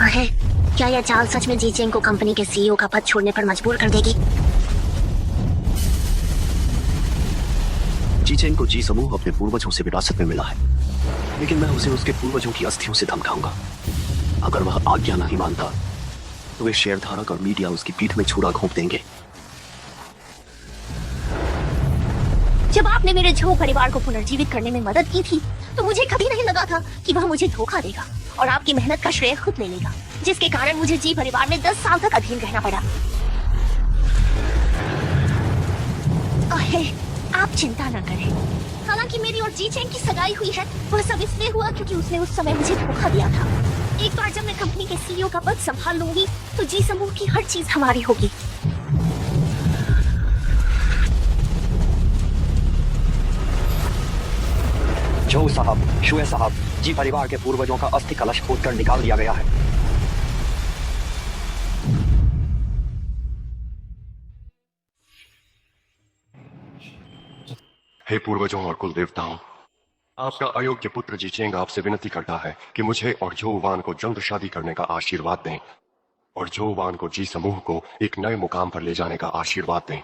है क्या यह चाल सच में जीचेंग को कंपनी के सीईओ का पद छोड़ने पर मजबूर कर देगी? जीचेंग को जी समूह अपने पूर्वजों से विरासत में मिला है, लेकिन मैं उसे उसके पूर्वजों की अस्थियों से धमकाऊंगा। अगर वह आज्ञा नहीं मानता तो वे शेयरधारक और मीडिया उसकी पीठ में छुरा घोंप देंगे। जब आपने मेरे झो परिवार को पुनर्जीवित करने में मदद की थी तो मुझे कभी नहीं लगा था कि वह मुझे धोखा देगा और आपकी मेहनत का श्रेय खुद ले लेगा, जिसके कारण मुझे जी परिवार में 10 साल तक अधीन रहना पड़ा। आप चिंता न करें। हालांकि मेरी और जी चेंग की सगाई हुई है, वह सब इसलिए हुआ क्योंकि उसने उस समय मुझे धोखा दिया था। एक बार जब मैं कंपनी के सीईओ का पद संभाल लूंगी तो जी समूह की हर चीज हमारी होगी। जो साहब, शुए साहब, जी परिवार के पूर्वजों का अस्थि कलश खोदकर निकाल दिया गया है। हे पूर्वजों और कुल देवताओं, आपका अयोग्य पुत्र जीचेंग आपसे विनती करता है कि मुझे और जो वान को जल्द शादी करने का आशीर्वाद दें और जो वान को जी समूह को एक नए मुकाम पर ले जाने का आशीर्वाद दें।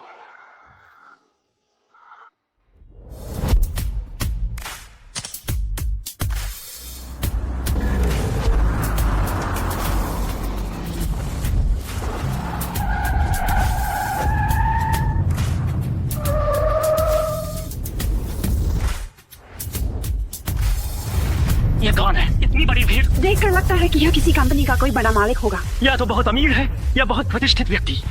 ये कौन है? इतनी बड़ी भीड़ देखकर लगता है कि यह किसी कंपनी का कोई बड़ा मालिक होगा। या तो बहुत अमीर है या बहुत प्रतिष्ठित व्यक्ति।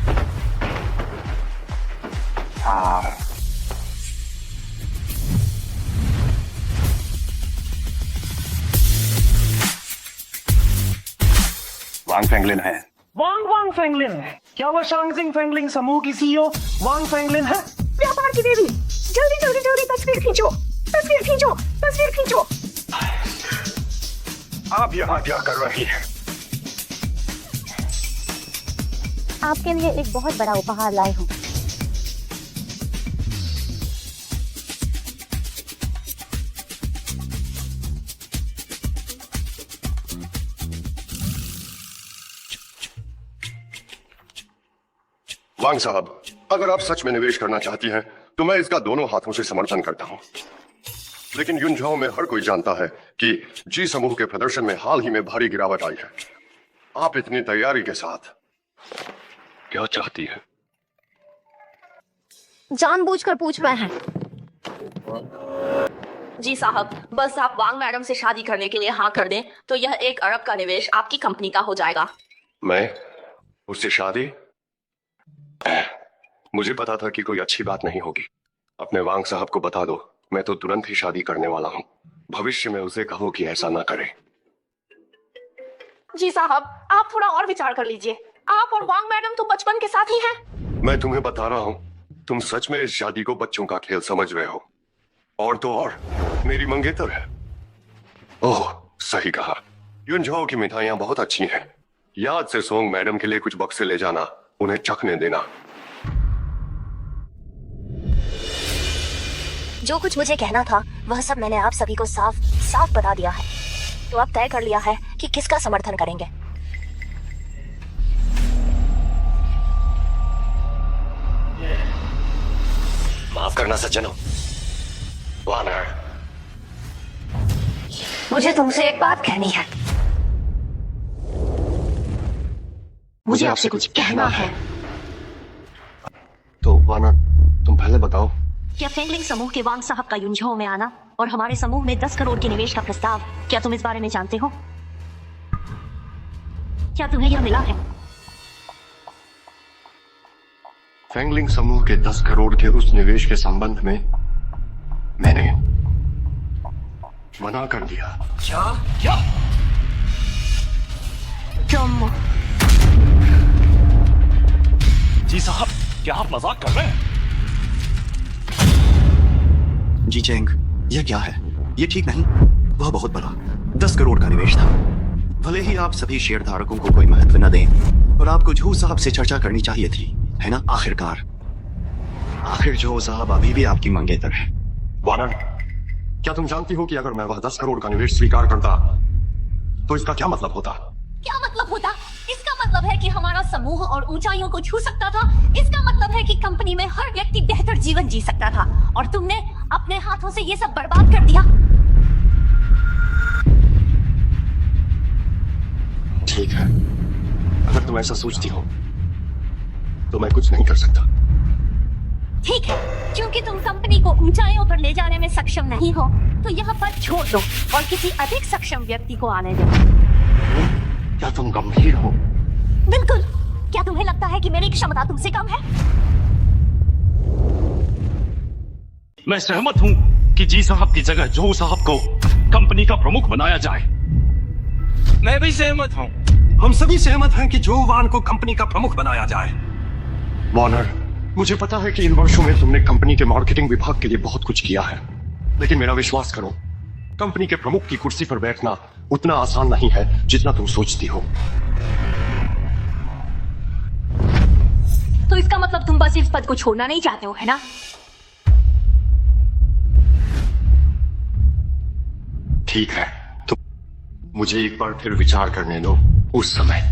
वांग फेंगलिन है। वांग फेंगलिन है? क्या वह शांगजिंग फेंगलिन समूह की सीईओ वांग फेंगलिन है? व्यापार की देवी, जल्दी जल्दी जल्दी तस्वीर खींचो, तस्वीर खींचो, तस्वीर खींचो। आप यहाँ क्या कर रही हैं? आपके लिए एक बहुत बड़ा उपहार लाए हूँ। वांग साहब, अगर आप सच में निवेश करना चाहती हैं तो मैं इसका दोनों हाथों से समर्थन करता हूँ, लेकिन युनझाओ में हर कोई जानता है कि जी समूह के प्रदर्शन में हाल ही में भारी गिरावट आई है। आप इतनी तैयारी के साथ क्या चाहती है? जानबूझकर पूछ रहे हैं। जी साहब, बस आप वांग मैडम से शादी करने के लिए हाँ कर दें तो यह 1 अरब का निवेश आपकी कंपनी का हो जाएगा। मैं उससे शादी? मुझे पता था कि कोई अच्छी बात नहीं होगी। अपने वांग साहब को बता दो, मैं तो तुरंत ही शादी करने वाला हूँ। भविष्य में उसे कहो कि ऐसा ना करे। जी साहब, आप थोड़ा और विचार कर लीजिए। आप और वांग मैडम तो बचपन के साथ ही हैं। मैं तुम्हें बता रहा हूँ, तुम सच में इस शादी को बच्चों का खेल समझ रहे हो। और तो और मेरी मंगेतर है। ओह, सही कहा। युनझाओ की मिठाइयाँ बहुत अच्छी हैं। याद से सोंग मैडम के लिए कुछ बक्से ले जाना, उन्हें चखने देना। जो कुछ मुझे कहना था वह सब मैंने आप सभी को साफ साफ बता दिया है। तो अब तय कर लिया है कि किसका समर्थन करेंगे। माफ करना सज्जनों। वानर, मुझे तुमसे एक बात कहनी है। मुझे आपसे कुछ कहना है। तो वानर, तुम पहले बताओ। क्या फेंगलिंग समूह के वांग साहब का युनझाओ में आना और हमारे समूह में 10 करोड़ के निवेश का प्रस्ताव, क्या तुम इस बारे में जानते हो? क्या तुम्हें यह मिला है? फेंगलिंग समूह के 10 करोड़ के उस निवेश के संबंध में मैंने मना कर दिया। क्या? तुम? जी साहब, क्या आप मजाक कर रहे हैं? जीचेंग, यह क्या है? ये ठीक नहीं। वह बहुत बड़ा 10 करोड़ का निवेश था। भले ही आप सभी शेयरधारकों को कोई महत्व न दें, और आपको झू साहब से चर्चा करनी चाहिए थी, है ना? आखिर झू साहब अभी भी आपकी मंगेतर है। वानर, क्या तुम जानती हो कि अगर मैं वह 10 करोड़ का निवेश स्वीकार करता तो इसका क्या मतलब होता? क्या मतलब होता? इसका मतलब है कि हमारा समूह और ऊंचाइयों को छू सकता था। इसका मतलब है कि कंपनी में हर व्यक्ति बेहतर जीवन जी सकता था, और तुमने अपने हाथों से ये सब बर्बाद कर दिया। ठीक है, अगर तुम ऐसा सोचती हो तो मैं कुछ नहीं कर सकता। ठीक है, क्योंकि तुम कंपनी को ऊंचाइयों पर ले जाने में सक्षम नहीं हो, तो यह पद छोड़ दो और किसी अधिक सक्षम व्यक्ति को आने दो। क्या तुम गंभीर हो? बिल्कुल। क्या तुम्हें लगता है कि मेरी क्षमता तुमसे कम है? मैं सहमत हूं कि जी साहब की जगह जो साहब को कंपनी का प्रमुख बनाया जाए। मैं भी सहमत हूँ। हम सभी सहमत हैं कि जो वान को कंपनी का प्रमुख बनाया जाए। वार्नर, मुझे पता है कि इन वर्षों में तुमने कंपनी के मार्केटिंग विभाग के लिए बहुत कुछ किया है, लेकिन मेरा विश्वास करो, कंपनी के प्रमुख की कुर्सी पर बैठना उतना आसान नहीं है जितना तुम सोचती हो। तो इसका मतलब तुम बस इस पद को छोड़ना नहीं चाहते हो, है ना? ठीक है, तो मुझे एक बार फिर विचार करने दो। उस समय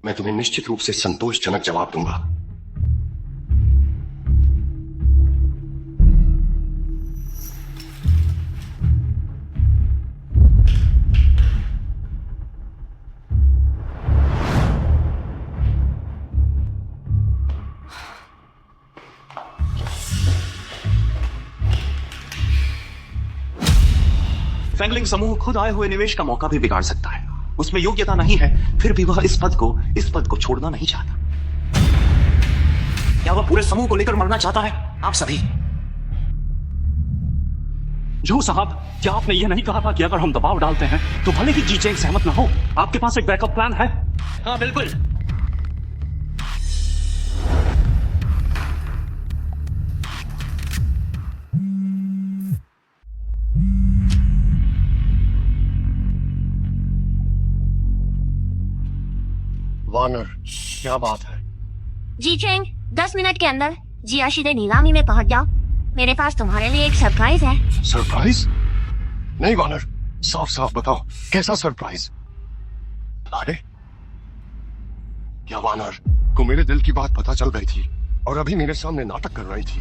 मैं तुम्हें निश्चित रूप से संतोषजनक जवाब दूंगा। फैंगलिंग समूह खुद आए हुए निवेश का मौका भी बिगाड़ सकता है। उसमें योग्यता नहीं है, फिर भी वह इस पद को छोड़ना नहीं चाहता। क्या वह पूरे समूह को लेकर मरना चाहता है? आप सभी। जो साहब, क्या आपने यह नहीं कहा था कि अगर हम दबाव डालते हैं तो भले ही जी चेंग सहमत न हो, आपके पास एक बैकअप प्लान है? हाँ बिल्कुल। वार्नर, क्या बात है? जी चेंग, 10 मिनट के अंदर जियाशिदे नीलामी में पहुंच जाओ। मेरे पास तुम्हारे लिए एक सरप्राइज है। सरप्राइज? नहीं वार्नर, साफ साफ बताओ, कैसा सरप्राइज? अरे क्या वार्नर को मेरे दिल की बात पता चल गई थी और अभी मेरे सामने नाटक कर रही थी?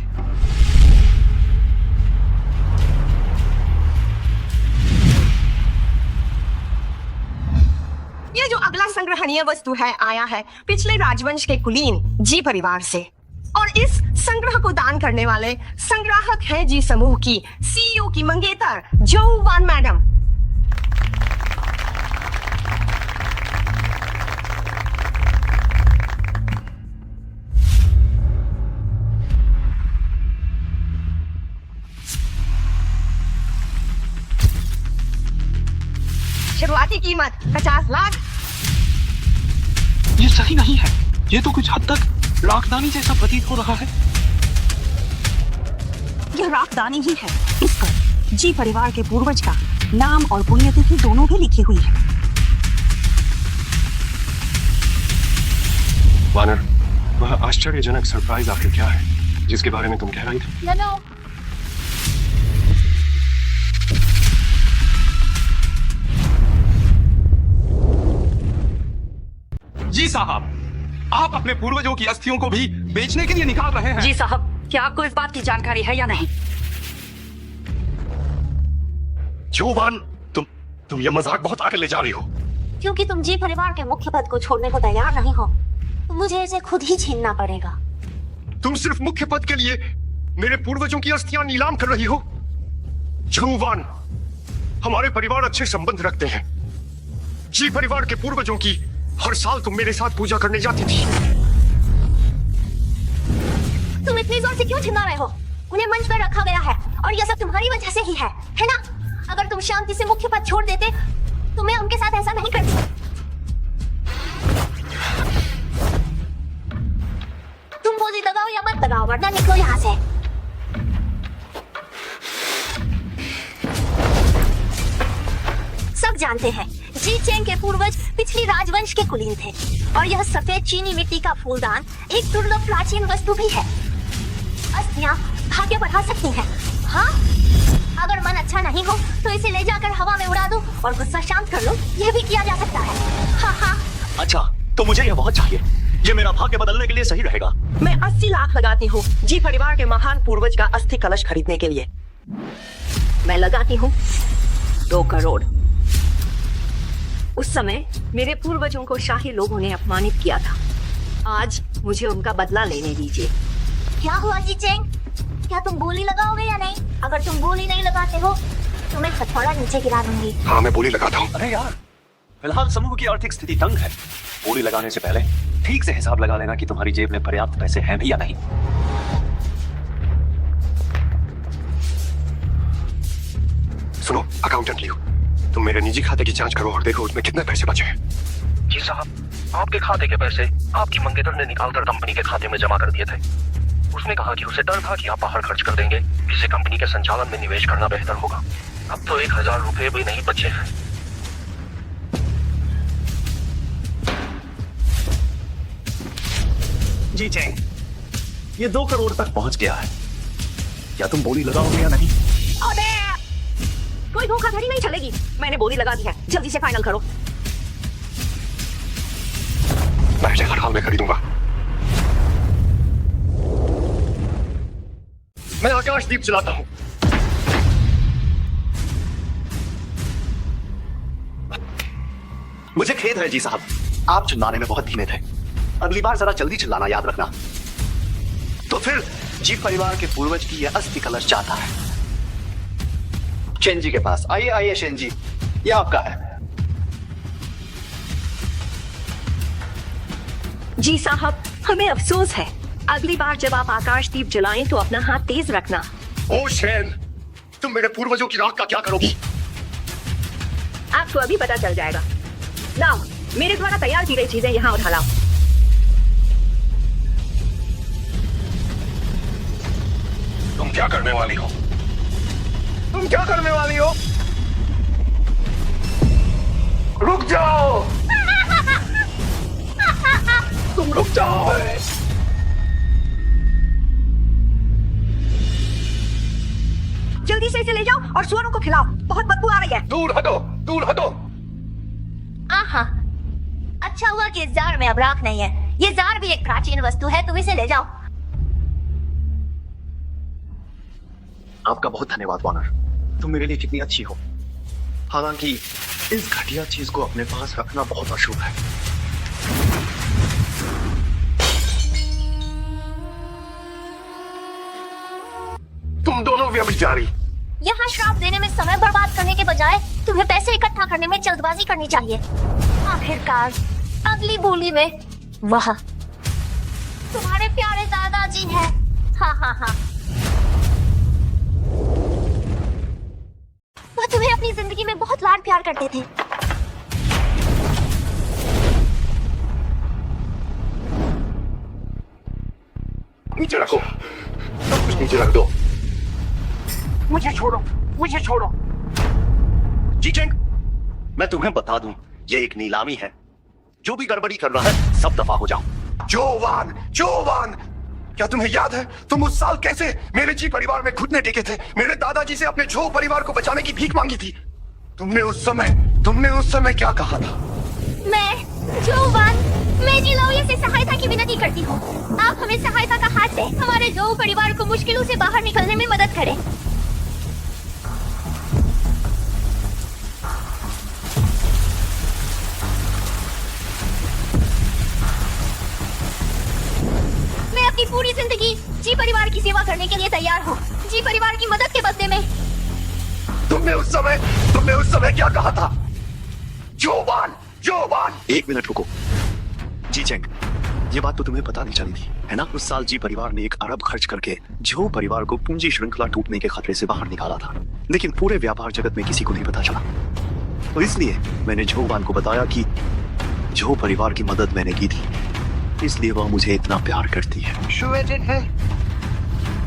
ये जो अगला संग्रहणीय वस्तु है आया है पिछले राजवंश के कुलीन जी परिवार से, और इस संग्रह को दान करने वाले संग्राहक हैं जी समूह की सीईओ की मंगेतर जो वान मैडम। शुरुआती कीमत 50 लाख। ये सही नहीं है। ये तो कुछ हद तक राखदानी जैसा प्रतीत हो रहा है। यह राखदानी ही है। इस पर जी परिवार के पूर्वज का नाम और पुण्यतिथि दोनों भी लिखी हुई है। वार्नर, वह आश्चर्यजनक सरप्राइज आखिर क्या है जिसके बारे में तुम कह रही थी? नो, जी साहब, आप अपने पूर्वजों की अस्थियों को भी बेचने के लिए निकाल रहे हैं। जी साहब, क्या आपको इस बात की जानकारी है या नहीं? जो वान, तुम ये मजाक बहुत आगे ले जा रही हो। क्योंकि तुम जी परिवार के मुख्य पद को छोड़ने को तैयार नहीं हो, तो मुझे इसे खुद ही छीनना पड़ेगा। तुम सिर्फ मुख्य पद के लिए मेरे पूर्वजों की अस्थियां नीलाम कर रही हो? जंगवान, हमारे परिवार अच्छे संबंध रखते हैं। जी परिवार के पूर्वजों की हर साल तुम मेरे साथ पूजा करने जाती थी। तुम इतनी जोर से क्यों चिल्ला रहे हो? उन्हें मंच पर रखा गया है और यह सब तुम्हारी वजह से ही है ना? अगर तुम शांति से मुख्य पद छोड़ देते तो मैं उनके साथ ऐसा नहीं करती। तुम बोली दबाओ या मत दबाओ, वरना निकलो यहाँ से। सब जानते हैं जी चेंग के पूर्वज पिछली राजवंश के कुलीन थे, और यह सफेद चीनी मिट्टी का फूलदान एक दुर्लभ प्राचीन वस्तु भी है। अस्थियां भाग्य बढ़ा सकती हैं। हाँ, अगर मन अच्छा नहीं हो तो इसे ले जाकर हवा में उड़ा दो और गुस्सा शांत कर लो, यह भी किया जा सकता है। हाँ, अच्छा, तो मुझे यह बहुत चाहिए। ये मेरा भाग्य बदलने के लिए सही रहेगा। मैं 80 लाख लगाती हूँ जी परिवार के महान पूर्वज का अस्थि कलश खरीदने के लिए। मैं लगाती हूँ 2 करोड़। उस समय मेरे पूर्वजों को शाही लोगों ने अपमानित किया था। आज मुझे उनका बदला लेने दीजिए। क्या हुआ जी चेंग? क्या तुम बोली लगाओगे या नहीं? अगर तुम बोली नहीं लगाते हो तो मैं हथौड़ा नीचे गिरा दूंगी। हाँ, मैं बोली लगाता हूँ। अरे यार, फिलहाल समूह की आर्थिक स्थिति तंग है। बोली लगाने से पहले ठीक से हिसाब लगा लेना कि तुम्हारी जेब में पर्याप्त पैसे हैं भी या नहीं। सुनो अकाउंटेंट लियो, तुम मेरे निजी खाते की जांच करो और देखो उसमें कितने पैसे बचे हैं। जी साहब, आपके खाते के पैसे आपकी मंगेतर ने निकालकर कंपनी के खाते में जमा कर दिए थे। उसने कहा कि उसे डर था कि आप बाहर खर्च कर देंगे, इससे कंपनी के संचालन में निवेश करना बेहतर होगा। अब तो 1000 रुपए भी नहीं बचे हैं। जी चेंग, ये 2 करोड़ तक पहुंच गया है। क्या तुम बोली लगाओगे या नहीं? कोई धोखाधड़ी नहीं चलेगी। मैंने बोली लगा दी है, जल्दी से फाइनल करो। मैं इसे हर हाल में खरीदूंगा। मैं आकाशदीप चलाता हूँ। मुझे खेद है जी साहब, आप चिल्लाने में बहुत धीमे थे। अगली बार जरा जल्दी चिल्लाना याद रखना। तो फिर जी परिवार के पूर्वज की यह अस्थि कलश चाहता है शेन जी के पास। आइए आइए शेन जी, यह आपका है। जी साहब, हमें अफसोस है। अगली बार जब आप आकाशदीप जलाएं तो अपना हाथ तेज रखना। ओ शेन, तुम मेरे पूर्वजों की राख का क्या करोगी? आपको अभी पता चल जाएगा। लाओ, मेरे द्वारा तैयार की गई चीजें यहाँ उठा लाओ। तुम क्या करने वाली हो? तुम क्या करने वाली हो? रुक जाओ! तुम रुक जाओ! जल्दी से इसे ले जाओ और सुअरों को खिलाओ, बहुत बदबू आ रही है। दूर हटो, दूर हटो! आहा, अच्छा हुआ कि इस जार में अब राख नहीं है। ये जार भी एक प्राचीन वस्तु है, तुम इसे ले जाओ। आपका बहुत धन्यवाद वानर, तुम मेरे लिए कितनी अच्छी हो। हालांकि इस घटिया चीज को अपने पास रखना बहुत अशुभ है। तुम दोनों व्यभिचारी! यहाँ श्राप देने में समय बर्बाद करने के बजाय तुम्हें पैसे इकट्ठा करने में जल्दबाजी करनी चाहिए। आखिरकार अगली बोली में वह तुम्हारे प्यारे दादाजी हैं। हाँ हाँ हाँ, वह तुम्हें अपनी जिंदगी में बहुत लाड प्यार करते थे। नीचे रखो, सब कुछ नीचे रख दो। मुझे छोड़ो, मुझे छोड़ो। जी चेंग, मैं तुम्हें बता दूं, ये एक नीलामी है। जो भी गड़बड़ी कर रहा है सब दफा हो जाओ। जोवान, जोवान! क्या तुम्हें याद है तुम उस साल कैसे मेरे जी परिवार में घुटने टेके थे, मेरे दादाजी से अपने झो परिवार को बचाने की भीख मांगी थी? तुमने उस समय क्या कहा था? मैं जोवान, मैं जिलाओये से सहायता की विनती करती हूँ। आप हमें सहायता का हाथ दें, हमारे जो परिवार को मुश्किलों से बाहर निकलने में मदद करें। मैं अपनी पूरी जिंदगी जी परिवार की सेवा करने के लिए तैयार हूँ, जी परिवार की मदद के बदले में। तुमने उस समय क्या कहा था? जोवान, जोवान! 1 मिनट रुको। जी चेंग, ये बात तो तुम्हें पता नहीं चली थी, है ना? उस साल जी परिवार ने 1 अरब खर्च करके झो परिवार को पूंजी श्रृंखला टूटने के खतरे से बाहर निकाला था, लेकिन पूरे व्यापार जगत में किसी को नहीं पता चला। तो इसलिए मैंने झोवान को बताया कि झो परिवार की मदद मैंने की थी, इसलिए वह मुझे इतना प्यार करती है।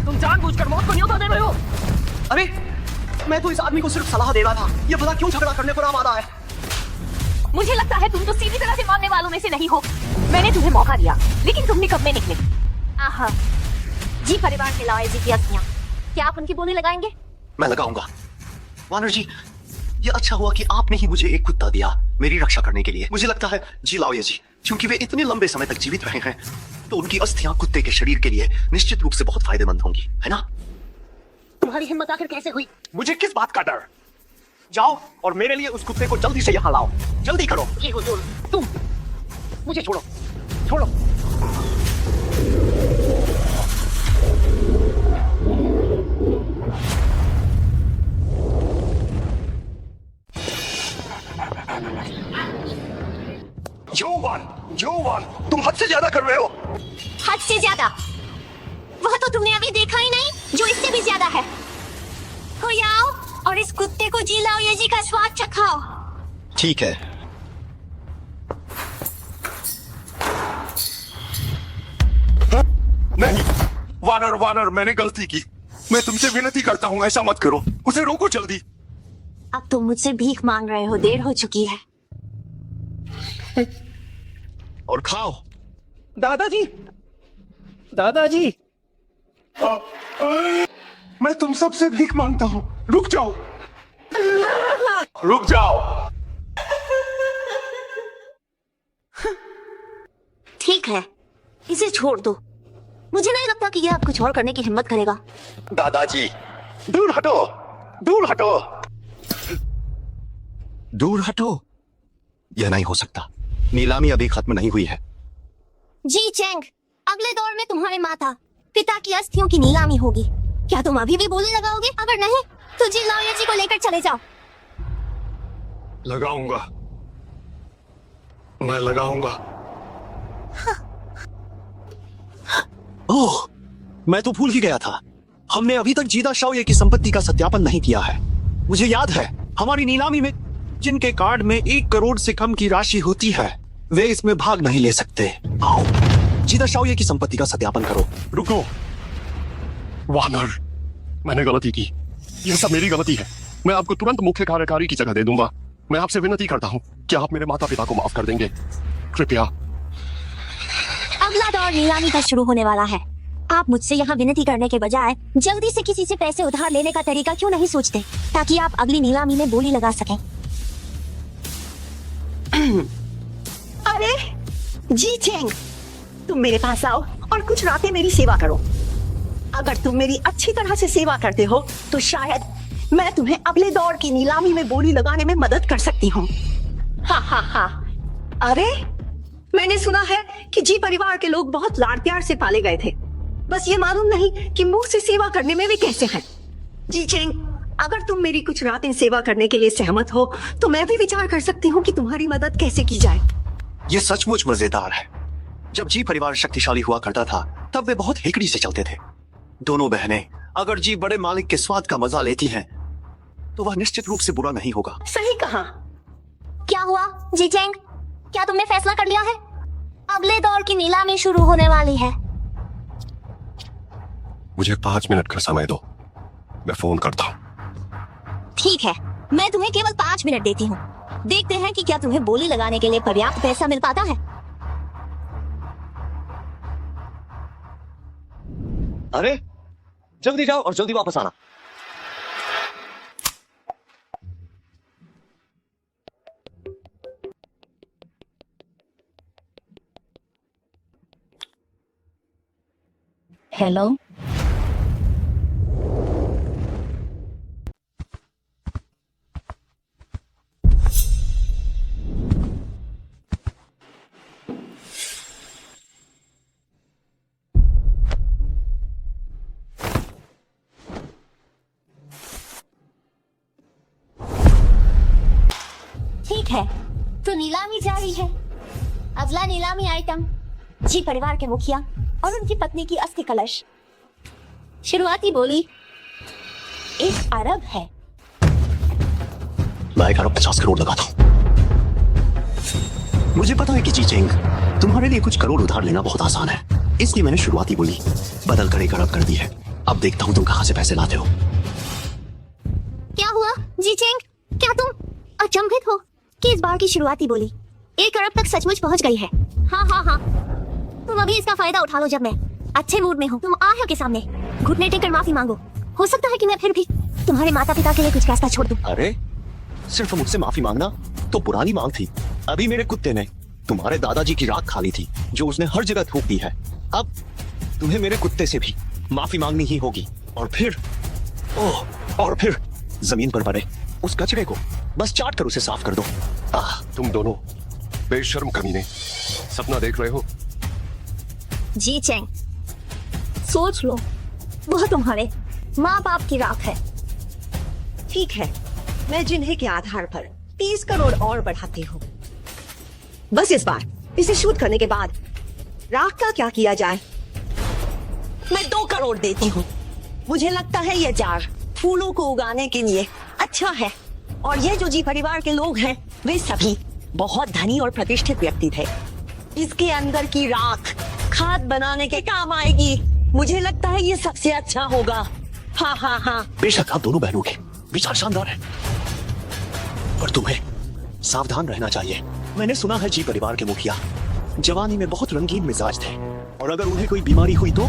तुम जानबूझकर मौत को न्योता दे रहे हो। अरे मैं तो इस आदमी को सिर्फ सलाह दे रहा था, ये भला क्यों झगड़ा करने पर आमादा है? मुझे लगता है तुम तो सीधी तरह से मांगने वालों में से नहीं हो। मैंने तुम्हें मौका दिया, लेकिन तुम निकम्मे निकले। आहा, जी परिवार के लायजी की अस्थियां, क्या आप उनकी बोली लगाएंगे? मैं लगाऊंगा। वानर जी, ये अच्छा हुआ कि आपने ही मुझे एक कुत्ता दिया। मेरी रक्षा करने के लिए। मुझे लगता है जी लाओ ये जी, क्योंकि वे इतने लंबे समय तक जीवित रहे हैं तो उनकी अस्थियां कुत्ते के शरीर के लिए निश्चित रूप से बहुत फायदेमंद होंगी, है ना? तुम्हारी हिम्मत आखिर कैसे हुई? मुझे किस बात का डर? जाओ और मेरे लिए उस कुत्ते को जल्दी से यहाँ लाओ, जल्दी करो। ये हुजूर, तुम मुझे छोड़ो, छोड़ो। जोवान, तुम हद से ज्यादा कर रहे हो। हद से ज्यादा? वह तो तुमने अभी देखा ही नहीं, जो इससे भी ज्यादा है। हो आओ और इस कुत्ते को जी लाओ ये जी का स्वाद चखाओ। ठीक है। नहीं, वानर, मैंने गलती की। मैं तुमसे विनती करता हूँ, ऐसा मत करो। उसे रोको जल्दी। अब तुम मुझसे भीख मांग रहे हो, देर हो चुकी है। और खाओ। दादाजी, दादाजी, मैं तुम सबसे भीख मांगता हूँ, रुक जाओ, रुक जाओ। ठीक है, इसे छोड़ दो। मुझे नहीं लगता कि यह अब कुछ और करने की हिम्मत करेगा। दादाजी, दूर हटो, दूर हटो, दूर हटो। यह नहीं हो सकता, नीलामी अभी खत्म नहीं हुई है। जी चेंग, अगले दौर में तुम्हारे माता पिता की अस्थियों की नीलामी होगी। क्या तुम अभी भी बोलने लगाओगे? अगर नहीं तो जी लाओ जी को लेकर चले जाओ। लगाऊंगा, मैं लगाऊंगा। ओह, मैं तो भूल ही गया था। हमने अभी तक जीदा शाओये की संपत्ति का सत्यापन नहीं किया है। मुझे याद है, हमारी नीलामी में जिनके कार्ड में 1 करोड़ से कम की राशि होती है वे इसमें भाग नहीं ले सकते। आओ, जीदा शाओये की संपत्ति का सत्यापन करो। रुको वानर, मैंने गलती की। यह सब मेरी गलती है। मैं आपको तुरंत मुख्य कार्यकारी की जगह दे दूंगा। मैं आपसे विनती करता हूँ, क्या आप मेरे माता पिता को माफ कर देंगे? कृपया। अगला दौर नीलामी का शुरू होने वाला है। आप मुझसे यहाँ विनती करने के बजाय जल्दी से किसी से पैसे उधार लेने का तरीका क्यों नहीं सोचते, ताकि आप अगली नीलामी में बोली लगा सकें? अरे जी चेंग, तुम मेरे पास आओ और कुछ रातें मेरी सेवा करो। अगर तुम मेरी अच्छी तरह से सेवा करते हो तो शायद मैं तुम्हें अगले दौर की नीलामी में बोली लगाने में मदद कर सकती हूँ। हा हा हा। अरे मैंने सुना है कि जी परिवार के लोग बहुत लाड़ प्यार से पाले गए थे, बस ये मालूम नहीं कि मुंह से सेवा करने में वे कैसे हैं। जी चेंग, अगर तुम मेरी कुछ रातें सेवा करने के लिए सहमत हो तो मैं भी विचार कर सकती हूँ कि तुम्हारी मदद कैसे की जाए। ये सचमुच मजेदार है। जब जी परिवार शक्तिशाली हुआ करता था तब वे बहुत हिकड़ी से चलते थे। दोनों बहनें अगर जी बड़े मालिक के स्वाद का मजा लेती हैं तो वह निश्चित रूप से बुरा नहीं होगा। सही कहा। क्या हुआ जी चेंग, क्या तुमने फैसला कर लिया है? अगले दौर की नीलामी शुरू होने वाली है। मुझे 5 मिनट का समय दो, मैं फोन करता हूँ। ठीक है, मैं तुम्हें केवल 5 मिनट देती हूँ। देखते हैं कि क्या तुम्हें बोली लगाने के लिए पर्याप्त पैसा मिल पाता है। अरे जल्दी जाओ और जल्दी वापस आना। हेलो, ठीक है, तो नीलामी जारी है। अगला नीलामी आइटम जी परिवार के मुखिया और उनकी पत्नी की अस्थि कलश। शुरुआती बोली 1 अरब है। मैं 1 अरब 50 करोड़ लगाता हूँ। मुझे पता है कि जी चेंग, तुम्हारे लिए कुछ करोड़ उधार लेना बहुत आसान है, इसलिए मैंने शुरुआती बोली बदल कर 1 अरब कर दी है। अब देखता हूँ तुम कहाँ से पैसे लाते हो। क्या हुआ जी चेंग, क्या तुम अचंभित हो कि इस बार की शुरुआती बोली 1 अरब तक सचमुच पहुंच गई है? हाँ हाँ हाँ, तुम अभी इसका फायदा उठा लो। जब मैं अच्छे मूड में हूँ तुम आहियों के सामने घुटने टेक कर माफी मांगो। हो सकता है कि मैं फिर भी तुम्हारे माता पिता के लिए कुछ रास्ता छोड़ दूं। अरे सिर्फ मुझसे माफी मांगना तो पुरानी मांग थी। अभी मेरे कुत्ते ने तुम्हारे दादाजी की राख खा ली थी जो उसने हर जगह थूक दी है। अब तुम्हें मेरे कुत्ते से भी माफी मांगनी ही होगी। और फिर जमीन पर पड़े उस कचरे को बस चाट कर उसे साफ कर दो। तुम दोनों बेशर्म कमीने, सपना देख रहे हो? जी चेंग, सोच लो, वह तुम्हारे माँ बाप की राख है। ठीक है, मैं जिन्हें के आधार पर 30 करोड़ और बढ़ाती हूँ। बस इस बार इसे शूट करने के बाद राख का क्या किया जाए? मैं 2 करोड़ देती हूँ। मुझे लगता है ये जार फूलों को उगाने के लिए अच्छा है। और ये जो जी परिवार के लोग हैं वे सभी बहुत धनी और प्रतिष्ठित व्यक्ति थे। इसके अंदर की राख खाद बनाने के काम आएगी। मुझे लगता है ये सबसे अच्छा होगा। हाँ हाँ हाँ। बेशक आप दोनों बहनों के विचार शानदार है, पर तुम्हें सावधान रहना चाहिए। मैंने सुना है जी परिवार के मुखिया जवानी में बहुत रंगीन मिजाज थे, और अगर उन्हें कोई बीमारी हुई तो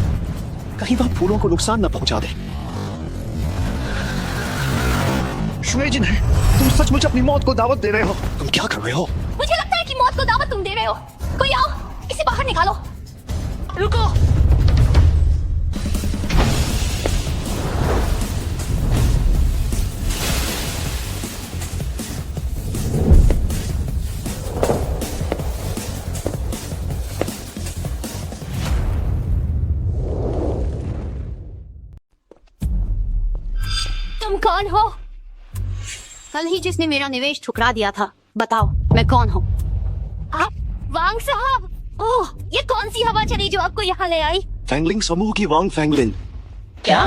कहीं वह फूलों को नुकसान न पहुंचा दे। शुएजिन है, तुम सचमुच अपनी मौत को दावत दे रहे हो? तुम क्या कर रहे हो? मुझे लगता है कि मौत को दावत तुम दे रहे हो। कोई आओ, इसे बाहर निकालो। रुको, तुम कौन हो? कल ही जिसने मेरा निवेश ठुकरा दिया था, बताओ मैं कौन हूँ? आप वांग साहब? ओह, ये कौन सी हवा चली जो आपको यहाँ ले आई? फैंगलिंग समूह की वांग फैंगलिन। क्या?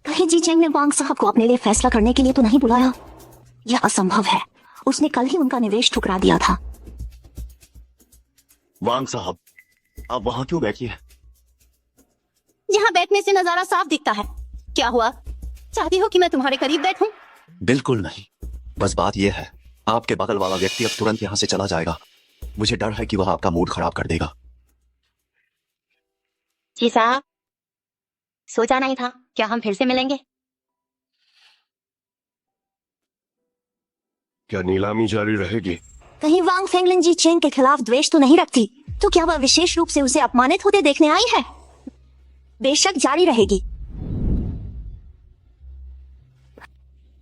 कहीं जी चेंग ने वांग साहब को अपने लिए फैसला करने के लिए तो नहीं बुलाया? यह असंभव है। उसने कल ही उनका निवेश ठुकरा दिया था। वांग साहब, आप वहां क्यों बैठी हैं? यहाँ बैठने से नजारा साफ दिखता है। क्या हुआ? चाहती हो कि मैं तुम्हारे करीब बैठूं? बिल्कुल नहीं, बस बात यह है आपके बगल वाला व्यक्ति अब तुरंत यहाँ से चला जाएगा। मुझे डर है कि वह आपका मूड खराब कर देगा। जी साहब, सोचा नहीं था, क्या हम फिर से मिलेंगे? क्या नीलामी जारी रहेगी? कहीं वांग फेंगलिन जी चेंग के खिलाफ द्वेष तो नहीं रखती? तो क्या वह विशेष रूप से उसे अपमानित होते देखने आई है? बेशक जारी रहेगी।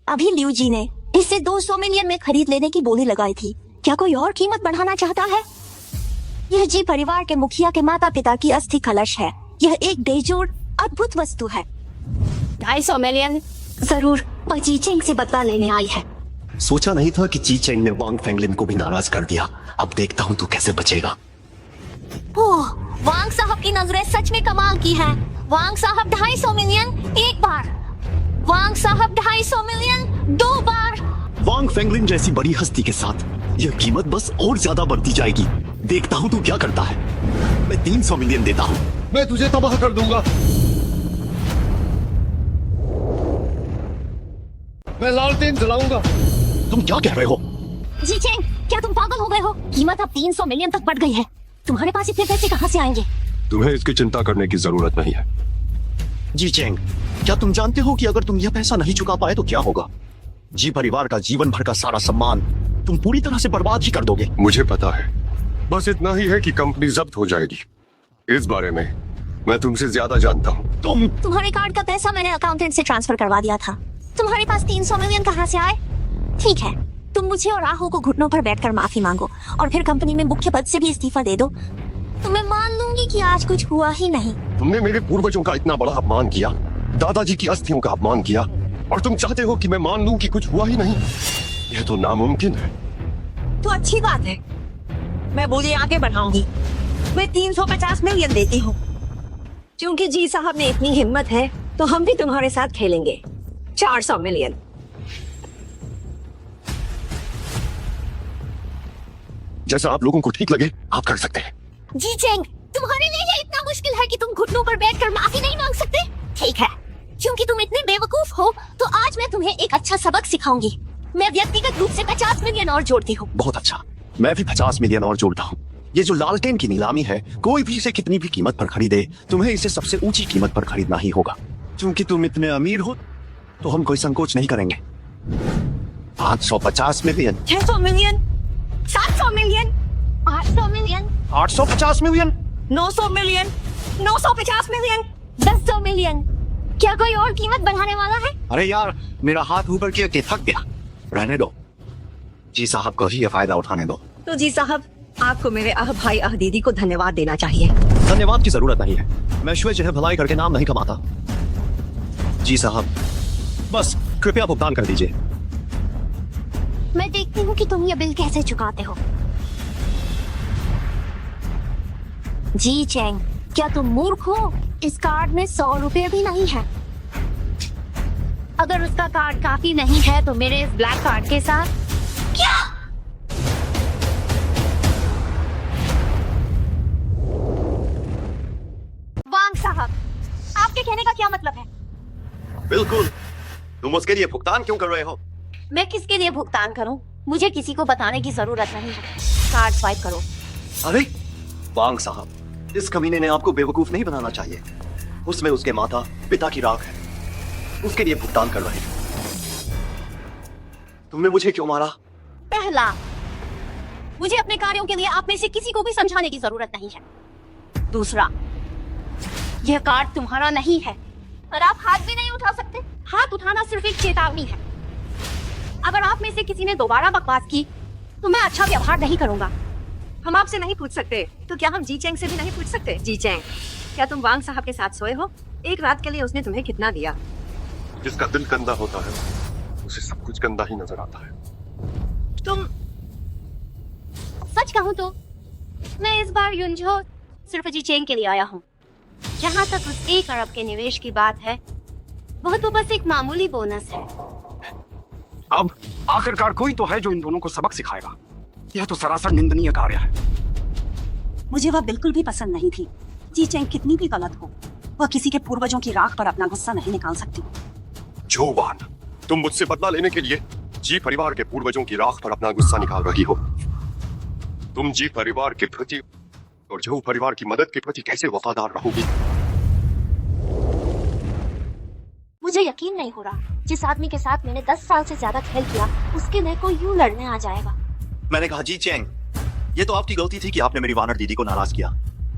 अभी लियू जी ने इसे 200 मिलियन में खरीद लेने की बोली लगाई थी। क्या कोई और कीमत बढ़ाना चाहता है? यह जी परिवार के मुखिया के माता पिता की अस्थि कलश है। यह एक बेजोड़ अद्भुत वस्तु है। 250 मिलियन जरूर, पर जी चेंग से बदला लेने आई है। सोचा नहीं था कि जी चेंग ने वांग फैंगलिन को भी नाराज कर दिया। अब देखता हूँ तू कैसे बचेगा। ओह, वांग साहब की नजरें सच में कमाल की हैं। वांग साहब 250 मिलियन एक बार, वांग साहब 250 मिलियन 2 बार। वांग फैंगलिन जैसी बड़ी हस्ती के साथ यह कीमत बस और ज्यादा बढ़ती जाएगी। देखता हूँ तू क्या करता है। मैं 300 मिलियन देता हूँ। मैं तुझे तबाह कर दूंगा। मैं लालटेन जलाऊंगा। तुम क्या कह रहे हो? जी चेंग, क्या तुम पागल हो गए हो? कीमत अब 300 मिलियन तक बढ़ गई है। तुम्हारे पास इतने पैसे कहाँ से आएंगे? तुम्हें इसकी चिंता करने की जरूरत नहीं है। जी चेंग, क्या तुम जानते हो कि अगर तुम यह पैसा नहीं चुका पाए तो क्या होगा? जी परिवार का जीवन भर का सारा सम्मान तुम पूरी तरह से बर्बाद ही कर दोगे। मुझे पता है, बस इतना ही है कि कंपनी जब्त हो जाएगी। इस बारे में मैं तुमसे ज्यादा जानता हूँ। तुम्हारे कार्ड का पैसा मैंने अकाउंटेंट से ट्रांसफर करवा दिया था। तुम्हारे पास 300 मिलियन कहाँ से आए? ठीक है, तुम मुझे और राहु को घुटनों पर बैठकर माफी मांगो और फिर कंपनी में मुख्य पद से भी इस्तीफा दे दो, तो मैं मान लूंगी कि आज कुछ हुआ ही नहीं। तुमने मेरे पूर्वजों का इतना बड़ा अपमान किया, दादाजी की अस्थियों का अपमान किया, और तुम चाहते हो कि मैं मान लूं कि कुछ हुआ ही नहीं? यह तो नामुमकिन है। तो अच्छी बात है, मैं बोली आगे बढ़ाऊंगी। मैं 350 मिलियन देती हूँ। क्योंकि जी साहब ने इतनी हिम्मत है तो हम भी तुम्हारे साथ खेलेंगे। 400 मिलियन। जैसा आप लोगों को ठीक लगे आप कर सकते हैं। जी चेंग, तुम्हारे लिए ये इतना मुश्किल है कि तुम घुटनों पर बैठकर माफी नहीं मांग सकते? ठीक है, क्योंकि तुम इतने बेवकूफ हो तो आज मैं तुम्हें एक अच्छा सबक सिखाऊंगी। मैं व्यक्तिगत रूप से 50 मिलियन और जोड़ती हूँ। बहुत अच्छा, मैं भी 50 मिलियन और जोड़ता हूँ। ये जो लालटेन की नीलामी है, कोई भी इसे कितनी भी कीमत पर खरीदे, तुम्हें इसे सबसे ऊंची कीमत पर खरीदना ही होगा। क्योंकि तुम इतने अमीर हो तो हम कोई संकोच नहीं करेंगे। 850 million 600 million, 700 million, 800 million, 850 million 900 million, 950 million. 10 million. क्या कोई और कीमत बढ़ाने वाला है? अरे यार, मेरा हाथ ऊपर किया के थक गया। रहने दो, जी साहब को ही ये फायदा उठाने दो। तो जी साहब, आपको मेरे भाई दीदी को धन्यवाद देना चाहिए। धन्यवाद की जरूरत नहीं है, मैं शुए जो है भलाई करके नाम नहीं कमाता। जी साहब, बस कृपया भुगतान कर दीजिए। मैं देखती हूँ कि तुम ये बिल कैसे चुकाते हो। जी चेंग, क्या तुम मूर्ख हो? इस कार्ड में 100 रुपए भी नहीं है। अगर उसका कार्ड काफी नहीं है तो मेरे इस ब्लैक कार्ड के साथ क्या? वांग साहब, आपके कहने का क्या मतलब है? बिल्कुल, तुम उसके लिए भुगतान क्यों कर रहे हो? मैं किसके लिए भुगतान करूं? मुझे किसी को बताने की जरूरत नहीं है। कार्ड स्वाइप करो। अरे वांग साहब, इस कमीने ने आपको बेवकूफ नहीं बनाना चाहिए। उसमें उसके माता पिता की राख है, उसके लिए भुगतान कर रहे हैं। तुमने मुझे क्यों मारा? पहला, मुझे अपने कार्यों के लिए आप में से किसी को भी समझाने की जरूरत नहीं है। दूसरा, यह कार्ड तुम्हारा नहीं है और आप हाथ भी नहीं उठा सकते। हाथ उठाना सिर्फ एक चेतावनी है। अगर आप में से किसी ने दोबारा बकवास की तो मैं अच्छा व्यवहार नहीं करूंगा। हम आपसे नहीं पूछ सकते, तो क्या हम जी चेंग से भी नहीं पूछ सकते? जी चेंग, क्या तुम वांग साहब के साथ सोए हो? एक रात के लिए उसने तुम्हें कितना दिया? जिसका दिल गंदा होता है उसे सब कुछ गंदा ही नजर आता है। तुम सच कहूं तो मैं इस बार युनझो सिर्फ जी चेंग के लिए आया हूँ। जहाँ तक उस 1 अरब के निवेश की बात है, वह तो बस एक मामूली बोनस है। अब आखिरकार कोई तो है जो इन दोनों को सबक सिखाएगा। यह तो सरासर निंदनीय कार्य है। मुझे वह बिल्कुल भी पसंद नहीं थी। जी चेंग कितनी भी गलत हो, वह किसी के पूर्वजों की राख पर अपना गुस्सा नहीं निकाल सकती। जो वान, तुम मुझसे बदला लेने के लिए जी परिवार के पूर्वजों की राख पर अपना गुस्सा निकाल रही हो। तुम जी परिवार के प्रति और जो परिवार की मदद के प्रति कैसे वफादार रहोगी? मुझे यकीन नहीं हो रहा, जिस आदमी के साथ मैंने 10 साल से ज्यादा खेल किया, उसके लिए कोई यूं लड़ने आ जाएगा। मैंने कहा जी चेंग, ये तो आपकी गलती थी कि आपने मेरी वानर दीदी को नाराज किया,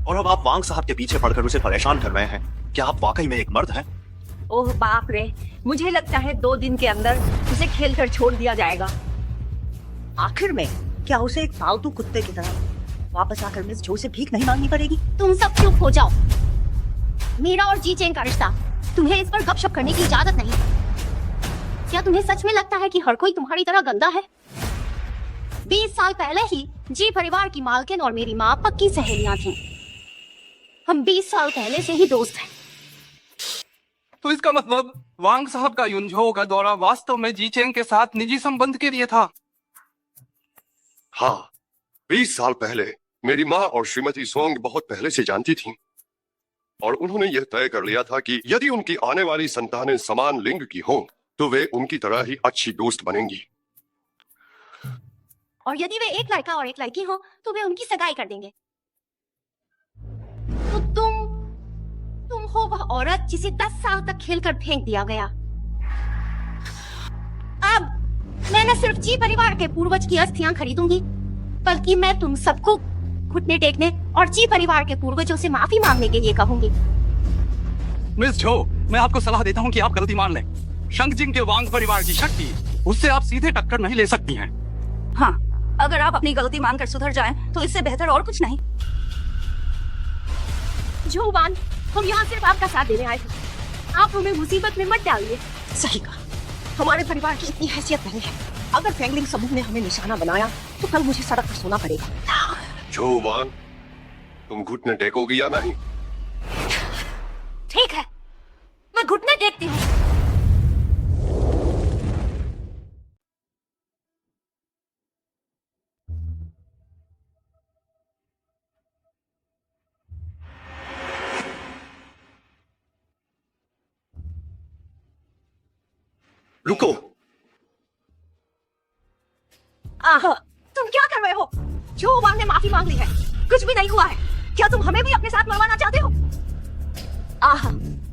और अब आप वांग साहब के पीछे पड़कर उसे परेशान कर रहे हैं। क्या आप वाकई में एक मर्द हैं? ओह बाप रे, मुझे लगता है 2 दिन के अंदर उसे खेलकर छोड़ दिया जाएगा। आखिर में क्या उसे एक पालतू कुत्ते की तरह वापस आकर मिस जो से भीख नहीं मांगनी पड़ेगी? तुम सब चुप हो जाओ। मेरा और जी चेंग का रिश्ता, तुम्हें इस पर गपशप करने की इजाजत नहीं। क्या तुम्हें सच में लगता है कि हर कोई तुम्हारी तरह गंदा है? 20 साल पहले ही जी परिवार की मालकिन और मेरी माँ पक्की सहेलियां थीं। हम 20 साल पहले से ही दोस्त हैं। तो इसका मतलब वांग साहब का युनझो का दौरा वास्तव में जी चेंग के साथ निजी संबंध के लिए था। हाँ, 20 साल पहले मेरी माँ और श्रीमती सोंग बहुत पहले से जानती थीं, और उन्होंने यह तय कर लिया था कि यदि उनकी आने वाली संतानें समान लिंग की हों तो वे उनकी तरह ही अच्छी दोस्त बनेंगी। और यदि वे एक लड़का और एक लड़की हो तो वे उनकी सगाई कर देंगे। तो तुम हो वह औरत जिसे 10 साल तक खेलकर फेंक दिया गया। अब मैं न सिर्फ जी परिवार के पूर्वज की अस्थियां खरीदूंगी, बल्कि मैं तुम सबको घुटने टेकने और जी परिवार के पूर्वजों से माफी मांगने के लिए कहूंगी। मिस जो, मैं आपको सलाह देता हूँ कि आप गलती मान लें। शंगजिंग के वांग परिवार की शक्ति, उससे आप सीधे टक्कर नहीं ले सकती हैं। हाँ, अगर आप अपनी गलती मानकर सुधर जाएं, तो इससे बेहतर और कुछ नहीं। जो वान, हम यहाँ सिर्फ आपका साथ देने आए थे। आप हमें मुसीबत में मत डालिए। सही कहा, हमारे परिवार की इतनी हैसियत नहीं है। अगर फेंगलिंग समूह ने हमें निशाना बनाया तो कल मुझे सड़क पर सोना पड़ेगा। जो वान, तुम घुटने टेकोगी या नहीं? ठीक है, मैं घुटने टेकती हूँ। रुको। तुम क्या कर रहे हो? जो वांग ने माफी मांग ली है, कुछ भी नहीं हुआ है। क्या तुम हमें भी अपने साथ मरवाना चाहते हो?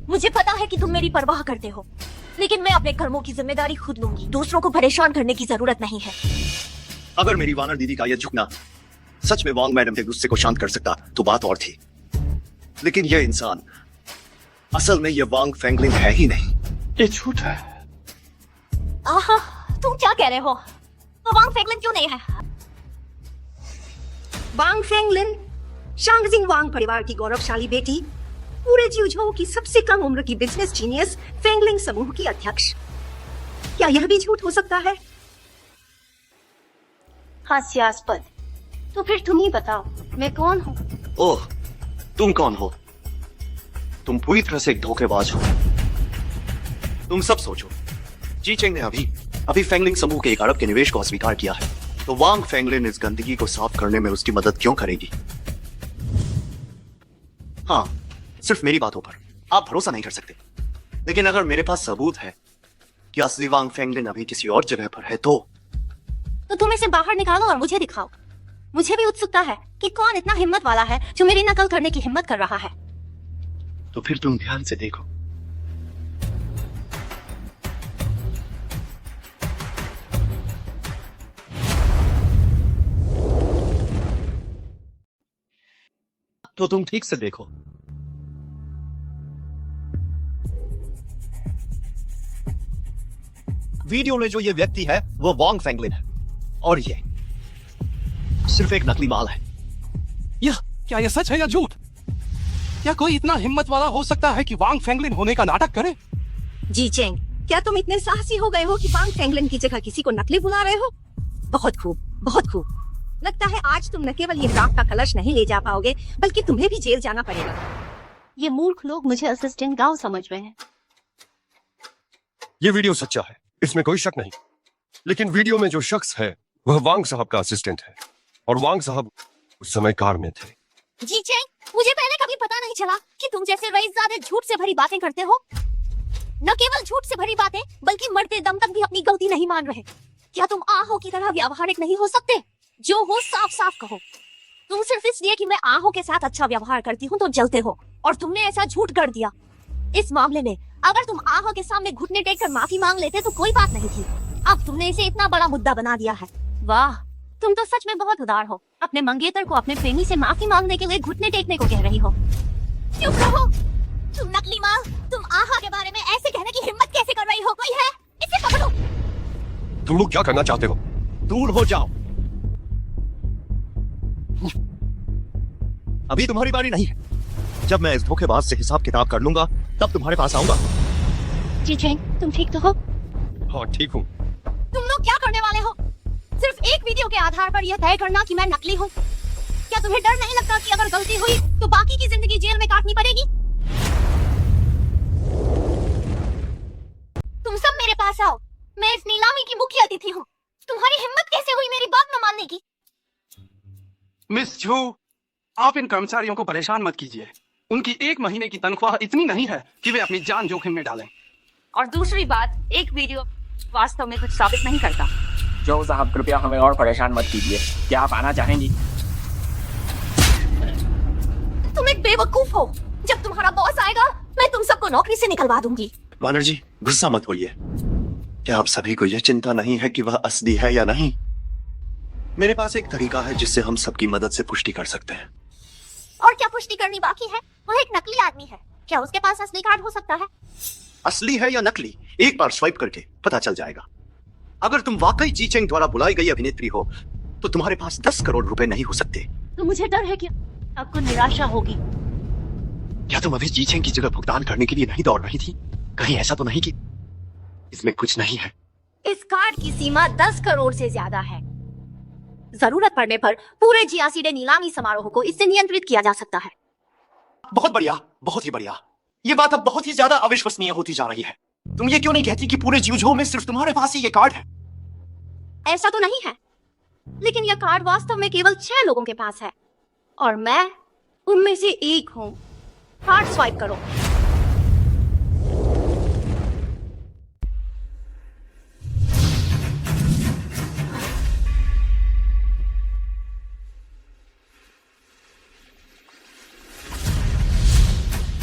मुझे पता है कि तुम मेरी परवाह करते हो, लेकिन मैं अपने कर्मों की जिम्मेदारी खुद लूंगी। दूसरों को परेशान करने की जरूरत नहीं है। अगर मेरी वानर दीदी का यह झुकना सच में वांग मैडम के गुस्से को शांत कर सकता तो बात और थी, लेकिन यह इंसान असल में यह वांग फेंगलिन है ही नहीं। ये झूठ है। आहा, तुम क्या कह रहे हो? तो वांग फेंगलिन क्यों नहीं है? वांग फेंगलिन शांगजिंग वांग परिवार की गौरवशाली बेटी, पूरे जिउझोउ की सबसे कम उम्र की बिजनेस जीनियस फेंगलिंग समूह की अध्यक्ष। क्या यह भी झूठ हो सकता है? हास्यास्पद। तो फिर तुम ही बताओ, मैं कौन हूँ? ओह, तुम कौन हो? तुम पूरी तरह से एक धोखेबाज हो। तुम सब सोचो, जी चेंग ने अभी फेंगलिंग समूह के एक अरब के निवेश को अस्वीकार किया है, तो वांग फेंगलिन इस गंदगी को साफ करने में उसकी मदद क्यों करेगी? हाँ, सिर्फ मेरी बातों पर आप भरोसा नहीं कर सकते, लेकिन अगर मेरे पास सबूत है कि असली वांग फेंगलिन अभी किसी और जगह पर है तो तुम इसे बाहर निकालो और मुझे दिखाओ। मुझे भी उत्सुकता है कि कौन इतना हिम्मत वाला है जो मेरी नकल करने की हिम्मत कर रहा है। तो फिर तुम ध्यान से देखो। तो तुम ठीक से देखो। वीडियो में जो ये व्यक्ति है वो वांग फेंगलिन है, और ये सिर्फ एक नकली माल है। क्या यह सच है या झूठ? क्या कोई इतना हिम्मत वाला हो सकता है कि वांग फेंगलिन होने का नाटक करे? जी चेंग, क्या तुम इतने साहसी हो गए हो कि वांग फेंगलिन की जगह किसी को नकली बुला रहे हो? बहुत खूब, बहुत खूब। लगता है आज तुम न केवल ये राख का कलश नहीं ले जा पाओगे, बल्कि तुम्हें भी जेल जाना पड़ेगा। ये मूर्ख लोग मुझे असिस्टेंट गांव समझ रहे हैं। ये वीडियो सच्चा है, इसमें कोई शक नहीं। लेकिन वीडियो में जो शख्स है वह वांग साहब का असिस्टेंट है, और वांग साहब उस समय कार में थे। जी चेंग, मुझे पहले कभी पता नहीं चला कि तुम जैसे रईसजादे झूठ से भरी बातें करते हो। न केवल झूठ से भरी बातें, बल्कि मरते दम तक भी अपनी गलती नहीं मान रहे। क्या तुम आहो की तरह व्यावहारिक नहीं हो सकते? जो हो साफ साफ कहो। तुम सिर्फ इसलिए कि मैं आहो के साथ अच्छा व्यवहार करती हूँ तो जलते हो, और तुमने ऐसा झूठ कर दिया। इस मामले में अगर तुम आहो के सामने घुटने टेक कर माफी मांग लेते तो कोई बात नहीं थी। अब तुमने इसे इतना बड़ा मुद्दा बना दिया है। वाह, तुम तो सच में बहुत उदार हो। अपने मंगेतर को अपने प्रेमी से माफी मांगने के लिए घुटने टेकने को कह रही हो। चुप रहो, तुम नकली माल। तुम आहा के बारे में ऐसे कहने की हिम्मत कैसे कर रही हो? कोई है? इसे पकड़ो। तुम लोग क्या करना चाहते हो? दूर हो जाओ। अभी तुम्हारी बारी नहीं है। जब मैं इस धोखेबाज से हिसाब किताब कर लूंगा तब तुम्हारे पास आऊंगा। जी चेंग, तुम ठीक तो हो? हाँ, ठीक हूँ। तुम लोग क्या करने वाले हो? सिर्फ एक वीडियो के आधार पर यह तय करना कि मैं नकली हूँ? क्या तुम्हें डर नहीं लगता कि अगर गलती हुई तो बाकी की जिंदगी जेल में काटनी पड़ेगी? तुम सब मेरे पास आओ। मैं इस नीलामी की मुख्य अतिथि हूँ। तुम्हारी हिम्मत कैसे हुई मेरी बात न मानने की? मिस झू, आप इन कर्मचारियों को परेशान मत कीजिए। उनकी 1 महीने की तनख्वाह इतनी नहीं है कि वे अपनी जान जोखिम में डालें। और दूसरी बात, एक वीडियो वास्तव में कुछ साबित नहीं करता। जो साहब, कृपया हमें और परेशान मत कीजिए। क्या आप आना चाहेंगी? तुम एक बेवकूफ हो। जब तुम्हारा बॉस आएगा मैं तुम सबको नौकरी से निकलवा दूंगी। वानर जी, गुस्सा मत होइए। क्या आप सभी को यह चिंता नहीं है कि वह असली है या नहीं? मेरे पास एक तरीका है जिससे हम सबकी मदद से पुष्टि कर सकते हैं। और क्या पुष्टि करनी बाकी है? वह एक नकली आदमी है। क्या उसके पास असली कार्ड हो सकता है? असली है या नकली, एक बार स्वाइप करके पता चल जाएगा। अगर तुम वाकई जी चेंग द्वारा बुलाई गई अभिनेत्री हो तो तुम्हारे पास 10 करोड़ रुपए नहीं हो सकते। तो मुझे डर है कि आपको निराशा होगी। क्या तुम अभी जी चेंग की जगह भुगतान करने के लिए नहीं दौड़ रही थी? कहीं ऐसा तो नहीं कि इसमें कुछ नहीं है? इस कार्ड की सीमा 10 करोड़ से ज्यादा है। जरूरत पड़ने पर पूरे जियासीडे नीलामी समारोह को इससे नियंत्रित किया जा सकता है। बहुत बढ़िया, बहुत ही बढ़िया। ये बात अब बहुत ही ज्यादा अविश्वसनीय होती जा रही है। तुम ये क्यों नहीं कहती कि पूरे जिउझोउ में सिर्फ तुम्हारे पास ही ये कार्ड है? ऐसा तो नहीं है, लेकिन यह कार्ड वास्तव में केवल 6 लोगों के पास है, और मैं उनमें से एक हूँ। कार्ड स्वाइप करो।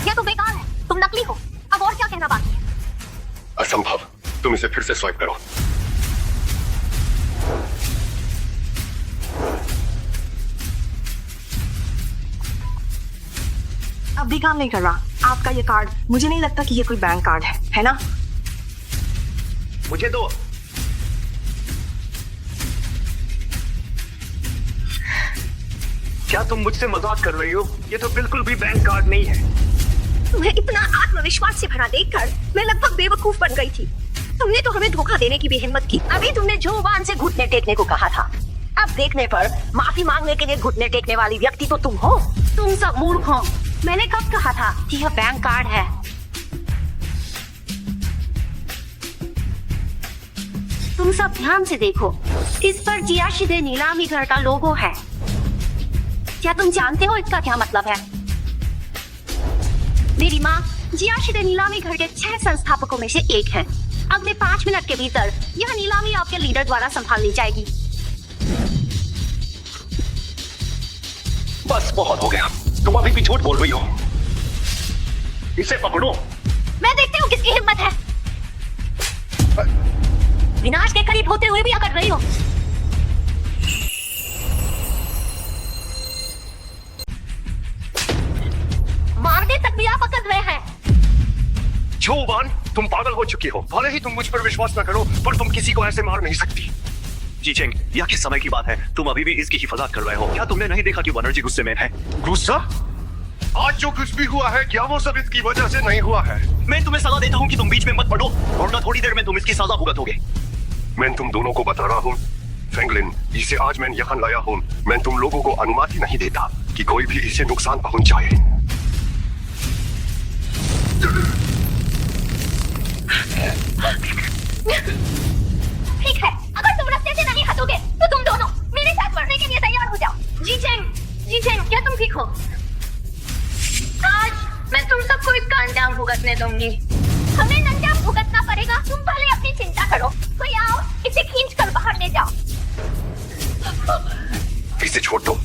यह तो बेकार है। तुम नकली हो। अब और क्या कहना बाकी है? असंभव। तुम इसे फिर से स्वाइप करो। अब भी काम नहीं कर रहा आपका ये कार्ड। मुझे नहीं लगता कि ये कोई बैंक कार्ड है ना? मुझे दो। क्या तुम मुझसे मजाक कर रही हो? ये तो बिल्कुल भी बैंक कार्ड नहीं है। तुम्हें इतना आत्मविश्वास से भरा देखकर मैं लगभग बेवकूफ बन गई थी। तुमने तो हमें धोखा देने की भी हिम्मत की। अभी तुमने जो वान से घुटने टेकने को कहा था, अब देखने पर माफी मांगने के लिए घुटने टेकने वाली व्यक्ति तो तुम हो। तुम सब मूर्ख हो। मैंने कब कहा था कि यह बैंक कार्ड है? तुम सब ध्यान से देखो, इस पर जियाशिदे नीलामी घर का लोगो है। क्या तुम जानते हो इसका क्या मतलब है? मेरी माँ जियाशिदे नीलामी घर के 6 संस्थापकों में से एक है। अगले 5 मिनट के भीतर यह नीलामी आपके लीडर द्वारा संभाल ली जाएगी। बस बहुत हो गया। तुम अभी भी झूठ बोल रही हो। इसे पकड़ो। मैं देखती हूँ किसकी हिम्मत है। विनाश के करीब होते हुए भी अकड़ रही हो। मारने तक भी आप अकड़ रहे हैं। वान, तुम पागल हो चुकी हो। भले ही तुम मुझ पर विश्वास न करो, पर तुम किसी को ऐसे मार नहीं सकती। जी चेंग, यह किस समय की बात है? तुम अभी भी इसकी हिफाजत कर रहे हो। क्या तुमने नहीं देखा कि बनर्जी गुस्से में है? गुस्सा? आज जो कुछ भी हुआ है, क्या वो सब इसकी वजह से नहीं हुआ है? मैं तुम्हें सलाह देता हूँ कि तुम बीच में मत पड़ो, वरना थोड़ी देर में तुम इसकी सजा भुगतोगे। मैं तुम दोनों को बता रहा हूँ, फ्रैंकलिन, जिसे आज मैं यहाँ लाया हूँ, मैं तुम लोगों को अनुमति नहीं देता कि कोई भी इसे नुकसान पहुंचाए। ठीक है, अगर तुम रास्ते से नहीं हटोगे तो तुम दोनों मेरे साथ मरने के लिए तैयार हो जाओ। जी चेंग, क्या तुम ठीक हो? आज मैं तुम सबको इसका अंजाम भुगतने दूंगी। हमें अंजाम भुगतना पड़ेगा। तुम पहले अपनी चिंता करो। कोई आओ, इसे खींच कर बाहर ले जाओ। इसे छोड़ दो।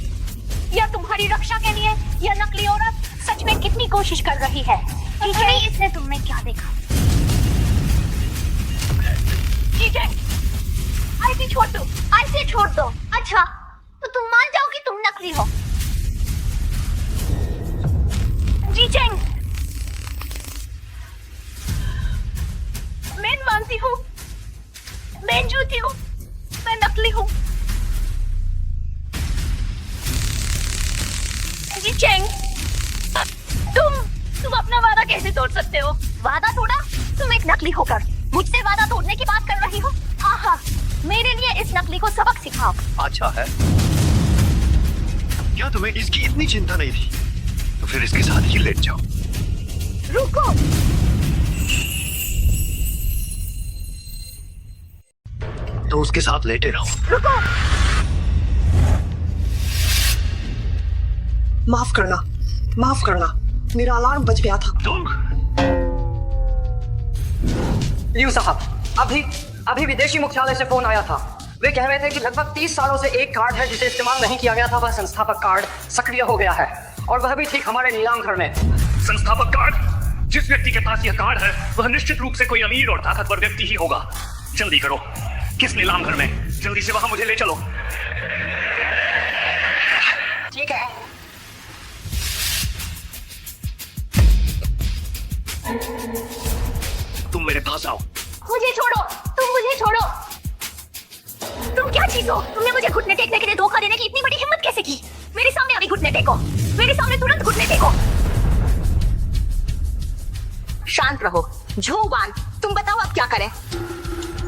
यह तुम्हारी रक्षा के लिए यह नकली औरत सच में कितनी कोशिश कर रही है। इसने तुमने क्या देखा? ऐसे छोड़ दो। अच्छा, तो तुम मान जाओ कि तुम नकली हो। जी चेंग, मैं मानती हूँ, मैं झूठी हूँ, मैं नकली हूँ। जी चेंग, तुम अपना वादा कैसे तोड़ सकते हो? वादा तोड़ा? तुम एक नकली होकर मुझसे वादा तोड़ने की बात कर रही हो? आहा, मेरे लिए इस नकली को सबक सिखाओ। अच्छा है। क्या तुम्हें इसकी इतनी चिंता नहीं थी? तो फिर इसके साथ ही लेट जाओ। रुको। तो उसके साथ लेटे रहो। रुको। माफ करना, मेरा अलार्म बज गया था। लियू साहब, अभी विदेशी मुख्यालय से फोन आया था। वे कह रहे थे कि लगभग 30 सालों से एक कार्ड है जिसे इस्तेमाल नहीं किया गया था, वह संस्थापक कार्ड सक्रिय हो गया है, और वह भी ठीक हमारे नीलाम घर में। संस्थापक कार्ड? जिस व्यक्ति के पास यह कार्ड है वह निश्चित रूप से कोई अमीर और ताकतवर व्यक्ति ही होगा। जल्दी करो, किस नीलाम घर में? जल्दी से वहां मुझे ले चलो। ठीक है। तुम मेरे पास आओ। मुझे छोड़ो, तुम मुझे छोड़ो। तुम क्या चीज हो? तुमने मुझे घुटने टेकने के लिए धोखा देने की इतनी बड़ी हिम्मत कैसे की? मेरे सामने अभी घुटने टेको, मेरे सामने तुरंत घुटने टेको। शांत रहो। वान, तुम बताओ अब क्या करें?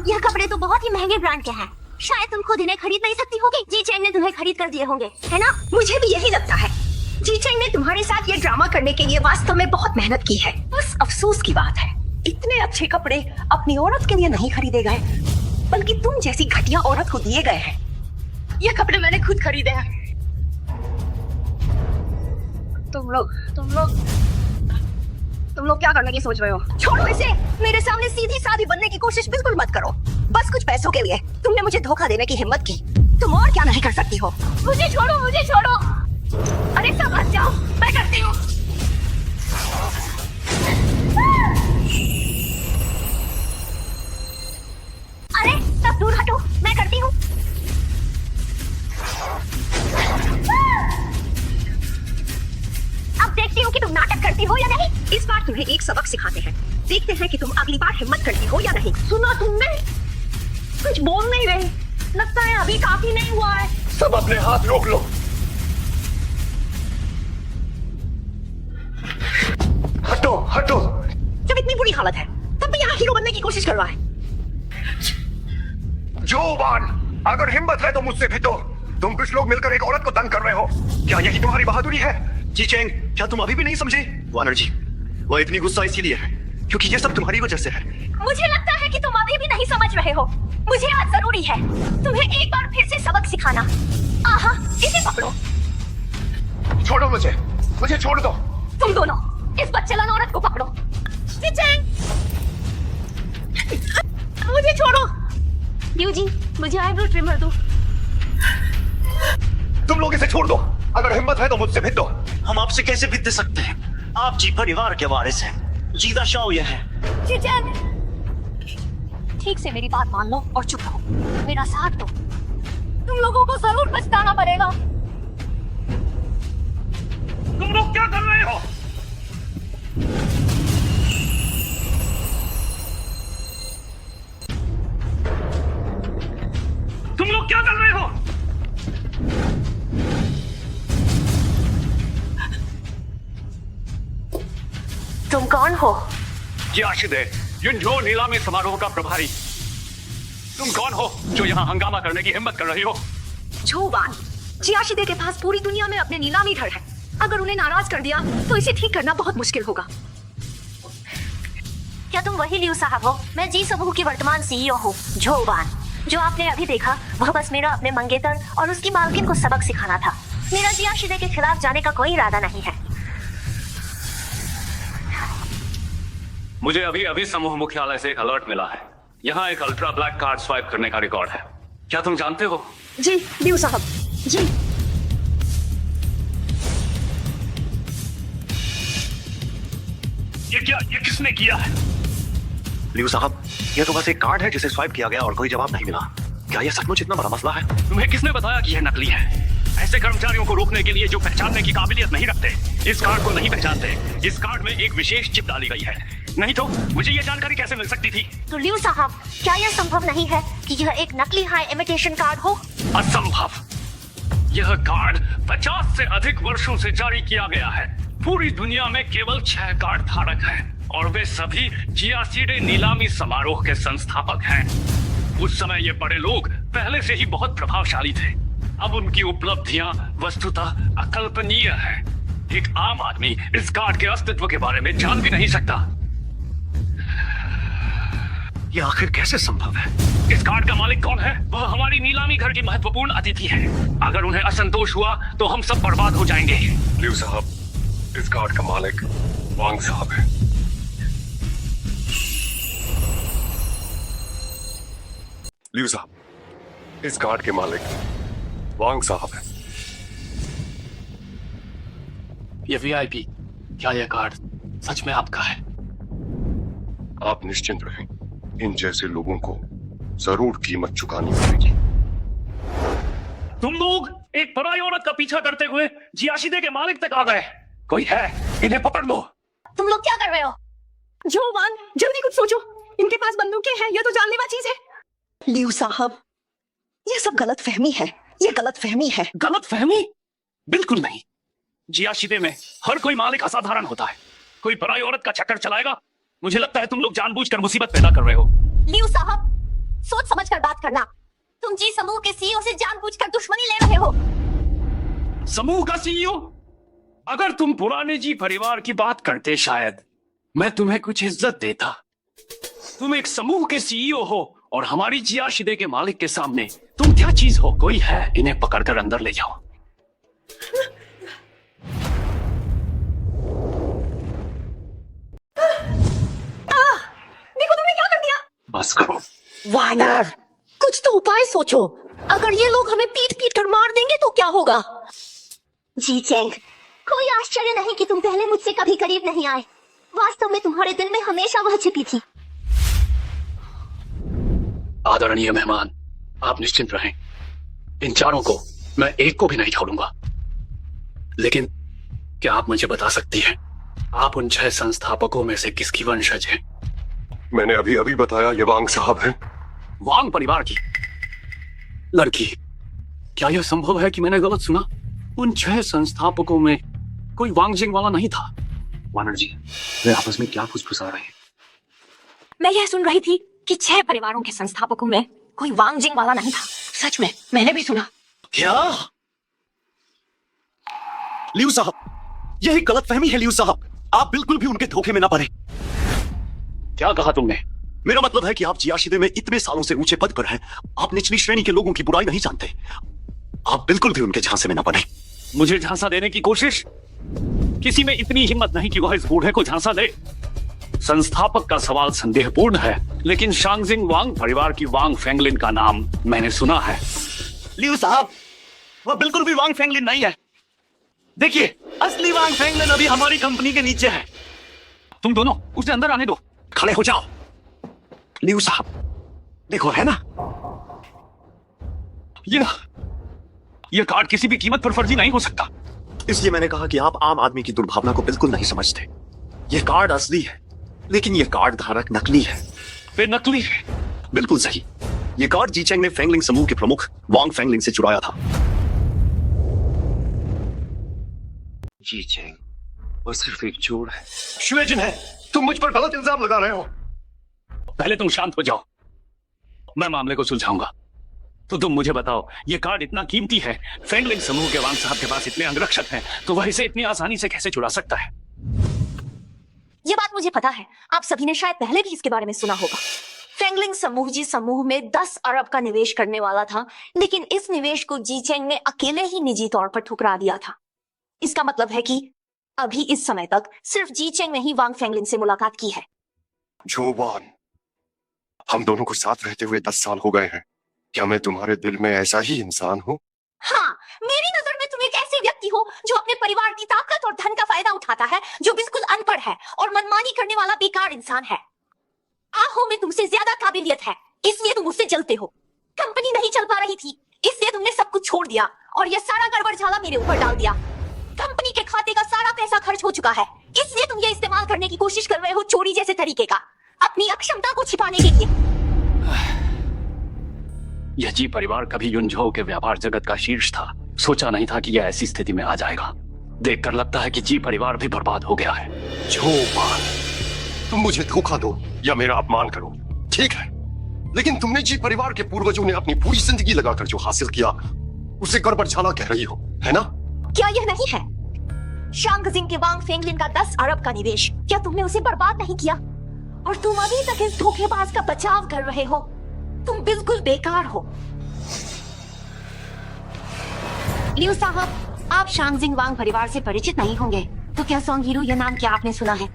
यह कपड़े तो बहुत ही महंगे ब्रांड के हैं। शायद तुम खुद इन्हें खरीद नहीं सकती होगी। जी चेंग ने तुम्हें खरीद कर दिए होंगे, है ना? मुझे भी यही लगता है। जी चेंग ने तुम्हारे साथ ये ड्रामा करने के लिए वास्तव में बहुत मेहनत की है। बस अफसोस की बात है, इतने अच्छे कपड़े अपनी औरत के लिए नहीं खरीदे गए, बल्कि तुम जैसी घटिया औरत को दिए गए हैं। ये कपड़े मैंने खुद खरीदे हैं। तुम लोग क्या करने की सोच रहे हो? छोड़ो इसे। मेरे सामने सीधी सादी बनने की कोशिश बिल्कुल मत करो। बस कुछ पैसों के लिए तुमने मुझे धोखा देने की हिम्मत की। तुम और क्या नहीं कर सकती हो? मुझे छोड़ो, मुझे छोड़ो। अरे सब हट जाओ, मैं करती हूँ। करती हो या नहीं? इस बार तुम्हें एक सबक सिखाते हैं। देखते हैं कि तुम अगली बार हिम्मत करती हो या नहीं। सुना तुमने? कुछ बोल नहीं रहे। लगता है अभी काफी नहीं हुआ है। सब अपने हाथ रोक लो। हटो हटो। जब इतनी बुरी हालत है तब भी यहाँ हीरो बनने की कोशिश कर रहा है। जोवान, अगर हिम्मत है तो मुझसे भिड़ो। तुम कुछ लोग मिलकर एक औरत को तंग कर रहे हो। क्या यही तुम्हारी बहादुरी है? जी चेंग, क्या तुम अभी भी नहीं समझे? वानर जी, वो इतनी गुस्सा इसीलिए है क्योंकि ये सब तुम्हारी वजह से है। मुझे लगता है कि तुम अभी भी नहीं समझ रहे हो। मुझे आज जरूरी है तुम्हें एक बार फिर से सबक सिखाना। आहा, इसे पकड़ो। छोड़ो मुझे छोड़ दो। तुम दोनों इस बच्चेलान औरत को पकड़ो। चेंग, मुझे छोड़ो। लियो जी, मुझे आईब्रो ट्रिमर दो। तुम लोग इसे छोड़ दो। अगर हिम्मत है तो मुझसे भिड़ दो। हम आपसे कैसे भिड़ सकते हैं? आप जी परिवार के वारिस हैं। जीदा शाओ यह है। चेंग, ठीक से मेरी बात मान लो और चुप रहो। मेरा साथ दो। तुम लोगों को जरूर पछताना पड़ेगा। तुम लोग क्या कर रहे हो? तुम लोग क्या कर रहे हो? तुम कौन हो? जियाशिदे, युनझो नीलामी समारोह का प्रभारी। तुम कौन हो जो यहाँ हंगामा करने की हिम्मत कर रही हो? जोवान, जियाशिदे के पास पूरी दुनिया में अपने नीलामी घर है। अगर उन्हें नाराज कर दिया तो इसे ठीक करना बहुत मुश्किल होगा। क्या तुम वही लियो साहब हो? मैं जी समूह की वर्तमान सीईओ हूँ, जोवान। जो आपने अभी देखा वह बस मेरा अपने मंगेतर और उसकी मालकिन को सबक सिखाना था। मेरा जियाशिदे के खिलाफ जाने का कोई इरादा नहीं है। मुझे अभी अभी समूह मुख्यालय से एक अलर्ट मिला है। यहाँ एक अल्ट्रा ब्लैक कार्ड स्वाइप करने का रिकॉर्ड है। क्या तुम जानते हो? जी लियो साहब, जी। ये किसने किया है? लियो साहब, यह तो बस एक कार्ड है जिसे स्वाइप किया गया और कोई जवाब नहीं मिला। क्या यह सचमुच इतना बड़ा मसला है? तुम्हें किसने बताया कि यह नकली है? ऐसे कर्मचारियों को रोकने के लिए जो पहचानने की काबिलियत नहीं रखते, इस कार्ड को नहीं पहचानते। इस कार्ड में एक विशेष चिप डाली गई है। नहीं तो मुझे ये जानकारी कैसे मिल सकती थी? तो लियो साहब, क्या यह संभव नहीं है कि यह एक नकली हाई इमिटेशन कार्ड हो? असंभव। यह कार्ड 50 से अधिक वर्षों से जारी किया गया है। पूरी दुनिया में केवल 6 कार्ड धारक हैं और वे सभी जियाशिदे नीलामी समारोह के संस्थापक हैं। उस समय ये बड़े लोग पहले से ही बहुत प्रभावशाली थे। अब उनकी उपलब्धियां वस्तुतः अकल्पनीय हैं। एक आम आदमी इस कार्ड के अस्तित्व के बारे में जान भी नहीं सकता। यह आखिर कैसे संभव है? इस कार्ड का मालिक कौन है? वह हमारी नीलामी घर की महत्वपूर्ण अतिथि है। अगर उन्हें असंतोष हुआ तो हम सब बर्बाद हो जाएंगे। लियो साहब, इस कार्ड का मालिक वांग साहब है। लियो साहब, इस कार्ड के मालिक वांग साहब है। ये वीआईपी, क्या यह कार्ड सच में आपका है? आप निश्चिंत रहें, इन जैसे लोगों को जरूर कीमत चुकानी पड़ेगी। तुम लोग एक पराई औरत का पीछा करते हुए जियाशिदे के मालिक तक आ गए। कोई है, इन्हें पकड़ लो। तुम लोग क्या कर रहे हो? जोवान, जल्दी कुछ सोचो। इनके पास बंदूकें हैं, यह तो जानलेवा चीज है। लियो साहब, यह सब गलत फहमी है। ये गलत फहमी है। गलत फहमी? बिल्कुल नहीं। जियाशिदे में हर कोई मालिक असाधारण होता है। कोई पराई औरत का चक्कर चलाएगा? मुझे लगता है तुम लोग जानबूझकर मुसीबत पैदा कर रहे हो। लियो साहब, सोच समझकर बात करना। तुम जी समूह के सीईओ से जानबूझकर दुश्मनी ले रहे हो। समूह का सीईओ? अगर तुम पुराने जी परिवार की बात करते शायद मैं तुम्हें कुछ इज्जत देता। तुम एक समूह के सीईओ हो और हमारी जियाशिदे के मालिक के सामने तुम क्या चीज हो? कोई है, इन्हें पकड़कर अंदर ले जाओ। देखो तुमने क्या कर दिया। बस करो। वानर, कुछ तो उपाय सोचो। अगर ये लोग हमें पीट पीट कर मार देंगे तो क्या होगा? जी चेंग, कोई आश्चर्य नहीं कि तुम पहले मुझसे कभी करीब नहीं आए। वास्तव में तुम्हारे दिल में हमेशा वह छिपी थी। आदरणीय मेहमान, आप निश्चिंत रहें। इन चारों को मैं एक को भी नहीं छोड़ूंगा। लेकिन क्या आप मुझे बता सकती हैं आप उन 6 संस्थापकों में से किसकी वंशज हैं? मैंने अभी अभी बताया ये वांग साहब हैं। वांग परिवार की लड़की। क्या यह संभव है कि मैंने गलत सुना? उन 6 संस्थापकों में कोई वांगजिंग वाला नहीं था। वानर जी, वे आपस में क्या फुसफुसा रहे हैं? मैं यह सुन रही थी कि 6 परिवारों के संस्थापकों में कोई वांगजिंग वाला नहीं था। सच में मैंने भी सुना। क्या? लियू साहब, यही गलतफहमी है लियू साहब। आप बिल्कुल भी उनके धोखे में ना पड़े। क्या कहा तुमने? मेरा मतलब है कि आप जियाशिदे में इतने सालों से ऊंचे पद पर हैं। आप निचली श्रेणी के लोगों की बुराई नहीं जानते। आप बिल्कुल भी उनके झांसे में ना पड़े। मुझे झांसा देने की कोशिश? किसी में इतनी हिम्मत नहीं कि वह इस बूढ़े को झांसा दे। संस्थापक का सवाल संदेहपूर्ण है, लेकिन शांगजिंग वांग परिवार की वांग फेंगलिन का नाम मैंने सुना है। लियू साहब, वह बिल्कुल भी वांग फेंगलिन नहीं है। देखिए, असली वांग फेंगलिन अभी हमारी कंपनी के नीचे है। तुम दोनों उसे अंदर आने दो। खड़े हो जाओ। लियू साहब, देखो, है ना, यह कार्ड किसी भी कीमत पर फर्जी नहीं हो सकता। इसलिए मैंने कहा कि आप आम आदमी की दुर्भावना को बिल्कुल नहीं समझते। यह कार्ड असली है, लेकिन यह कार्ड धारक नकली है। वे नकली है? बिल्कुल सही। यह कार्ड जी चेंग ने फेंगलिंग समूह के प्रमुख वांग फेंगलिंग से चुराया था। जी चेंग, वो सिर्फ एक चोर है। शुएजिन है, तुम मुझ पर गलत इल्जाम लगा रहे हो। पहले तुम शांत हो जाओ, मैं मामले को सुलझाऊंगा। तो तुम मुझे बताओ, ये कार्ड इतना कीमती है, फेंगलिंग समूह के वांग साहब के पास इतने अंगरक्षक हैं, तो वह इसे इतनी आसानी से कैसे चुरा सकता है? ये बात मुझे पता है। आप सभी ने शायद पहले भी इसके बारे में सुना होगा। फेंगलिंग समूह जी समूह में 10 अरब का निवेश करने वाला था, लेकिन इस निवेश को जी चेंग ने अकेले ही निजी तौर पर ठुकरा दिया था। इसका मतलब है कि अभी इस समय तक सिर्फ जी चेंग ने ही वांग फेंगलिंग से मुलाकात की है। जो वान, हम दोनों को साथ रहते हुए 10 साल हो गए हैं। क्या मैं तुम्हारे दिल में ऐसा ही इंसान हूँ? हाँ, मेरी नजर में तुम एक ऐसे व्यक्ति हो जो अपने परिवार की ताकत और धन का फायदा उठाता है, जो बिल्कुल अनपढ़ है और मनमानी करने वाला बेकार इंसान है। आंखों में तुमसे ज्यादा काबिलियत है, इसलिए तुम उससे जलते हो। कंपनी नहीं चल पा रही थी, इसलिए तुमने सब कुछ छोड़ दिया और यह सारा गड़बड़ झाला मेरे ऊपर डाल दिया। कंपनी के खाते का सारा पैसा खर्च हो चुका है, इसलिए तुम ये इस्तेमाल करने की कोशिश कर रहे हो चोरी जैसे तरीके का, अपनी अक्षमता को छिपाने के लिए। यह जी परिवार कभी युनझो के व्यापार जगत का शीर्ष था। सोचा नहीं था कि यह ऐसी स्थिति में आ जाएगा। देखकर लगता है कि जी परिवार भी बर्बाद हो गया है। जो वान, तुम मुझे धोखा दो या मेरा अपमान करो, ठीक है, लेकिन तुमने जी परिवार के पूर्वजों ने अपनी पूरी जिंदगी लगाकर जो हासिल किया, उसे गड़बड़ झाला कह रही हो, है ना? क्या यह नहीं है? शांगजिंग के वांग फेंगलिन का 10 अरब का निवेश, क्या तुमने उसे बर्बाद नहीं किया? और तुम अभी तक इस धोखेबाज का बचाव कर रहे हो। तुम बिल्कुल बेकार हो। लियू साहब, आप शांगजिंग वांग परिवार से परिचित नहीं होंगे, तो क्या सोंगीरू यह नाम क्या आपने सुना है?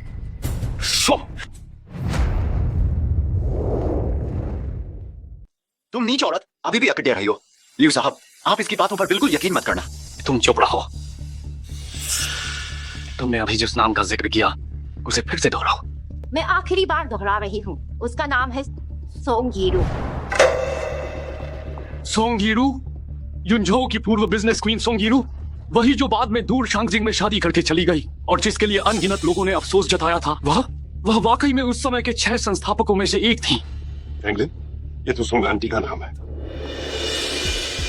तुम नीच औरत अभी भी अकड़े रही हो। लियू साहब, आप इसकी बातों पर बिल्कुल यकीन मत करना। तुम चुप रहो। तुमने अभी जिस नाम का जिक्र किया, उसे फिर से दोहराओ। मैं आखिरी बार दोहरा रही हूँ, उसका नाम है सोंगीरू। सोंगीरू? युनझो की पूर्व बिजनेस क्वीन सोंगीरू? वही जो बाद में दूर शांगजिंग में शादी करके चली गई और जिसके लिए अनगिनत लोगों ने अफसोस जताया था। वह वाकई में उस समय के 6 संस्थापकों में से एक थी। फेंगलिन, ये तो सोंग आंटी का नाम है।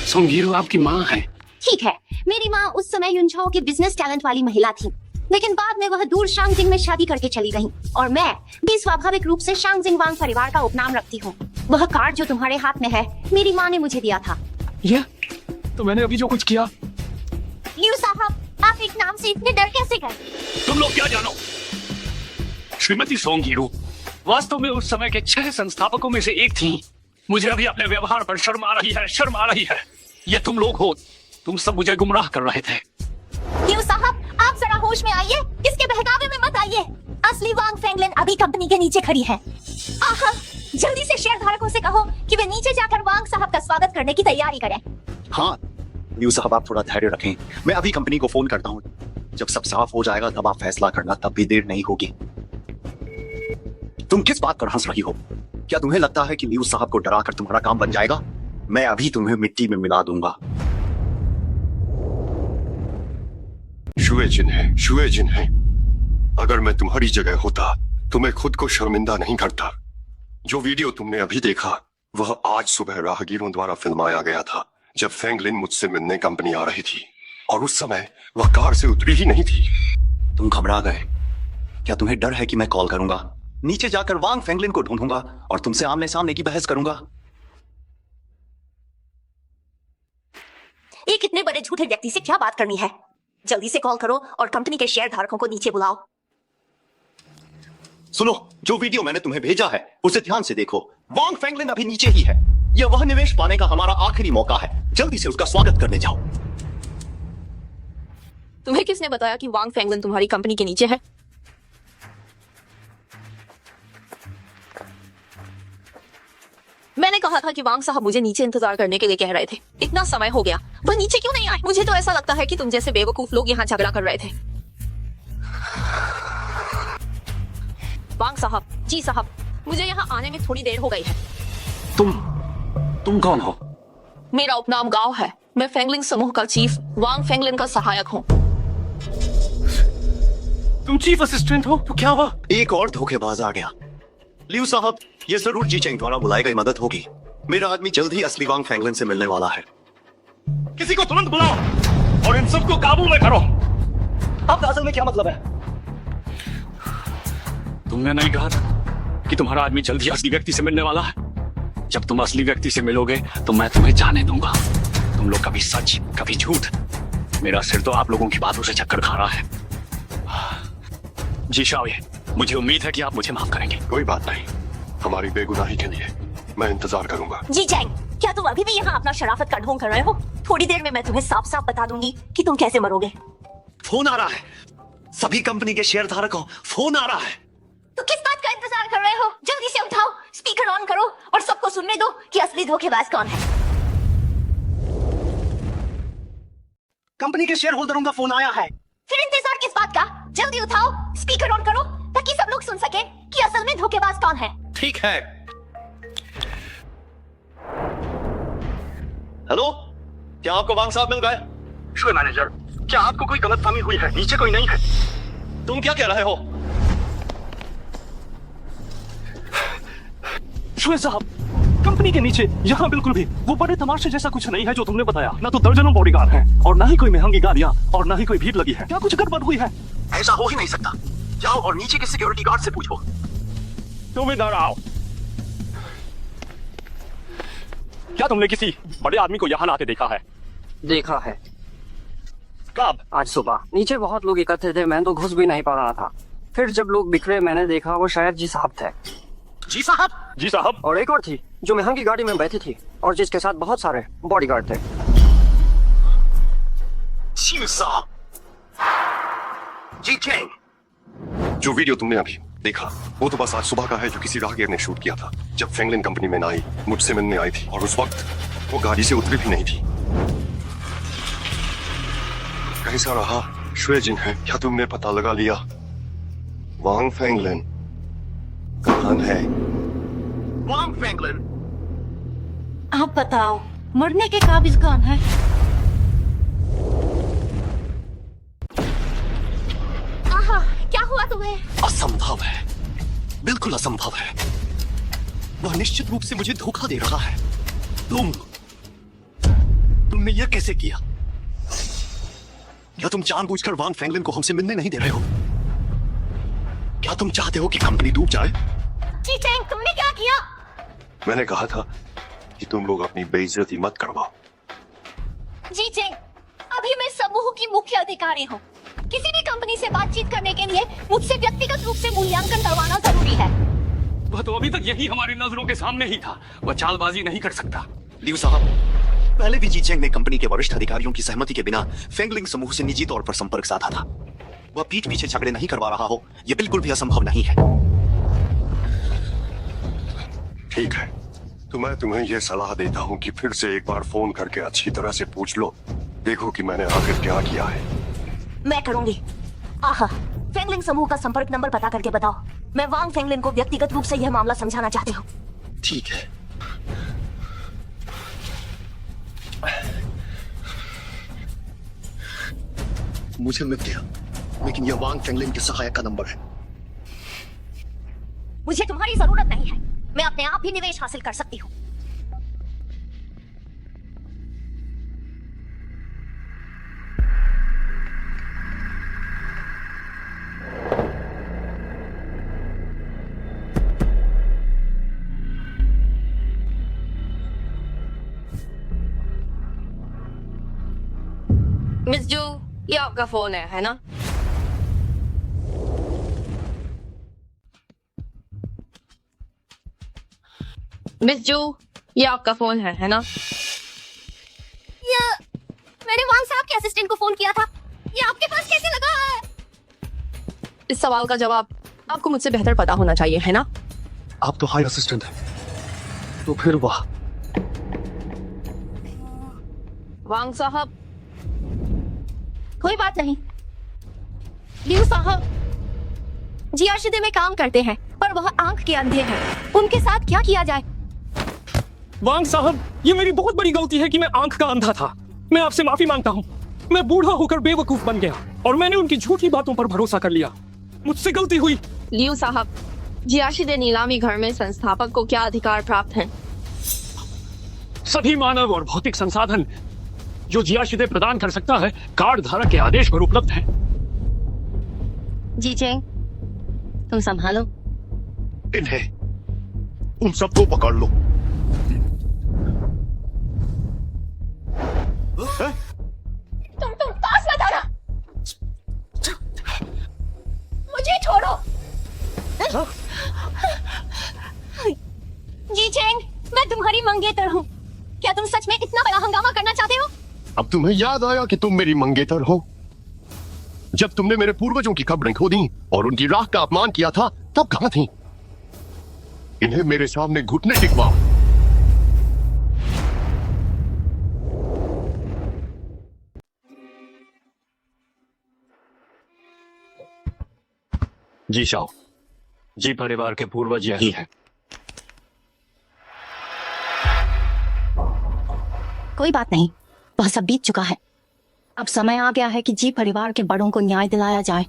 सोंगीरू आपकी माँ है? ठीक है, मेरी माँ उस समय युनझो की बिजनेस टैलेंट वाली महिला थी, लेकिन बाद में वह दूर शांगजिंग में शादी करके चली गई और मैं भी स्वाभाविक रूप से शांगजिंग वांग परिवार का उपनाम रखती हूँ। वह कार्ड जो तुम्हारे हाथ में है, मेरी माँ ने मुझे दिया था। यह तो मैंने अभी जो कुछ किया। लियू साहब, आप एक नाम से इतने डर कैसे गए? तुम लोग क्या जानो? श्रीमती सोंगीरू वास्तव में उस समय के 6 संस्थापकों में से एक थी। मुझे अभी अपने व्यवहार पर शर्म आ रही है, शर्म आ रही है। ये तुम लोग हो, तुम सब मुझे गुमराह कर रहे थे। लियू साहब, आप जरा होश में आइए, इसके बहकावे में मत आइए। असली वांग फेंगलिन अभी कंपनी के नीचे खड़ी है। आहा, जल्दी से शेयर धारकों से कहो कि वे नीचे जाकर वांग साहब का स्वागत करने की तैयारी करें। हाँ, लियू साहब, आप थोड़ा धैर्य रखें। मैं अभी कंपनी को फोन करता हूँ। जब सब साफ हो जाएगा तब आप फैसला करना, तब भी देर नहीं होगी। तुम किस बात पर हंस रही हो? क्या तुम्हें लगता है कि लियू साहब को डराकर तुम्हारा काम बन जाएगा? मैं अभी तुम्हें मिट्टी में मिला दूंगा। शुएजिन है, शुएजिन है। अगर मैं तुम्हारी जगह होता तो मैं खुद को शर्मिंदा नहीं करता। जो वीडियो तुमने अभी देखा वह आज सुबह राहगीरों द्वारा फिल्माया गया था, जब फेंगलिन मुझसे मिलने कंपनी आ रही थी और उस समय वह कार से उतरी ही नहीं थी। तुम घबरा गए। क्या तुम्हें डर है कि मैं कॉल करूंगा, नीचे जाकर वांग फेंगलिन को ढूंढूंगा और तुमसे आमने सामने की बहस करूंगा? एक इतने बड़े झूठे व्यक्ति से क्या बात करनी है? जल्दी से कॉल करो और कंपनी के शेयर धारकों को नीचे बुलाओ। सुनो, जो वीडियो मैंने तुम्हें भेजा है उसे ध्यान से देखो। वांग फेंगलिन अभी नीचे ही है। यह वह निवेश पाने का हमारा आखिरी मौका है। जल्दी से उसका स्वागत करने जाओ। तुम्हें किसने बताया कि वांग फेंगलिन तुम्हारी कंपनी के नीचे है? मैंने कहा था कि वांग साहब मुझे नीचे इंतजार करने के लिए कह रहे थे। इतना समय हो गया, वह नीचे क्यों नहीं आए? मुझे तो ऐसा लगता है कि तुम जैसे बेवकूफ लोग यहाँ झगड़ा कर रहे थे। वांग साहब, जी साहब, मुझे यहाँ आने में थोड़ी देर हो गई है। तुम कौन हो? मेरा उपनाम गाओ है। मैं फेंगलिन समूह का चीफ वांग फेंगलिन का सहायक हूँ। तुम चीफ असिस्टेंट हो? तो क्या हुआ? एक और धोखेबाज आ गया। लियू साहब, ये जरूर जी चेंग द्वारा बुलाई गई मदद होगी। मेरा आदमी जल्द ही असली वांग फेंगलिन से मिलने वाला है। किसी को तुरंत बुलाओ और इन सबको काबू में करो। आपका असल में क्या मतलब है? तुमने नहीं कहा था कि तुम्हारा आदमी जल्द ही असली व्यक्ति से मिलने वाला है? जब तुम असली व्यक्ति से मिलोगे तो मैं तुम्हें जाने दूंगा। तुम लोग कभी सच कभी झूठ। मेरा सिर तो आप लोगों की बातों से चक्कर खा रहा है। जी शाओये, मुझे उम्मीद है कि आप मुझे माफ करेंगे। कोई बात नहीं, हमारी बेगुनाही के लिए मैं इंतजार करूंगा। जी चैंग, क्या तुम अभी भी यहाँ अपना शराफत का ढोंग कर रहे हो? थोड़ी देर में मैं तुम्हें साफ साफ बता दूंगी कि तुम कैसे मरोगे। फोन आ रहा है। सभी कंपनी के शेयर धारकों, फोन आ रहा है। तो किस बात का इंतजार कर रहे हो? जल्दी से उठाओ, स्पीकर ऑन करो और सबको सुनने दो कि असली धोखेबाज कौन है। कंपनी के शेयर होल्डरों का फोन आया है। फिर इंतजार किस बात का? जल्दी उठाओ, स्पीकर ऑन करो ताकि सब लोग सुन सके कि असल में धोखेबाज कौन है। ठीक है। हेलो, क्या आपको वांग साहब मिल गए? शुए मैनेजर, क्या आपको कोई गलतफहमी हुई है? नीचे कोई नहीं है। तुम क्या कह रहे हो? शुए साहब, कंपनी के नीचे यहाँ बिल्कुल भी वो बड़े तमाशे जैसा कुछ नहीं है जो तुमने बताया। ना तो दर्जनों बॉडीगार्ड हैं और ना ही कोई महंगी गाड़ियाँ और ना ही कोई भीड़ लगी है। क्या कुछ गड़बड़ हुई है? ऐसा हो ही नहीं सकता। जाओ और नीचे के सिक्योरिटी गार्ड से पूछो। तुम इधर आओ। क्या तुमने किसी बड़े आदमी को यहाँ आते देखा है? देखा है। कब? आज सुबह। नीचे बहुत लोग इकट्ठे थे, मैं तो घुस भी नहीं पा रहा था। फिर जब लोग बिखरे मैंने देखा वो शायद जी साहब थे। जी साहब? जी साहब। और एक और थी जो महंगी गाड़ी में बैठी थी और जिसके साथ बहुत सारे बॉडीगार्ड थे। जी साहब। जी चेंग, जो वीडियो तुमने अभी देखा वो तो बस आज सुबह का है, जो किसी राहगीर ने शूट किया था जब फेंगलिन कंपनी में आई, मुझसे मिलने आई थी और उस वक्त वो गाड़ी से उतरी भी नहीं थी। कैसा रहा शुए जिन है? क्या तुमने पता लगा लिया वांग फेंगलिन कहाँ है? वांग फेंगलिन, आप बताओ, मरने के काबिज कौन है? आहा, क्या हुआ तुम्हें? असंभव है, बिल्कुल असंभव है। वह निश्चित रूप से मुझे धोखा दे रहा है। तुमने यह कैसे किया? क्या तुम जानबूझकर वांग फेंगलिन को हमसे मिलने नहीं दे रहे हो? क्या तुम चाहते हो कि कंपनी डूब जाए? जी चैंग, तुमने क्या किया? मैंने कहा था कि तुम लोग अपनी बेइज्जती मत करवाओ। जी चैंग, अभी मैं समूह की मुख्य अधिकारी हूँ। किसी भी कंपनी से बातचीत करने के लिए मुझसे व्यक्तिगत रूप से मूल्यांकन करवाना जरूरी है। वह तो अभी तक यही हमारी नजरों के सामने ही था। वह चालबाजी नहीं कर सकता। लियू साहब, पहले भी जी चेंग ने कंपनी के वरिष्ठ अधिकारियों की सहमति के बिना फेंगलिन समूह से निजी तौर पर संपर्क साधा था। वह पीठ पीछे झगड़े नहीं करवा रहा हो, यह बिल्कुल भी असंभव नहीं है। ठीक है, तो मैं तुम्हें यह सलाह देता हूँ कि फिर से एक बार फोन करके अच्छी तरह से पूछ लो, देखो कि मैंने आखिर क्या किया है। मैं करूंगी। आहा, फेंगलिन समूह का संपर्क नंबर पता करके बताओ। मैं वांग फेंगलिन को व्यक्तिगत रूप से यह मामला समझाना चाहती हूँ। ठीक है। मुझे मिल गया। लेकिन यह वांग फेंगलिन के सहायक का नंबर है। मुझे तुम्हारी जरूरत नहीं है, मैं अपने आप ही निवेश हासिल कर सकती हूँ। मिस जू, ये आपका फोन है ना? मिस जू, ये आपका फोन है ना? ये मैंने वांग साहब के असिस्टेंट को फोन किया था, ये आपके पास कैसे लगा है? इस सवाल का जवाब आपको मुझसे बेहतर पता होना चाहिए, है ना? आप तो हाई असिस्टेंट हैं, तो फिर वाह। वांग साहब, कोई बात नहीं। लियू साहब जियाशिदे में काम करते हैं, पर वह आंख के अंधे हैं, उनके साथ क्या किया जाए? वांग साहब, ये मेरी बहुत बड़ी गलती है कि मैं आंख का अंधा था। मैं आपसे माफी मांगता हूँ। मैं बूढ़ा होकर बेवकूफ बन गया और मैंने उनकी झूठी बातों पर भरोसा कर लिया। मुझसे गलती हुई। लियू साहब, जियाशिदे नीलामी घर में संस्थापक को क्या अधिकार प्राप्त हैं? सभी मानव और भौतिक संसाधन जो जियाशिदे प्रदान कर सकता है कार्ड धारक के आदेश पर उपलब्ध है। जी चेंग, तुम संभालो। इन्हें उन सबको पकड़ लो। तुम पास मत आना, मुझे छोड़ो। जी चेंग, मैं तुम्हारी मंगेतर हूँ। क्या तुम सच में इतना बड़ा हंगामा करना चाहते हो? अब तुम्हें याद आया कि तुम मेरी मंगेतर हो? जब तुमने मेरे पूर्वजों की कब्रें खोदी और उनकी राख का अपमान किया था, तब कहां थी? इन्हें मेरे सामने घुटने टिकवाओ। जी शाओ, जी परिवार के पूर्वज यही है। कोई बात नहीं, वह सब बीत चुका है। अब समय आ गया है कि जी परिवार के बड़ों को न्याय दिलाया जाए।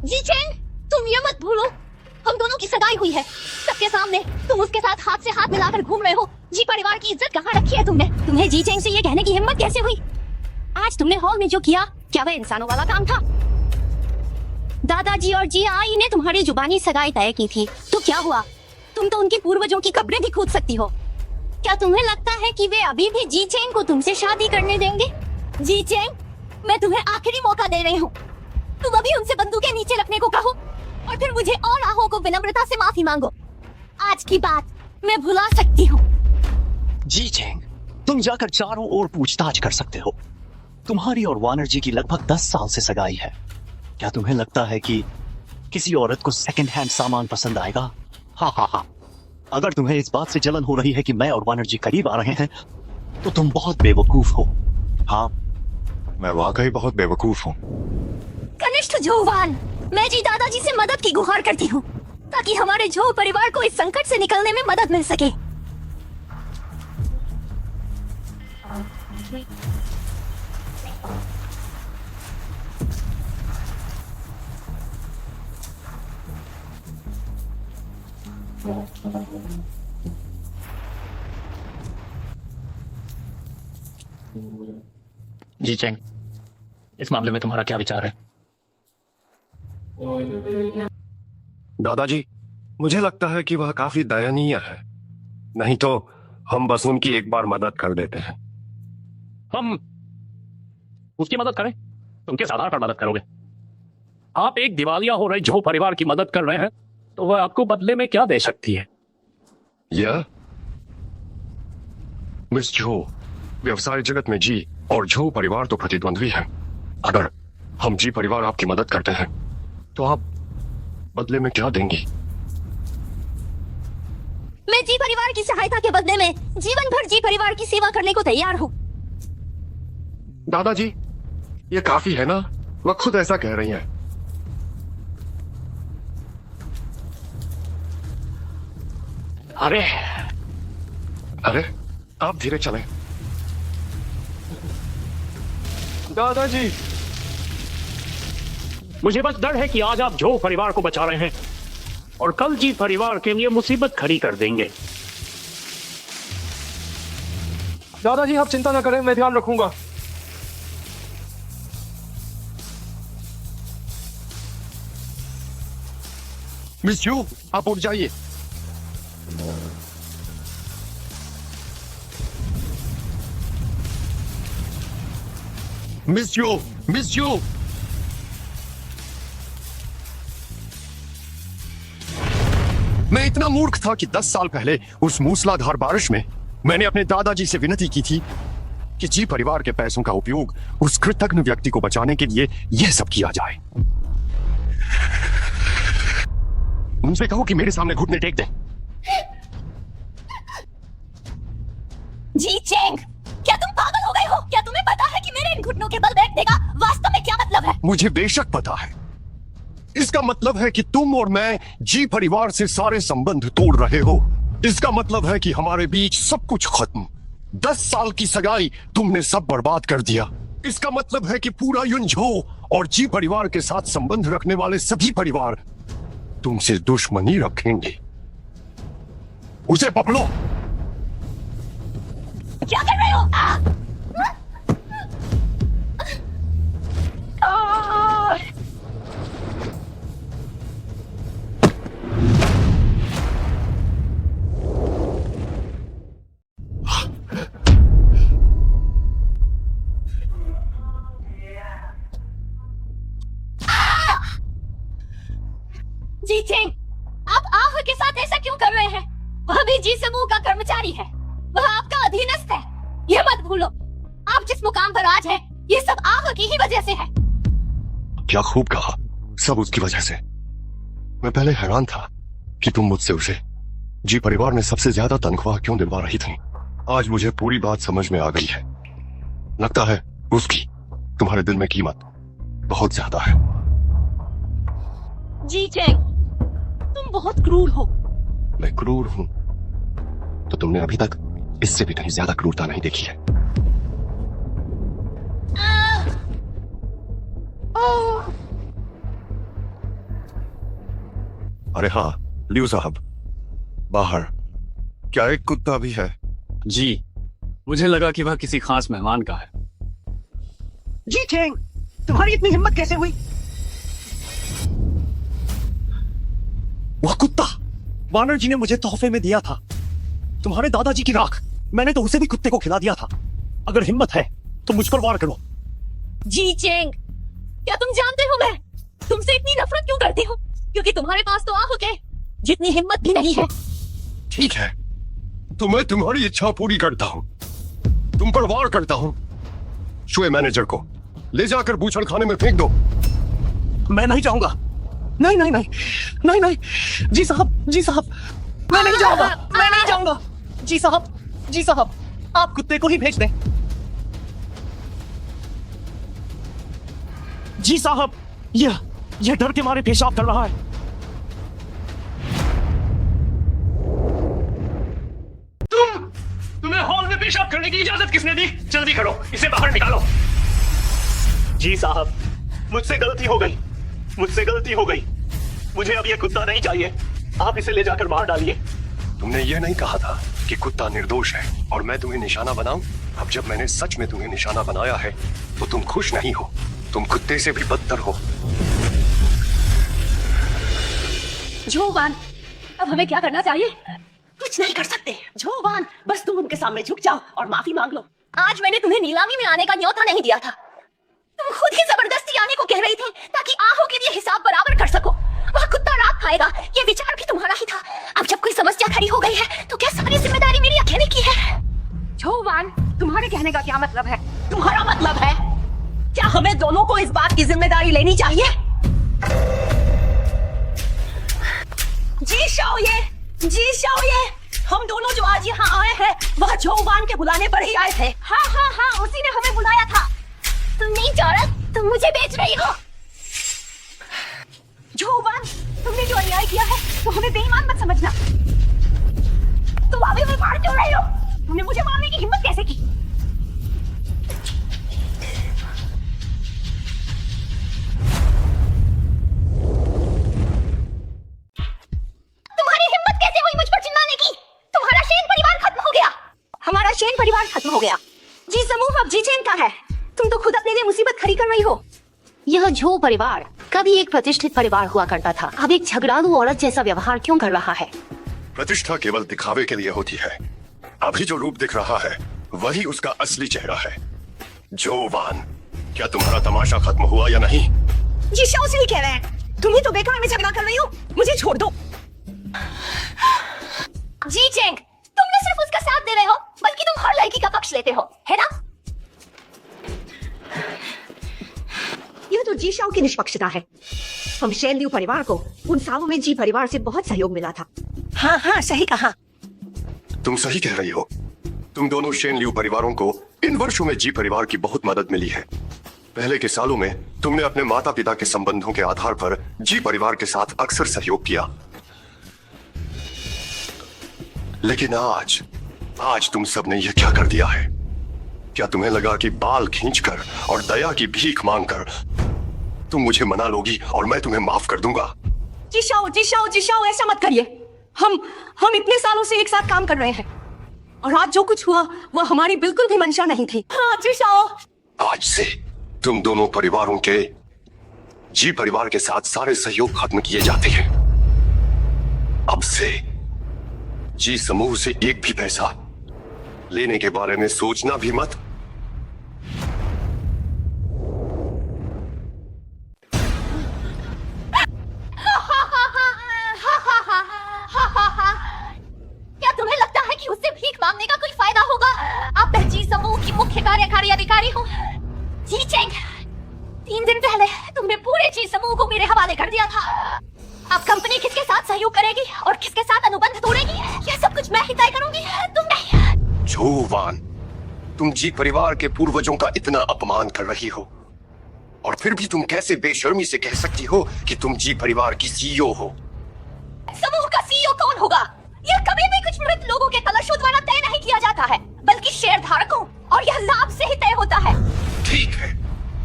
जी चेंग, तुम ये मत भूलो, हम दोनों की सगाई हुई है सबके सामने। तुम उसके साथ हाथ से हाथ मिलाकर घूम रहे हो। जी परिवार की इज्जत कहाँ रखी है तुमने? तुम्हें जी चेंग से ये कहने की हिम्मत कैसे हुई? आज तुमने हॉल में जो किया, क्या वह इंसानों वाला काम था? दादाजी और जी आई ने तुम्हारी जुबानी सगाई तय की थी, तो क्या हुआ? तुम तो उनकी पूर्वजों की कब्रें भी खोद सकती हो। क्या तुम्हें लगता है कि वे अभी भी जी चेंग को तुमसे शादी करने देंगे? जी चेंग, मैं तुम्हें आखिरी मौका दे रही हूँ। तुम अभी उनसे बंदूकें नीचे रखने को कहो और फिर मुझे और आहो को विनम्रता से माफी मांगो। आज की बात मैं भुला सकती हूँ। जी चेंग, तुम जाकर चारों ओर पूछताछ कर सकते हो। तुम्हारी और वानर जी की लगभग 10 साल से सगाई है। क्या तुम्हें लगता है कि किसी औरत को सेकंड हैंड सामान पसंद आएगा? हाँ। अगर तुम्हें इस बात से जलन हो रही है कि मैं और वानर जी करीब आ रहे हैं, तो तुम बहुत बेवकूफ हो। हाँ, मैं वाकई बहुत बेवकूफ हूँ। कनिष्ठ जोवान, मैं जी दादाजी से मदद की गुहार करती हूँ ताकि हमारे जो परिवार को इस संकट से निकलने में मदद मिल सके। जी चेंग, इस मामले में तुम्हारा क्या विचार है? दादाजी, मुझे लगता है कि वह काफी दयनीय है। नहीं तो हम बस उनकी एक बार मदद कर देते हैं। हम उसकी मदद करें? तुम किस आधार पर मदद करोगे? आप एक दिवालिया हो रहे जो परिवार की मदद कर रहे हैं, तो वह आपको बदले में क्या दे सकती है? यह मिस जो, व्यवसाय जगत में जी और जो परिवार तो प्रतिद्वंद्वी है। अगर हम जी परिवार आपकी मदद करते हैं, तो आप बदले में क्या देंगी? मैं जी परिवार की सहायता के बदले में जीवन भर जी परिवार की सेवा करने को तैयार हूँ। दादाजी, ये काफी है ना? वह खुद ऐसा कह रही हैं। अरे आप धीरे चलें। दादाजी, मुझे बस डर है कि आज आप झो परिवार को बचा रहे हैं और कल जी परिवार के लिए मुसीबत खड़ी कर देंगे। दादाजी आप चिंता ना करें, मैं ध्यान रखूंगा। मिस जू, आप उठ जाइए। मिस जू, मिस जू, मैं इतना मूर्ख था कि 10 साल पहले उस मूसलाधार बारिश में मैंने अपने दादाजी से विनती की थी कि जी परिवार के पैसों का उपयोग उस कृतज्ञ व्यक्ति को बचाने के लिए यह सब किया जाए। उनसे कहो कि मेरे सामने घुटने टेक दें। जी चेंग, क्या तुम पागल हो गए हो? क्या तुम्हें पता है कि मेरे इन घुटनों के बल बैठने का वास्तव में क्या मतलब है? मुझे बेशक पता है। इसका मतलब है कि तुम और मैं जी परिवार से सारे संबंध तोड़ रहे हो। इसका मतलब है कि हमारे बीच सब कुछ खत्म। 10 साल की सगाई तुमने सब बर्बाद कर दिया। इसका मतलब है कि पूरा युनझो और जी परिवार के साथ संबंध रखने वाले सभी परिवार तुमसे दुश्मनी रखेंगे। उसे पकड़ो। क्या कर रहे हो? जी चेंग, आप आह के साथ ऐसा क्यों कर रहे हैं? वह भी जी समूह का कर्मचारी है, वह आपका अधीनस्थ है। यह मत भूलो, आप जिस मुकाम पर आज हैं, ये सब आह की ही वजह से है। क्या खूब कहा, सब उसकी वजह से। मैं पहले हैरान था कि तुम मुझसे उसे जी परिवार में सबसे ज्यादा तनख्वाह क्यों दिलवा रही थी। आज मुझे पूरी बात समझ में आ गई है। लगता है उसकी तुम्हारे दिल में कीमत बहुत ज्यादा है। जी चेंग, तुम बहुत क्रूर हो। मैं क्रूर हूं तो तुमने अभी तक इससे भी कहीं ज्यादा क्रूरता नहीं देखी है। अरे हाँ लियो साहब, बाहर क्या एक कुत्ता भी है? जी, मुझे लगा कि वह किसी खास मेहमान का है। जी चेंग, तुम्हारी इतनी हिम्मत कैसे हुई? वह कुत्ता वानर जी ने मुझे तोहफे में दिया था, तुम्हारे दादाजी की राख। मैंने तो उसे भी कुत्ते को खिला दिया था। अगर हिम्मत है तो मुझ पर वार करो। जी चेंग, क्या तुम जानते हो मैं तुमसे इतनी नफरत क्यों करती हूँ? क्योंकि तुम्हारे पास तो आह के जितनी हिम्मत भी नहीं है। ठीक है, तो मैं तुम्हारी इच्छा पूरी करता हूं, तुम पर वार करता हूं। शोए मैनेजर को ले जाकर बूचड़ खाने में फेंक दो। मैं नहीं जाऊंगा। नहीं नहीं नहीं नहीं नहीं, जी साहब, जी साहब, मैं नहीं जाऊंगा, मैं नहीं जाऊंगा। जी साहब, जी साहब, आप कुत्ते को ही भेज दें। जी साहब, यह डर के मारे पेशाब कर रहा है। तुम्हें हॉल में पेशाब करने की इजाजत किसने दी? जल्दी करो, इसे बाहर निकालो। जी साहब, मुझसे गलती हो गई, मुझसे गलती हो गई। मुझे अब यह कुत्ता नहीं चाहिए, आप इसे ले जाकर बाहर डालिए। तुमने यह नहीं कहा था कि कुत्ता निर्दोष है और मैं तुम्हें निशाना बनाऊं? अब जब मैंने सच में तुम्हें निशाना बनाया है तो तुम खुश नहीं हो, तुम कुत्ते से भी बदतर हो। जोवान, अब हमें क्या करना चाहिए? कुछ नहीं कर सकते जोवान, बस तुम उनके सामने झुक जाओ और माफी मांग लो। आज मैंने तुम्हें नीलामी में आने का न्योता नहीं दिया था, तुम खुद ही जबरदस्ती आने को कह रही थी ताकि आहों के लिए हिसाब बराबर कर सको। वह कुत्ता रात खाएगा, ये विचार भी तुम्हारा ही था। अब जब कोई समस्या खड़ी हो गई है तो क्या सारी जिम्मेदारी मेरी अकेले की है? जोवान, तुम्हारे कहने का क्या मतलब है? तुम्हारा मतलब है क्या हमें दोनों को इस बात की जिम्मेदारी लेनी चाहिए? जी शाओये, हम दोनों जो आज यहाँ आए हैं वह जोवान के बुलाने पर ही आए थे। हाँ, उसी ने हमें बुलाया था। तुम नहीं चाह, तुम मुझे बेच रही हो। जोवान, तुमने जो अन्याय किया है तो हमें बेईमान मत समझना। तुम अभी भी मार क्यों रही हो? तुमने मुझे मारने की हिम्मत कैसे की? समूह अब जी चेंग का है। तुम तो खुद अपने लिए मुसीबत खड़ी कर रही हो। यह झो परिवार कभी एक प्रतिष्ठित परिवार हुआ करता था, अब एक झगड़ालू औरत जैसा व्यवहार क्यों कर रहा है? प्रतिष्ठा केवल दिखावे के लिए होती है। अभी जो रूप दिख रहा है वही उसका असली चेहरा है। जो वान, क्या तुम्हारा तमाशा खत्म हुआ या नहीं? जी शाओ सही कह रहे हैं, तुम ही तो बेकार में झगड़ा कर रही हो। मुझे छोड़ दो। जी चेंग, तुम न सिर्फ उसका साथ दे रहे हो बल्कि तुम हर लड़की का पक्ष लेते हो, है ना? यह तो जी शाओ की निष्पक्षता है। हम शेन लियू परिवार को उन सालों में जी परिवार से बहुत सहयोग मिला था। हाँ हाँ सही कहा। तुम सही कह रही हो। तुम दोनों शेन लियू परिवारों को इन वर्षों में जी परिवार की बहुत मदद मिली है। पहले के सालों में तुमने अपने माता पिता के संबंधों के आधार पर जी परिवार के साथ अक्सर सहयोग किया, लेकिन आज तुम सब ने यह क्या कर दिया है? क्या तुम्हें लगा कि बाल खींचकर और दया की भीख मांगकर तुम मुझे मना लोगी और मैं तुम्हें माफ कर दूंगा? जी शाओ ऐसा मत करिए। हम इतने सालों से एक साथ काम कर रहे हैं और आज जो कुछ हुआ वह हमारी बिल्कुल भी मंशा नहीं थी। हाँ जी शाओ। आज से तुम दोनों परिवारों के जी परिवार के साथ सारे सहयोग खत्म किए जाते हैं। अब से जी समूह से एक भी पैसा लेने के बारे में सोचना भी मत। क्या तुम्हें लगता है कि उससे भीख मांगने का कोई फायदा होगा? अब मैं जी समूह की मुख्य कार्यकारी अधिकारी हूँ। जी चेंग, 3 दिन पहले तुमने पूरे जी समूह को मेरे हवाले कर दिया था। अब कंपनी किसके साथ सहयोग करेगी और किसके साथ अनुबंध तोड़ेगी, यह सब कुछ मैं ही तय करूंगी, तुम नहीं। जोवान, तुम जी परिवार के पूर्वजों का इतना अपमान कर रही हो और फिर भी तुम कैसे बेशर्मी से कह सकती हो कि तुम जी परिवार की सीईओ हो? समूह का सीईओ कौन होगा? यह कभी भी कुछ मृत लोगों के कलशों द्वारा तय नहीं किया जाता है, बल्कि शेयर धारकों और यह लाभ से ही तय होता है। ठीक है,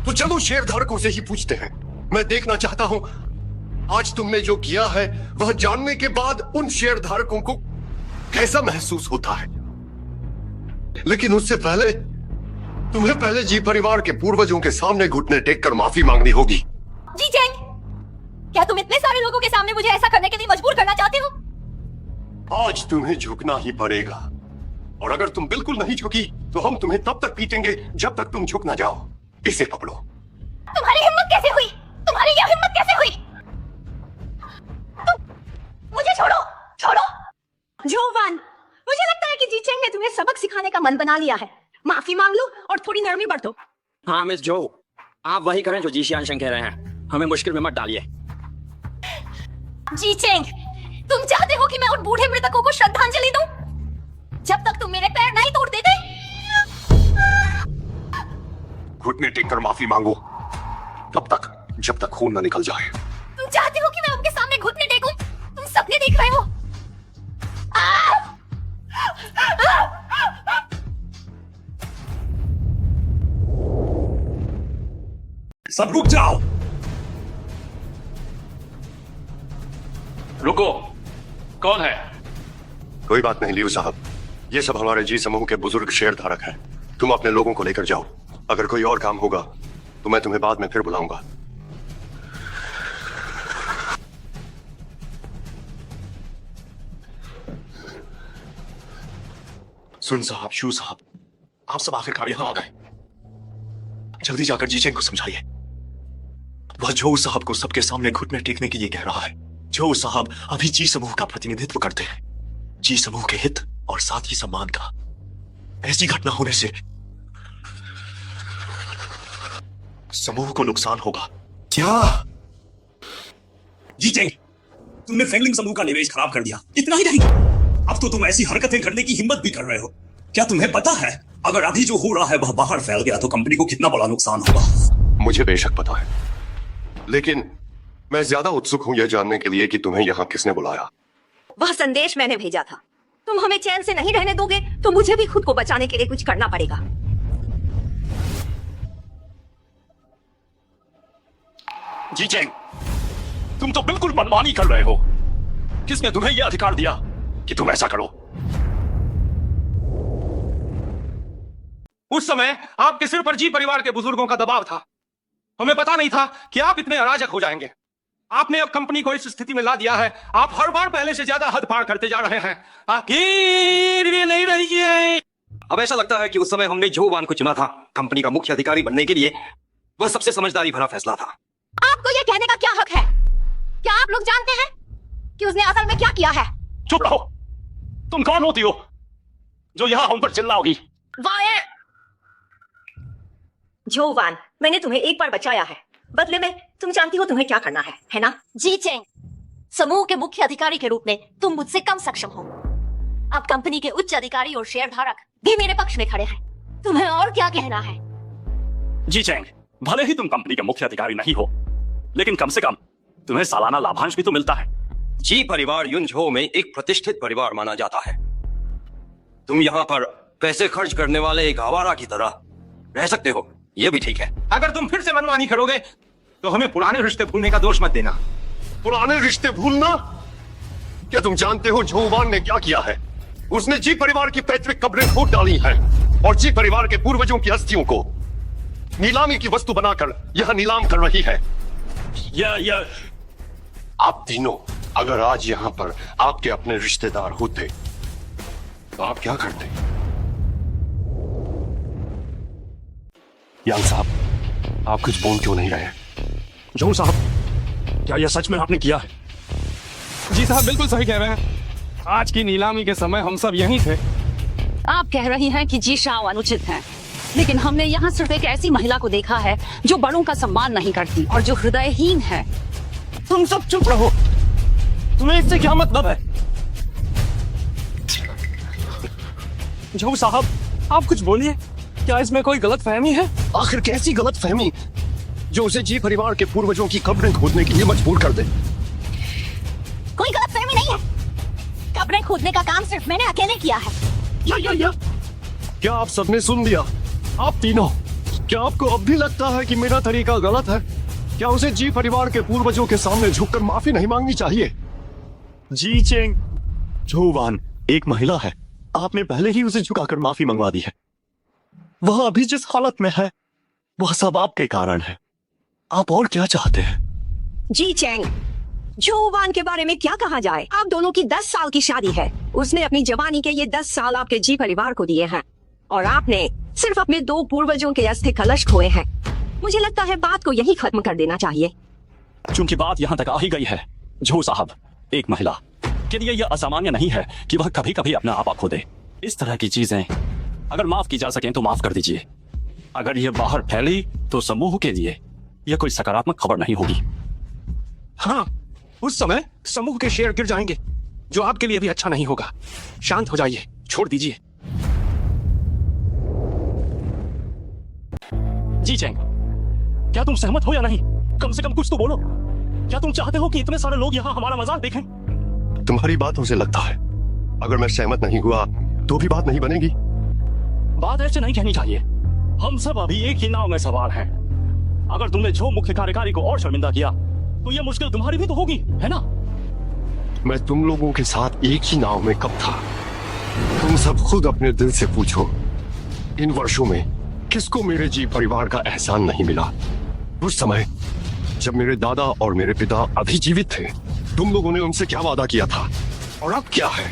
तो चलो शेयर धारकों से ही पूछते हैं। मैं देखना चाहता हूं आज तुमने जो किया है वह जानने के बाद उन शेयर धारकों को कैसा महसूस होता है। लेकिन उससे पहले तुम्हें पहले जी परिवार के पूर्वजों के सामने घुटने टेककर माफी मांगनी होगी। जी चेंग, क्या तुम इतने सारे लोगों के सामने मुझे ऐसा करने के लिए मजबूर करना चाहते हो? आज तुम्हें झुकना ही पड़ेगा और अगर तुम बिल्कुल नहीं झुकी तो हम तुम्हें तब तक पीटेंगे जब तक तुम झुक ना जाओ। इसे पकड़ो। तुम्हारी हिम्मत कैसे हुई? तुम्हारी यह हिम्मत कैसे हुई? मुझे छोड़ो। जोवान, मुझे लगता है कि जी चेंग ने तुम्हें सबक सिखाने का मन बना लिया है। माफी मांग लो और थोड़ी नरमी बरतो। हाँ मिस जो, आप वही करें जो जी शियानशंग कह रहे हैं। हमें मुश्किल में मत डालिए। जी चेंग, तुम चाहते हो कि मैं उन बूढ़े मृतकों को श्रद्धांजलि दूं? जब तक तुम मेरे पैर नहीं तोड़ देते। घुटने टेककर माफी मांगो तब तक जब तक खून न निकल जाए। तुम चाहते हो कि मैं उनके सामने घुटने टेकूं? तुम सपने देख रहे हो। सब रुक जाओ। रुको, कौन है? कोई बात नहीं लियू साहब, ये सब हमारे जी समूह के बुजुर्ग शेयर धारक हैं। तुम अपने लोगों को लेकर जाओ। अगर कोई और काम होगा तो मैं तुम्हें बाद में फिर बुलाऊंगा। सुन साहब, शू साहब, आप सब आखिरकार यहां आ गए। जल्दी जाकर जी चेंग को समझाइए। वह जो साहब को सबके सामने घुटने टेकने के लिए कह रहा है। जो साहब अभी जी समूह का प्रतिनिधित्व करते हैं, जी समूह के हित और साथ ही सम्मान का। ऐसी घटना होने से समूह को नुकसान होगा। क्या? जी चेंग, तुमने फेंगलिंग समूह का निवेश खराब कर दिया। इतना ही नहीं, अब तो तुम ऐसी हरकतें करने की हिम्मत भी कर रहे हो। क्या तुम्हें पता है अगर अभी जो हो रहा है वह बाहर फैल गया तो कंपनी को कितना बड़ा नुकसान होगा? मुझे बेशक पता है, लेकिन मैं ज्यादा उत्सुक हूं यह जानने के लिए कि तुम्हें यहाँ किसने बुलाया। वह संदेश मैंने भेजा था। तुम हमें चैन से नहीं रहने दोगे तो मुझे भी खुद को बचाने के लिए कुछ करना पड़ेगा। जी चेंग, तुम तो बिल्कुल मनमानी कर रहे हो। किसने तुम्हें यह अधिकार दिया कि तुम ऐसा करो? उस समय आपके सिर पर जी परिवार के बुजुर्गों का दबाव था। हमें पता नहीं था कि आप इतने अराजक हो जाएंगे। आपने अब कंपनी को इस स्थिति में ला दिया है। आप हर बार पहले से ज्यादा हद पार करते जा रहे हैं। आपकी नहीं रही है। अब ऐसा लगता है कि उस समय हमने जो वान को चुना था कंपनी का मुख्य अधिकारी बनने के लिए, वह सबसे समझदारी भरा फैसला था। आपको ये कहने का क्या हक है? क्या आप लोग जानते हैं कि उसने असल में क्या किया है? चुप रहो। तुम कौन होती हो जो यहाँ हम पर चिल्लाओगी? जो वान, मैंने तुम्हें एक बार बचाया है, बदले में तुम जानती हो तुम्हें क्या करना है ना? जी चेंग, समूह के मुख्य अधिकारी के रूप में तुम मुझसे कम सक्षम हो। अब कंपनी के उच्च अधिकारी और शेयरधारक भी मेरे पक्ष में खड़े हैं। तुम्हें और क्या कहना है? जी चेंग, भले ही तुम कंपनी के मुख्य अधिकारी नहीं हो, लेकिन कम से कम तुम्हें सालाना लाभांश भी तो मिलता है। जी परिवार युनझो में एक प्रतिष्ठित परिवार माना जाता है। तुम यहाँ पर पैसे खर्च करने वाले एक आवारा की तरह रह सकते हो, ये भी ठीक है। अगर तुम फिर से मनमानी करोगे तो हमें पुराने रिश्ते भूलने का दोष मत देना। पुराने रिश्ते भूलना? क्या तुम जानते हो झो वान ने क्या किया है? उसने जी परिवार की पैतृक कब्रें खोद डाली हैं और जी परिवार के पूर्वजों की अस्थियों को नीलामी की वस्तु बनाकर यह नीलाम कर रही है। आप तीनों अगर आज यहाँ पर आपके अपने रिश्तेदार होते तो आप क्या करते? यांग साहब, आप कुछ बोल क्यों नहीं रहे? जो साहब, क्या यह सच में आपने किया है? जी साहब, बिल्कुल सही कह रहे हैं। आज की नीलामी के समय हम सब यहीं थे। आप कह रही हैं कि जी शाह अनुचित हैं, लेकिन हमने यहाँ सिर्फ एक ऐसी महिला को देखा है जो बड़ों का सम्मान नहीं करती और जो हृदयहीन है। तुम सब चुप रहो। तुम्हें इससे क्या मतलब है? जो साहब, आप कुछ बोलिए। क्या इसमें कोई गलत फहमी है? आखिर कैसी गलत फहमी जो उसे जी परिवार के पूर्वजों की कब्रें खोदने के लिए मजबूर कर दे? कोई गलत फहमी नहीं है। कब्रें खोदने का काम सिर्फ मैंने अकेले किया है। या। क्या आप सबने सुन लिया? आप तीनों, क्या आपको अब भी लगता है कि मेरा तरीका गलत है? क्या उसे जी परिवार के पूर्वजों के सामने झुककर माफी नहीं मांगनी चाहिए? जी चेंग, झो वान एक महिला है। आपने पहले ही उसे झुकाकर माफी मंगवा दी है। वह अभी जिस हालत में है वह सब आपके कारण है। आप और क्या चाहते हैं? जी चेंग, जो वान के बारे में क्या कहा जाए? आप दोनों की 10 साल की शादी है। उसने अपनी जवानी के ये 10 साल आपके जी परिवार को दिए हैं और आपने सिर्फ अपने 2 पूर्वजों के अस्थि कलश खोए हैं। मुझे लगता है बात को यही खत्म कर देना चाहिए। चूंकि बात यहाँ तक आ ही गई है, झो साहब, एक महिला के लिए यह असामान्य नहीं है कि वह कभी कभी अपना आपा खो दे। इस तरह की चीजें अगर माफ की जा सकें तो माफ कर दीजिए। अगर यह बाहर फैली तो समूह के लिए यह कोई सकारात्मक खबर नहीं होगी। हाँ, उस समय समूह के शेयर गिर जाएंगे, जो आपके लिए भी अच्छा नहीं होगा। शांत हो जाइए, छोड़ दीजिए। जी चेंग, क्या तुम सहमत हो या नहीं? कम से कम कुछ तो बोलो। क्या तुम चाहते हो कि इतने सारे लोग यहाँ हमारा मजाक देखें? तुम्हारी बातों से लगता है अगर मैं सहमत नहीं हुआ तो भी बात नहीं बनेगी। बात ऐसे नहीं कहनी चाहिए। हम सब अभी एक ही नाव में सवार हैं। अगर तुमने जो मुख्य कार्यकारी को और शर्मिंदा किया तो यह मुश्किल तुम्हारी भी तो होगी, है ना? मैं तुम लोगों के साथ एक ही नाव में कब था? तुम सब खुद अपने दिल से पूछो, इन वर्षों में किसको मेरे जी परिवार का एहसान नहीं मिला? उस समय जब मेरे दादा और मेरे पिता अभी जीवित थे, तुम लोगों ने उनसे क्या वादा किया था? और अब क्या है?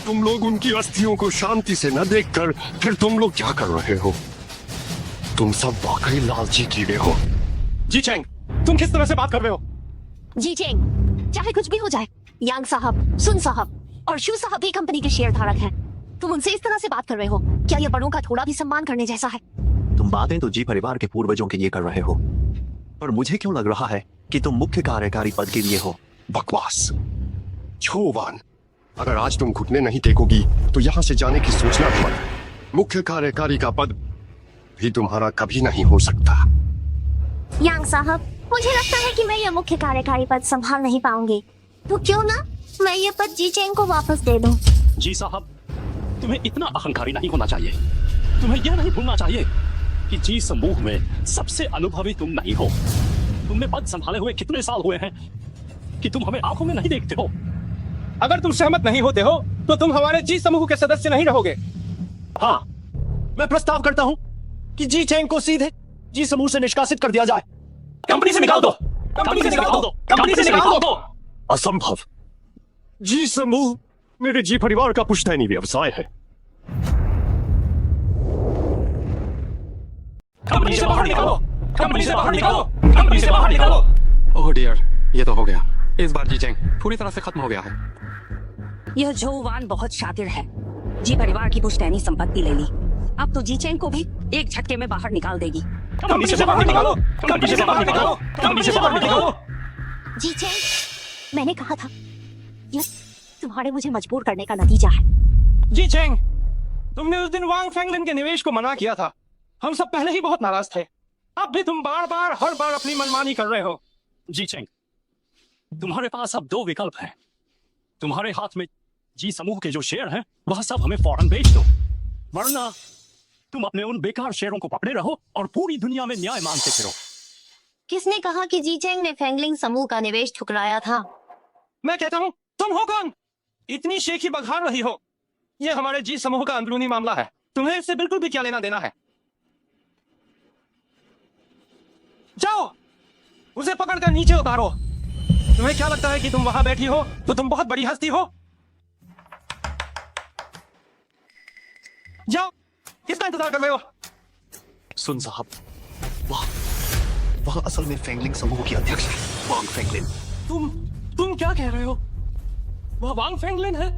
तुम लोग उनकी अस्थियों को शांति से न देखकर फिर तुम लोग क्या कर रहे हो? तुम सब वाकई लालची कीड़े हो। जी चेंग, तुम किस तरह से बात कर रहे हो? जी चेंग, चाहे कुछ भी हो जाए, यांग साहब, सुन साहब और शू साहब भी कंपनी के शेयर धारक हैं। तुम उनसे इस तरह से बात कर रहे हो? क्या यह बड़ों का थोड़ा भी सम्मान करने जैसा है? तुम बातें तो जी परिवार के पूर्वजों के लिए कर रहे हो, पर मुझे क्यों लग रहा है कि तुम मुख्य कार्यकारी पद के लिए हो। बकवास। झो वान, अगर आज तुम घुटने नहीं टेकोगी तो यहाँ से जाने की सोचना मत। मुख्य कार्यकारी का पद भी तुम्हारा कभी नहीं हो सकता। यांग साहब, मुझे लगता है कि मैं यह मुख्य कार्यकारी पद संभाल नहीं पाऊंगी, तो क्यों ना मैं ये पद जी चेंग को वापस दे दूं। जी साहब, तुम्हें इतना अहंकारी नहीं होना चाहिए। तुम्हें यह नहीं भूलना चाहिए कि जी समूह में सबसे अनुभवी तुम नहीं हो। तुमने पद संभाले हुए कितने साल हुए हैं कि तुम हमें आंखों में नहीं देखते हो। अगर तुम सहमत नहीं होते हो तो तुम हमारे जी समूह के सदस्य नहीं रहोगे। हाँ, मैं प्रस्ताव करता हूँ कि जी चेंग को सीधे जी समूह से निष्कासित कर दिया जाए। कंपनी से निकाल दो, कंपनी से निकाल दो, कंपनी से निकाल दो। असंभव। जी समूह मेरे जी परिवार का पुश्तैनी व्यवसाय है। कंपनी से बाहर निकालो, कंपनी से बाहर निकालो, कंपनी से बाहर निकालो। ओह डियर, ये तो हो गया। इस बार जी चेंग पूरी तरह से खत्म हो गया है। यह जोवान बहुत शातिर है। जी परिवार की पुश्तैनी संपत्ति ले ली, अब तो जी चेंग को भी एक झटके में बाहर निकाल देगी। कंपनी से बाहर निकालो, कंपनी से बाहर निकालो, कंपनी से बाहर निकालो। जी चेंग, मैंने कहा था यह तुम्हारे मुझे मजबूर करने का नतीजा है। जी चेंग, तुमने उस दिन वांग फेंगलिन के निवेश को मना किया था। हम सब पहले ही बहुत नाराज थे। अब भी तुम बार बार हर बार अपनी मनमानी कर रहे हो। जी चेंग, तुम्हारे पास अब दो विकल्प हैं। तुम्हारे हाथ में जी समूह के जो शेयर हैं वह सब हमें फौरन बेच दो, वरना तुम अपने उन बेकार शेयरों को पकड़े रहो और पूरी दुनिया में न्याय मांगते फिरो। किसने कहा कि जी चेंग ने फेंगलिंग समूह का निवेश ठुकराया था? मैं कहता हूँ, तुम हो कौन? इतनी शेखी बघार रही हो। यह हमारे जी समूह का अंदरूनी मामला है, तुम्हें इससे बिल्कुल भी क्या लेना देना है। जाओ, उसे पकड़कर नीचे उतारो। तुम्हें क्या लगता है कि तुम वहां बैठी हो तो तुम बहुत बड़ी हस्ती हो? जाओ, किसका इंतजार कर रहे हो? सुन साहब, वह असल में फेंगलिंग समूह की अध्यक्ष है, वांग फेंगलिन। तुम क्या कह रहे हो? वह वांग फेंगलिन है?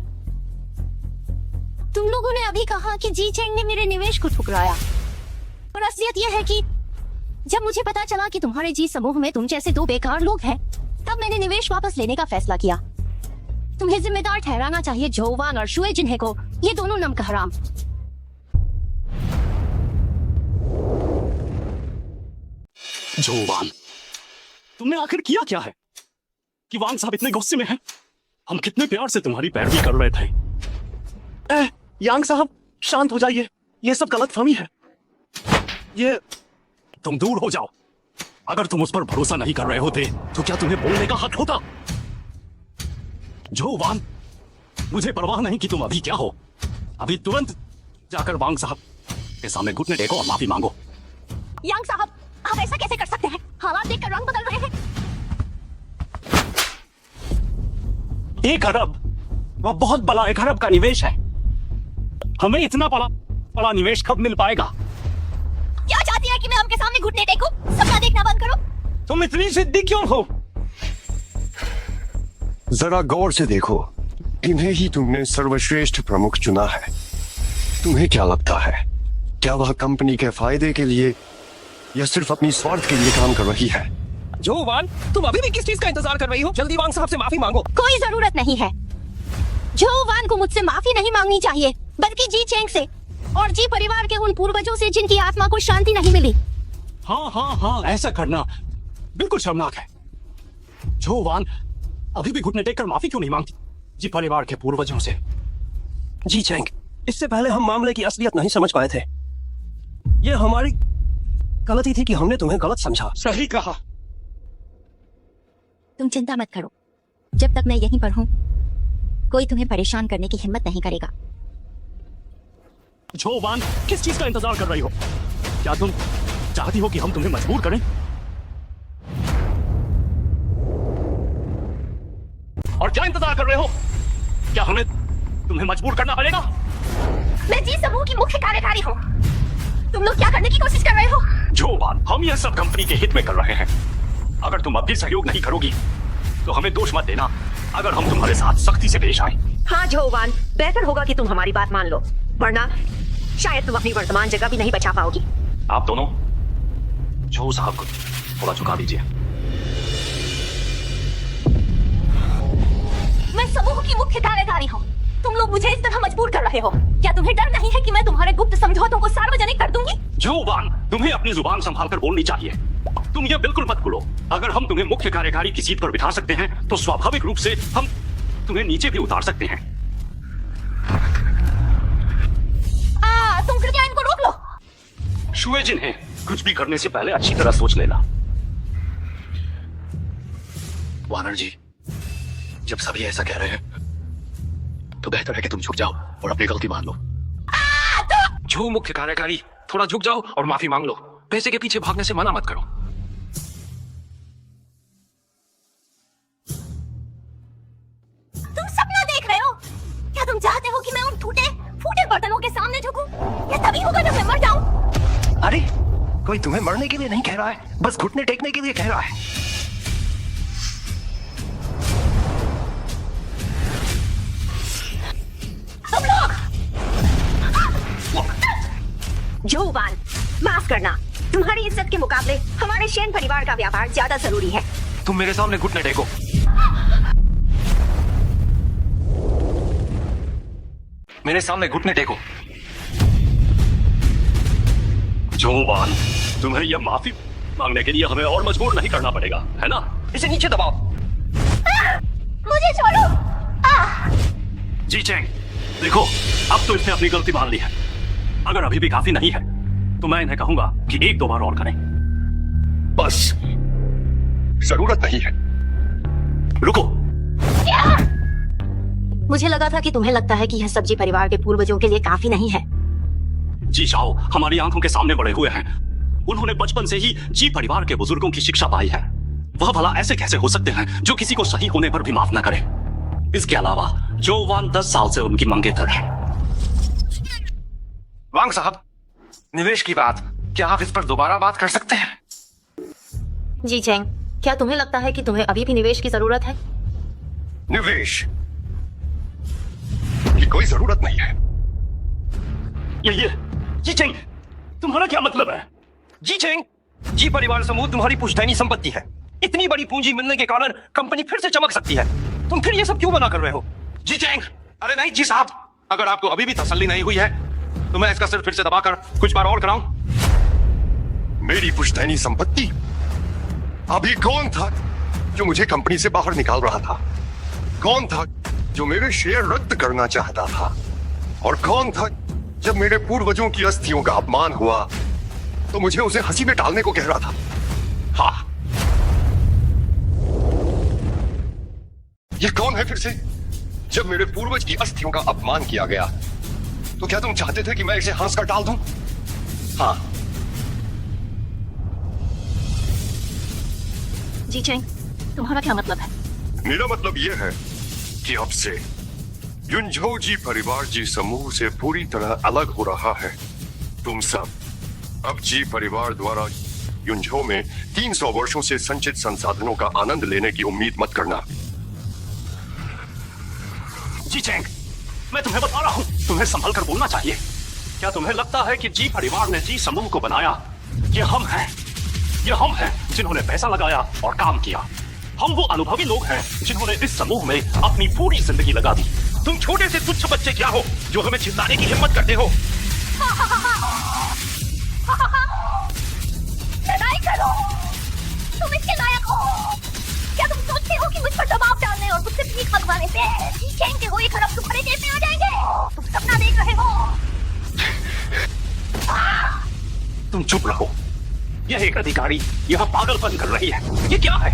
तुम लोगों ने अभी कहा कि जी चेंग ने मेरे निवेश को ठुकराया, और असलियत यह है कि जब मुझे पता चला कि तुम्हारे जी समूह में तुम जैसे दो बेकार लोग हैं, तब मैंने निवेश वापस लेने का फैसला किया। तुम्हें जिम्मेदार ठहराना चाहिए जोवान और शुए जिन्हे को, ये दोनों नमक हराम। जोवान, तुमने आखिर किया क्या है कि वांग साहब इतने गुस्से में हैं? हम कितने प्यार से तुम्हारी पैरवी कर रहे थे। यांग साहब, शांत हो जाइए, ये सब गलतफहमी है। ये तुम दूर हो जाओ। अगर तुम उस पर भरोसा नहीं कर रहे होते तो क्या तुम्हें बोलने का हक होता? जोवान, मुझे परवाह नहीं कि तुम अभी क्या हो। अभी तुरंत जाकर वांग साहब के सामने घुटने टेको और माफी मांगो। यांग साहब, आप ऐसा कैसे कर सकते हैं? हालात देखकर रंग बदल रहे हैं। 1 अरब, वह बहुत बड़ा 1 अरब का निवेश है। हमें इतना बड़ा निवेश कब मिल पाएगा? क्या चाहती है कि मैं आपके सामने घुटने टेकूं? सपना देखना बंद करो। तुम इतनी जिद्दी क्यों हो? जरा गौर से देखो, इन्हें ही तुमने सर्वश्रेष्ठ प्रमुख चुना है। तुम्हें क्या लगता है, क्या वह कंपनी के फायदे के लिए या सिर्फ अपनी स्वार्थ के लिए काम कर रही है? जोवान, तुम अभी भी किस चीज का इंतजार कर रही हो? जल्दी वांग साहब से माफी मांगो। कोई जरूरत नहीं है। जोवान को मुझसे माफी नहीं मांगनी चाहिए, बल्कि जी चेंग से और जी परिवार के उन पूर्वजों से जिनकी आत्मा को शांति नहीं मिली। हाँ, ऐसा करना बिल्कुल शर्मनाक है। जोवान अभी भी घुटने टेककर माफी क्यों नहीं मांगती जी परिवार के पूर्वजों से? जी चेंग, इससे पहले हम मामले की असलियत नहीं समझ पाए थे। यह हमारी गलती थी कि हमने तुम्हें गलत समझा। सही कहा। तुम चिंता मत करो, जब तक मैं यहीं पर हूँ कोई तुम्हें परेशान करने की हिम्मत नहीं करेगा। जोवान, किस चीज का इंतजार कर रही हो? क्या तुम चाहती हो कि हम तुम्हें मजबूर करें? और क्या इंतजार कर रहे हो? क्या हमें तुम्हें मजबूर करना पड़ेगा? मैं जी समूह की मुख्य कार्यकारी हूँ। तुम लोग क्या करने की कोशिश कर रहे हो? जोवान, हम यह सब कंपनी के हित में कर रहे हैं। अगर तुम अब भी सहयोग नहीं करोगी तो हमें दोष मत देना अगर हम तुम्हारे साथ सख्ती से पेश आए। हाँ जोवान, बेहतर होगा कि तुम हमारी बात मान लो, वरना शायद तुम अपनी वर्तमान जगह भी नहीं बचा पाओगी। आप दोनों जो साहब को थोड़ा झुका दीजिए। मैं समूह की मुख्य कार्यकारी हूँ। तुम लोग मुझे इस तरह मजबूर कर रहे हो। क्या तुम्हें डर नहीं है कि मैं तुम्हारे गुप्त समझौतों को सार्वजनिक कर दूंगी? जोवान, तुम्हें अपनी जुबान संभालकर बोलनी चाहिए। तुम ये बिल्कुल मत भूलो, अगर हम तुम्हें मुख्य कार्यकारी की सीट पर बिठा सकते हैं तो स्वाभाविक रूप से हम तुम्हें नीचे भी उतार सकते हैं। तुम कृपया इनको रोक लो। शुए जिन्हें कुछ भी करने से पहले अच्छी तरह सोच लेना। वानर जी, जब सभी ऐसा कह रहे हैं तो बेहतर है कि तुम झुक जाओ और अपनी गलती मान लो। जो मुख्य कार्यकारी थोड़ा झुक जाओ और माफी मांग लो। पैसे के पीछे भागने से मना मत करो। तुम सपना देख रहे हो? क्या तुम चाहते हो कि मैं उन टूटे फूटे बर्तनों के सामने झुकूं? ये तभी होगा जब मैं मर जाऊं। अरे कोई तुम्हें मरने के लिए नहीं कह रहा है, बस घुटने टेकने के लिए कह रहा है। तुम लोग जो वान, माफ करना, तुम्हारी इज्जत के मुकाबले हमारे शेन परिवार का व्यापार ज्यादा जरूरी है। तुम मेरे सामने घुटने टेको। मेरे सामने घुटने टेको। जोवान, तुम्हें यह माफी मांगने के लिए हमें और मजबूर नहीं करना पड़ेगा, है ना? इसे नीचे दबाओ। मुझे छोड़ो। जी चेंग, देखो, अब तो इसने अपनी गलती मान ली है। अगर अभी भी काफी नहीं है तो मैं इन्हें कहूंगा कि एक दो बार और करें। बस जरूरत नहीं है। रुको। क्या? मुझे लगा था कि तुम्हें लगता है कि यह सब्जी परिवार के पूर्वजों के लिए काफी नहीं है। जी शाओ हमारी आंखों के सामने बड़े हुए हैं। उन्होंने बचपन से ही जी परिवार के बुजुर्गों की शिक्षा पाई है। वह भला ऐसे कैसे हो सकते हैं जो किसी को सही होने पर भी माफ न करे। इसके अलावा जो वान 10 साल से उनकी मंगेतर है। वांग साहब, निवेश की बात, क्या आप इस पर दोबारा बात कर सकते हैं? जी चेंग, क्या तुम्हें लगता है कि तुम्हें अभी भी निवेश की जरूरत है? निवेश की कोई जरूरत नहीं है। ये जी चेंग, तुम्हारा क्या मतलब है? जी चेंग, जी परिवार समूह तुम्हारी पुश्तैनी संपत्ति है। इतनी बड़ी पूंजी मिलने के कारण कंपनी फिर से चमक सकती है। तुम फिर ये सब क्यों बना कर रहे हो? जी चेंग, अरे नहीं जी साहब, अगर आपको अभी भी तसल्ली नहीं हुई है तो मैं इसका सिर फिर से दबाकर कुछ बार और कराऊं। मेरी पुश्तैनी संपत्ति? अभी कौन था जो मुझे कंपनी से बाहर निकाल रहा था? कौन था जो मेरे शेयर रद्द करना चाहता था? और कौन था जब मेरे पूर्वजों की अस्थियों का अपमान हुआ तो मुझे उसे हंसी में टालने को कह रहा था? हाँ, यह कौन है फिर से? जब मेरे पूर्वज की अस्थियों का अपमान किया गया तो क्या तुम चाहते थे कि मैं इसे हंस कर टाल दूं? हाँ। जी चेंग, तुम्हारा क्या मतलब है? मेरा मतलब यह है कि अब से युनझो जी परिवार जी समूह से पूरी तरह अलग हो रहा है। तुम सब अब जी परिवार द्वारा युनझो में 300 वर्षों से संचित संसाधनों का आनंद लेने की उम्मीद मत करना। जी चेंग, मैं तुम्हें बता रहा हूं, तुम्हें संभल कर बोलना चाहिए। क्या तुम्हें लगता है कि जी परिवार ने जी समूह को बनाया? ये हम हैं जिन्होंने पैसा लगाया और काम किया। हम वो अनुभवी लोग हैं जिन्होंने इस समूह में अपनी पूरी जिंदगी लगा दी। तुम छोटे से तुच्छ बच्चे क्या हो जो हमें चिल्लाने की हिम्मत करते हो? लड़ाई करो, तुम इसके लायक हो। क्या तुम सोचते हो कि मुझ पर दबाव डालने और मुझसे भीख मंगवाने से जी चेंग के हुए खरब तुम्हारे जेब में आ जाएंगे? तुम सपना देख रहे हो। तुम चुप रहो। यह एक अधिकारी यह पागलपन कर रही है। ये क्या है?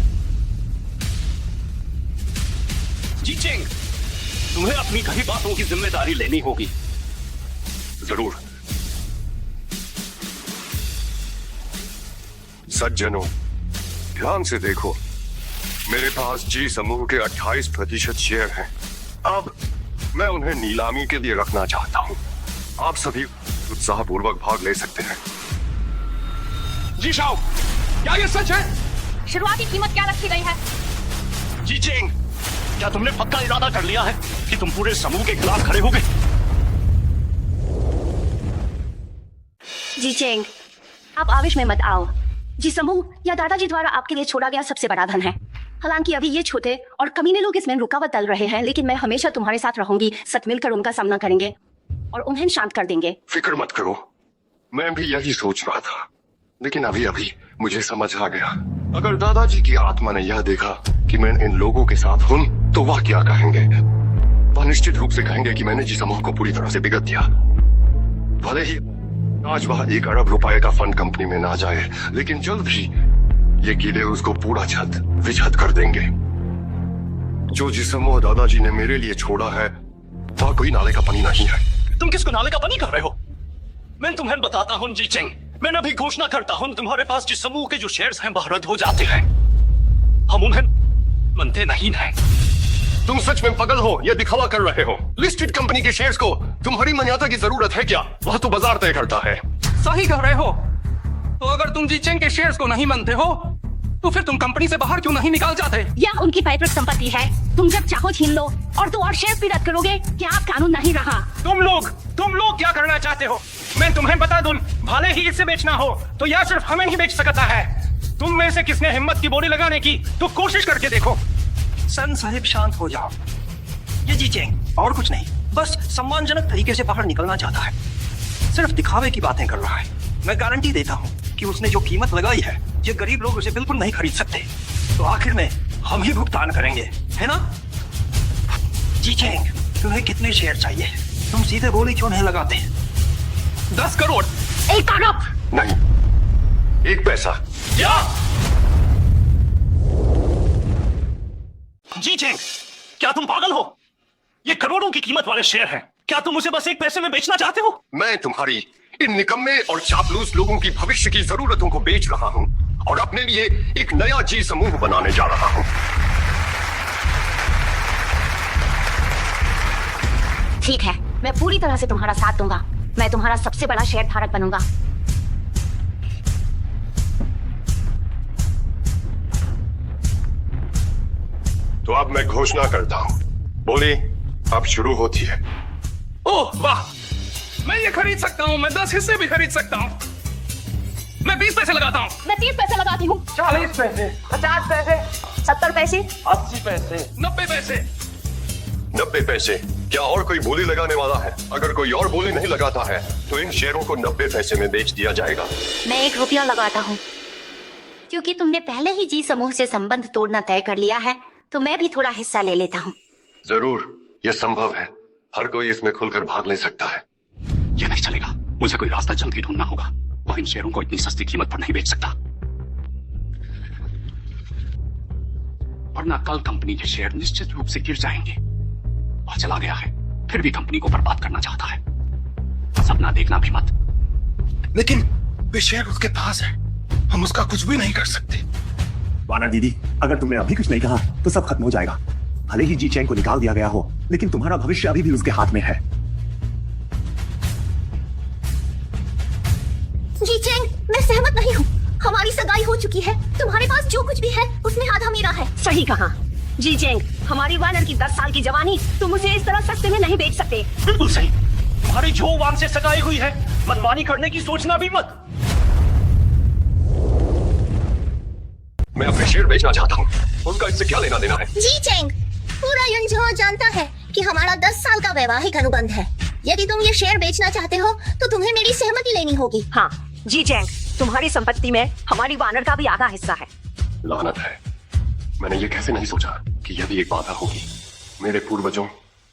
जी चेंग, तुम्हें अपनी कही बातों की जिम्मेदारी लेनी होगी। जरूर। सज्जनों, ध्यान से देखो, मेरे पास जी समूह के 28% शेयर हैं। अब मैं उन्हें नीलामी के लिए रखना चाहता हूं। आप सभी उत्साहपूर्वक भाग ले सकते हैं। जी शाओ, क्या ये सच है? शुरुआती कीमत क्या रखी गई है? जी चेंग, क्या तुमने पक्का इरादा कर लिया है कि तुम पूरे समूह के खिलाफ खड़े होगे? जी चेंग, आप आवेश में मत आओ। जी समूह या दादाजी द्वारा आपके लिए छोड़ा गया सबसे बड़ा धन है। हालांकि अभी ये छोटे और कमीने लोग इसमें रुकावट डाल रहे हैं, लेकिन मैं हमेशा तुम्हारे साथ रहूंगी। सब मिलकर उनका सामना करेंगे और उन्हें शांत कर देंगे। फिक्र मत करो, मैं भी यही सोच रहा था, लेकिन अभी अभी मुझे समझ आ गया। अगर दादाजी की आत्मा ने यह देखा कि मैं इन लोगों के साथ हूं, तो वह क्या कहेंगे? वह निश्चित रूप से कहेंगे कि मैंने जी समूह को पूरी तरह से बिगड़ दिया। भले ही आज वह 1 अरब रुपए का फंड कंपनी में ना जाए, लेकिन जल्द ही ये कीड़े उसको पूरा छत विछत कर देंगे। जो जी समूह दादाजी ने मेरे लिए छोड़ा है, वह कोई नाले का पानी नहीं है। तुम किसको नाले का पानी कर रहे हो? मैं तुम्हें बताता हूँ जी चेंग, मैं अभी घोषणा करता हूँ तुम्हारे पास जिस समूह के जो शेयर्स हैं वह रद्द हो जाते हैं। हम उन्हें मानते नहीं हैं। तुम सच में पागल हो या दिखावा कर रहे हो? लिस्टेड कंपनी के शेयर्स को तुम्हारी मान्यता की जरूरत है क्या? वह तो बाजार तय करता है। सही कह रहे हो। तो अगर तुम जीचेंग के शेयर्स को नहीं मानते हो तो फिर तुम कंपनी से बाहर क्यों नहीं निकाल जाते? यह उनकी पैतृक संपत्ति है, तुम जब चाहो छीन लो और तो और शेयर्स भी रद्द करोगे, क्या आप कानून नहीं रहा? तुम लोग क्या करना चाहते हो? मैं तुम्हें बता दूं, भले ही इसे बेचना हो तो यह सिर्फ हमें ही बेच सकता है। तुम में से किसने हिम्मत की बोली लगाने की तो कोशिश करके देखो। सन साहिब शांत हो जाओ। ये जीचेंग और कुछ नहीं, बस सम्मानजनक तरीके से बाहर निकलना चाहता है, सिर्फ दिखावे की बातें कर रहा है। मैं गारंटी देता हूँ कि उसने जो कीमत लगाई है ये गरीब लोग उसे बिल्कुल नहीं खरीद सकते, तो आखिर में हम ही भुगतान करेंगे, है ना? जीचेंग, तुम्हें कितने शेयर चाहिए? तुम सीधे बोली क्यों नहीं लगाते? 10 करोड़। 1 अरब। नहीं, 1 पैसा। क्या? जी चेंग, क्या तुम पागल हो? ये करोड़ों की कीमत वाले शेयर हैं। क्या तुम उसे बस 1 पैसे में बेचना चाहते हो? मैं तुम्हारी इन निकम्मे और चापलूस लोगों की भविष्य की जरूरतों को बेच रहा हूं और अपने लिए एक नया जी समूह बनाने जा रहा हूं। ठीक है, मैं पूरी तरह से तुम्हारा साथ दूंगा। मैं तुम्हारा सबसे बड़ा शेयर धारक बनूंगा। तो अब मैं घोषणा करता हूं, बोली अब शुरू होती है। ओह वाह, मैं ये खरीद सकता हूँ। मैं 10 हिस्से भी खरीद सकता हूँ। मैं 20 पैसे लगाता हूँ। मैं 30 पैसे लगाती हूँ। 40 पैसे, 50 पैसे, 70 पैसे, 80 पैसे, 90 पैसे। 90 पैसे। क्या और कोई बोली लगाने वाला है? अगर कोई और बोली नहीं लगाता है तो इन शेयरों को 90 पैसे में बेच दिया जाएगा। मैं 1 रुपया लगाता हूँ, क्योंकि तुमने पहले ही जी समूह से संबंध तोड़ना तय कर लिया है, तो मैं भी थोड़ा हिस्सा ले लेता हूँ। जरूर, यह संभव है। हर कोई इसमें खुलकर भाग ले सकता है। यह नहीं चलेगा, मुझे कोई रास्ता जल्दी ढूंढना होगा। वह इन शेयरों को इतनी सस्ती कीमत पर नहीं बेच सकता, वरना कल कंपनी के शेयर निश्चित रूप से गिर जाएंगे। वह चला गया है, फिर भी कंपनी को बर्बाद करना चाहता है। सपना देखना भी मत। लेकिन वे शेयर उसके पास है, हम उसका कुछ भी नहीं कर सकते। वानर दीदी, अगर तुमने अभी कुछ नहीं कहा तो सब खत्म हो जाएगा। भले ही जी चैंग को निकाल दिया गया हो, लेकिन तुम्हारा भविष्य अभी भी उसके हाथ में है। जी चेंग, मैं सहमत नहीं हूँ। हमारी सगाई हो चुकी है। तुम्हारे पास जो कुछ भी है उसमें आधा मेरा है। सही कहा। जी चेंग, हमारी वानर की 10 साल की जवानी तुम उसे इस तरह सस्ते में नहीं बेच सकते। बिल्कुल सही। तुम्हारी जो वान से सगाई हुई है, मनमानी करने की सोचना भी मत। मैं अपने शेयर बेचना चाहता हूँ, उनका इससे क्या लेना देना है? जी चेंग, पूरा युनझो जानता है कि हमारा 10 साल का वैवाहिक अनुबंध है। यदि तुम ये शेयर बेचना चाहते हो तो तुम्हें मेरी सहमति लेनी होगी। हाँ जी चेंग, तुम्हारी संपत्ति में हमारी वानर का भी आधा हिस्सा है। लानत है, मैंने ये कैसे नहीं सोचा कि यह भी एक बाधा होगी। मेरे पूर्वजों,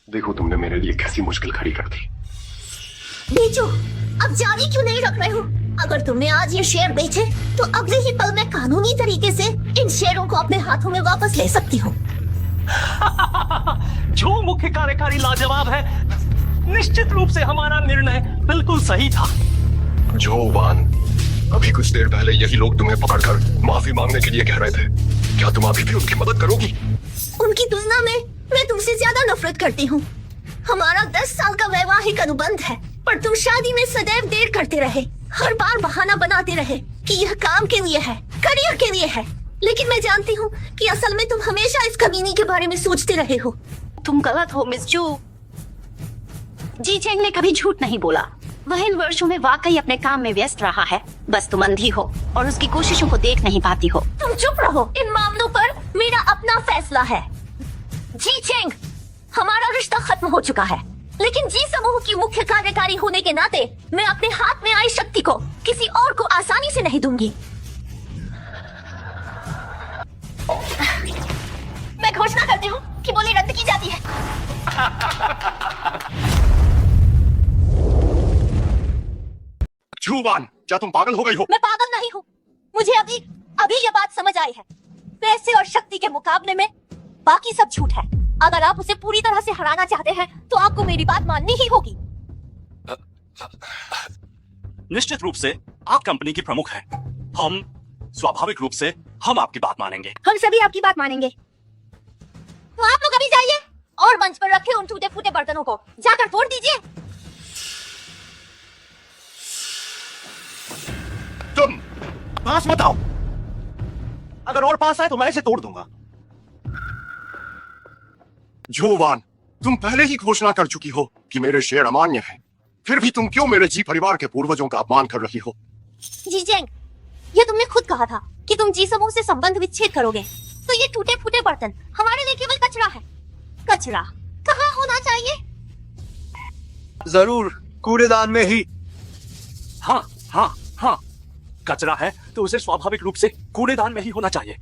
देखो तुमने मेरे लिए कैसी मुश्किल खड़ी कर दी। बेचो, अब जारी क्यों नहीं रख रहे हो? अगर तुमने आज ये शेयर बेचे तो अगले ही पल मैं कानूनी तरीके से इन शेयरों को अपने हाथों में वापस ले सकती हूँ। जो मुख्य कार्यकारी लाजवाब है, निश्चित रूप से हमारा निर्णय बिल्कुल सही था। जो वान, अभी कुछ देर पहले यही लोग तुम्हें पकड़कर माफी मांगने के लिए कह रहे थे। क्या तुम अभी भी उनकी मदद करोगी? उनकी तुलना में मैं तुमसे ज्यादा नफरत करती हूँ। हमारा 10 साल का वैवाहिक अनुबंध है, पर तुम शादी में सदैव देर करते रहे। हर बार बहाना बनाते रहे कि यह काम के लिए है, करियर के लिए है। लेकिन मैं जानती हूँ कि असल में तुम हमेशा इस कमीनी के बारे में सोचते रहे हो। तुम गलत हो मिस जू। जी चेंग ने कभी झूठ नहीं बोला। वह इन वर्षों में वाकई अपने काम में व्यस्त रहा है। बस तुम अंधी हो और उसकी कोशिशों को देख नहीं पाती हो। तुम चुप रहो। इन मामलों पर मेरा अपना फैसला है। जी चेंग, हमारा रिश्ता खत्म हो चुका है, लेकिन जी समूह की मुख्य कार्यकारी होने के नाते मैं अपने हाथ में आई शक्ति को किसी और को आसानी से नहीं दूंगी। मैं घोषणा करती हूँ कि बोली रद्द की जाती है। जुबान, क्या तुम पागल हो गई हो? मैं पागल नहीं हूँ। मुझे अभी ये बात समझ आई है। पैसे और शक्ति के मुकाबले में बाकी सब झूठ है। अगर आप उसे पूरी तरह से हराना चाहते हैं तो आपको मेरी बात माननी ही होगी। निश्चित रूप से आप कंपनी की प्रमुख हैं। हम स्वाभाविक रूप से हम आपकी बात मानेंगे। हम सभी आपकी बात मानेंगे। तो आप लोग अभी जाइए और मंच पर रखे उन टूटे फूटे बर्तनों को जाकर फोड़ दीजिए। तुम पास मत आओ, अगर और पास आए तो मैं इसे तोड़ दूंगा। जोवान, तुम पहले ही घोषणा कर चुकी हो कि मेरे शेयर अमान्य हैं। फिर भी तुम क्यों मेरे जी परिवार के पूर्वजों का अपमान कर रही हो? जी चेंग, ये तुमने खुद कहा था कि तुम जी समूह से संबंध विच्छेद करोगे, तो ये टूटे फूटे बर्तन हमारे लिए केवल कचरा है। कचरा कहाँ होना चाहिए? जरूर कूड़ेदान में ही। हाँ हाँ हाँ, कचरा है तो उसे स्वाभाविक रूप से कूड़ेदान में ही होना चाहिए।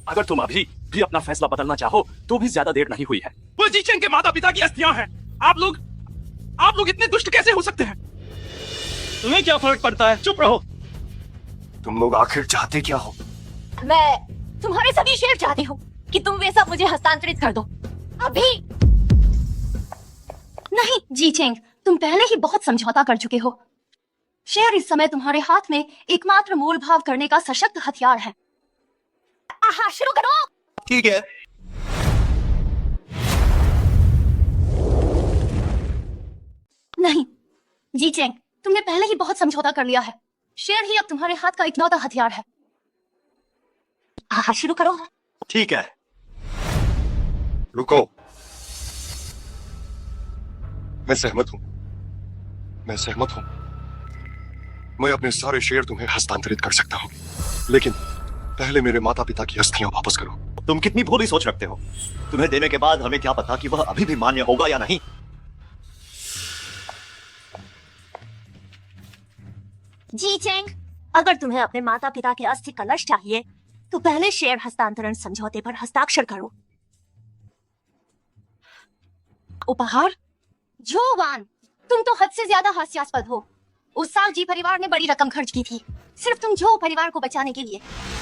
अगर तुम अभी भी अपना फैसला बदलना चाहो तो भी ज्यादा देर नहीं हुई है। वो जीचेंग के माता पिता की अस्थियां हैं। आप लोग इतने दुष्ट कैसे हो सकते हैं? तुम्हें क्या फर्क पड़ता है? चुप रहो। तुम लोग आखिर चाहते क्या हो? मैं तुम्हारे सभी शेयर चाहती हूँ कि तुम वे सब मुझे हस्तांतरित कर दो अभी। नहीं जी चेंग, तुम पहले ही बहुत समझौता कर चुके हो। शेयर इस समय तुम्हारे हाथ में एकमात्र मोल भाव करने का सशक्त हथियार है। आहा, शुरू करो। ठीक है। नहीं जी चेंग, तुमने पहले ही बहुत समझौता कर लिया है। शेयर ही अब तुम्हारे हाथ का इकलौता हथियार है। आहा, शुरू करो। ठीक है। रुको, मैं सहमत हूं। मैं अपने सारे शेयर तुम्हें हस्तांतरित कर सकता हूं, लेकिन पहले मेरे माता पिता की अस्थियां वापस करो। तुम कितनी भोली सोच रखते हो? तुम्हें देने के बाद हमें क्या पता कि वह अभी भी मान्य होगा या नहीं। जी चेंग, अगर तुम्हें अपने माता पिता के अस्थि कलश चाहिए तो पहले शेयर हस्तांतरण समझौते पर हस्ताक्षर करो। उपहार? जोवान, तुम तो हद से ज्यादा हास्यास्पद हो। उस साल जी परिवार ने बड़ी रकम खर्च की थी सिर्फ तुम जो परिवार को बचाने के लिए।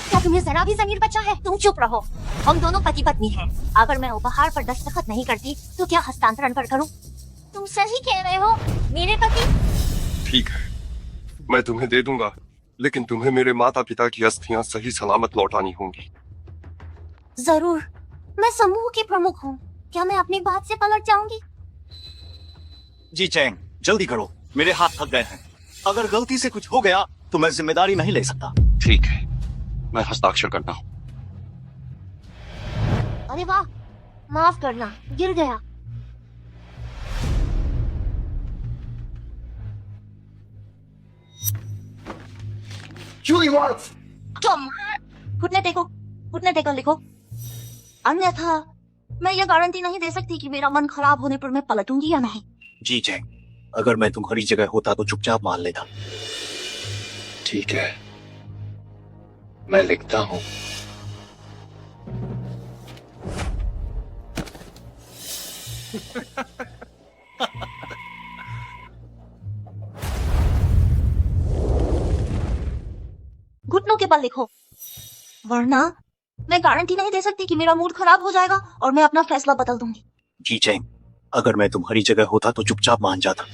क्या तुम्हें जरा भी ज़मीर बचा है? तुम चुप रहो। हम दोनों पति पत्नी हैं। अगर मैं उपहार पर दस्तखत नहीं करती तो क्या हस्तांतरण पर करूं? तुम सही कह रहे हो मेरे पति। ठीक है, मैं तुम्हें दे दूंगा, लेकिन तुम्हें मेरे माता पिता की अस्थियां सही सलामत लौटानी होंगी। जरूर, मैं समूह की प्रमुख हूँ। क्या मैं अपनी बात से पलट जाऊंगी? जी चेंग, जल्दी करो, मेरे हाथ थक गए हैं। अगर गलती से कुछ हो गया तो मैं जिम्मेदारी नहीं ले सकता। ठीक है, मैं हस्ताक्षर करता हूँ। अरे वाह, माफ करना, गिर गया। तुम घुटने टेको लिखो, अन्यथा मैं यह गारंटी नहीं दे सकती कि मेरा मन खराब होने पर मैं पलटूंगी या नहीं। जी चेंग, अगर मैं तुम्हारी जगह होता तो चुपचाप मान लेता। ठीक है, मैं लिखता हूँ। घुटनों के बल लिखो, वरना मैं गारंटी नहीं दे सकती कि मेरा मूड खराब हो जाएगा और मैं अपना फैसला बदल दूंगी। जी चेंग, अगर मैं तुम्हारी जगह होता तो चुपचाप मान जाता।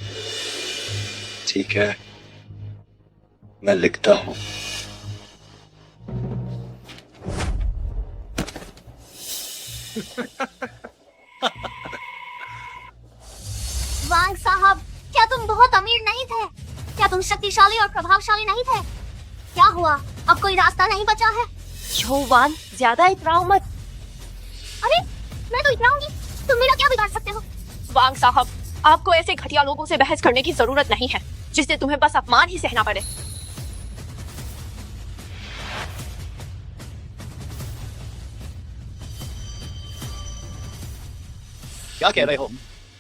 ठीक है, मैं लिखता हूँ। वांग साहब, क्या तुम बहुत अमीर नहीं थे? क्या तुम शक्तिशाली और प्रभावशाली नहीं थे? क्या हुआ, अब कोई रास्ता नहीं बचा है? जोवान, ज्यादा इतराओ मत। अरे मैं तो इतराऊंगी, तुम मेरा क्या बिगाड़ सकते हो? वांग साहब, आपको ऐसे घटिया लोगों से बहस करने की जरूरत नहीं है जिससे तुम्हें बस अपमान ही सहना पड़े। क्या कह रहे हो?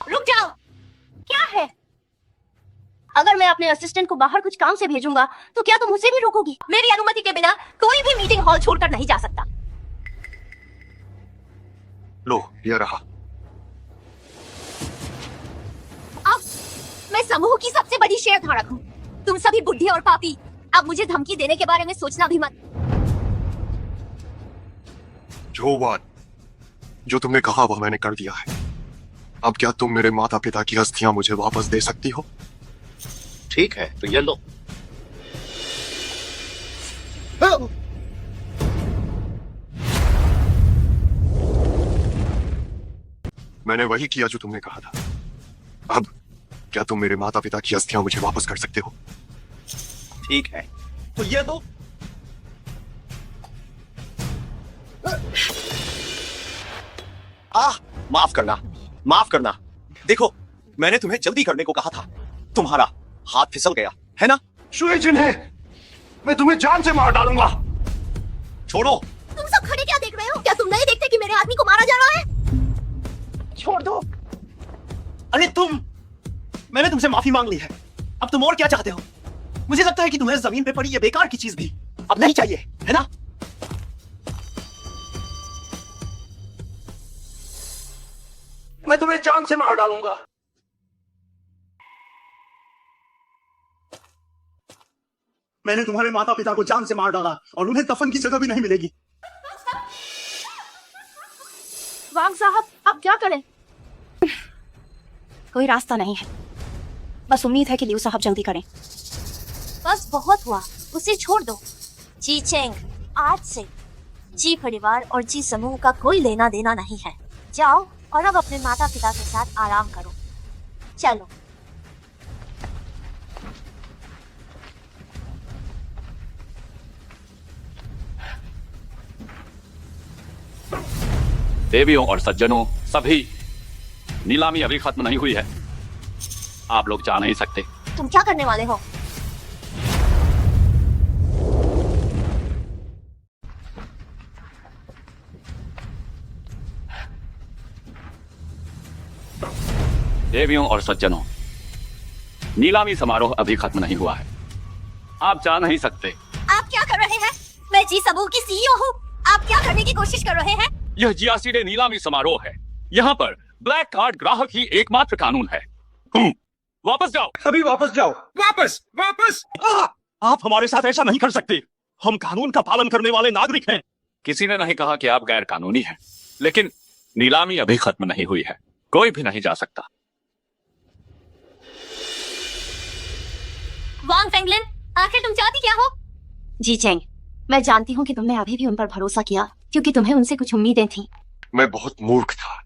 रुक जाओ, क्या है? अगर मैं अपने असिस्टेंट को बाहर कुछ काम से भेजूंगा तो क्या तुम उसे भी रोकोगी? मेरी अनुमति के बिना कोई भी मीटिंग हॉल छोड़कर नहीं जा सकता। लो, ये रहा। अब मैं समूह की सबसे बड़ी शेयर धारक हूँ। तुम सभी बुद्धि और पापी, अब मुझे धमकी देने के बारे में सोचना भी मत। जोवान, जो तुमने कहा वह मैंने कर दिया है। अब क्या तुम मेरे माता पिता की अस्थियां मुझे वापस दे सकती हो? ठीक है, तो ये लो। मैंने वही किया जो तुमने कहा था। अब क्या तुम मेरे माता पिता की अस्थियां मुझे वापस कर सकते हो? ठीक है, तो ये दो। माफ करना, माफ करना। देखो, मैंने तुम्हें जल्दी करने को कहा था। तुम्हारा हाथ फिसल गया है ना? शुए जिन्हें मैं तुम्हें जान से मार डालूंगा। छोड़ो। तुम सब खड़े क्या देख रहे हो? क्या तुम नहीं देखते कि मेरे आदमी को मारा जा रहा है? छोड़ दो। अरे मैंने तुमसे माफी मांग ली है। अब तुम और क्या चाहते हो? मुझे लगता है कि तुम्हें जमीन पे पड़ी ये बेकार की चीज भी अब नहीं चाहिए, है ना? मैं तुम्हें जान से मार डालूंगा। मैंने तुम्हारे माता पिता को जान से मार डाला और उन्हें दफन की जगह भी नहीं मिलेगी। वांग साहब, अब क्या करें? कोई रास्ता नहीं है। बस उम्मीद है कि लियू साहब जल्दी करें। बस बहुत हुआ, उसे छोड़ दो। जी चेंग, आज से जी परिवार और जी समूह का कोई लेना देना नहीं है। जाओ और अब अपने माता पिता के साथ आराम करो। चलो। देवियों और सज्जनों, सभी, नीलामी अभी खत्म नहीं हुई है। आप लोग जा नहीं सकते। तुम क्या करने वाले हो? देवियों और सज्जनों, नीलामी समारोह अभी खत्म नहीं हुआ है। आप जा नहीं सकते। आप क्या कर रहे हैं? मैं जी समूह की सीईओ हूँ। आप क्या करने की कोशिश कर रहे हैं? यह जियासीडे नीलामी समारोह है। यहाँ पर ब्लैक कार्ड ग्राहक ही एकमात्र कानून है। वापस जाओ। अभी वापस जाओ। वापस वापस। आप हमारे साथ ऐसा नहीं कर सकते। हम कानून का पालन करने वाले नागरिक हैं। किसी ने नहीं कहा कि आप गैर कानूनी हैं, लेकिन नीलामी अभी खत्म नहीं हुई है। कोई भी नहीं जा सकता। वांग फेंगलिन, आखिर तुम चाहती क्या हो? जी चेंग, मैं जानती हूँ कि तुमने अभी भी उन पर भरोसा किया क्योंकि तुम्हें उनसे कुछ उम्मीदें थी। मैं बहुत मूर्ख था।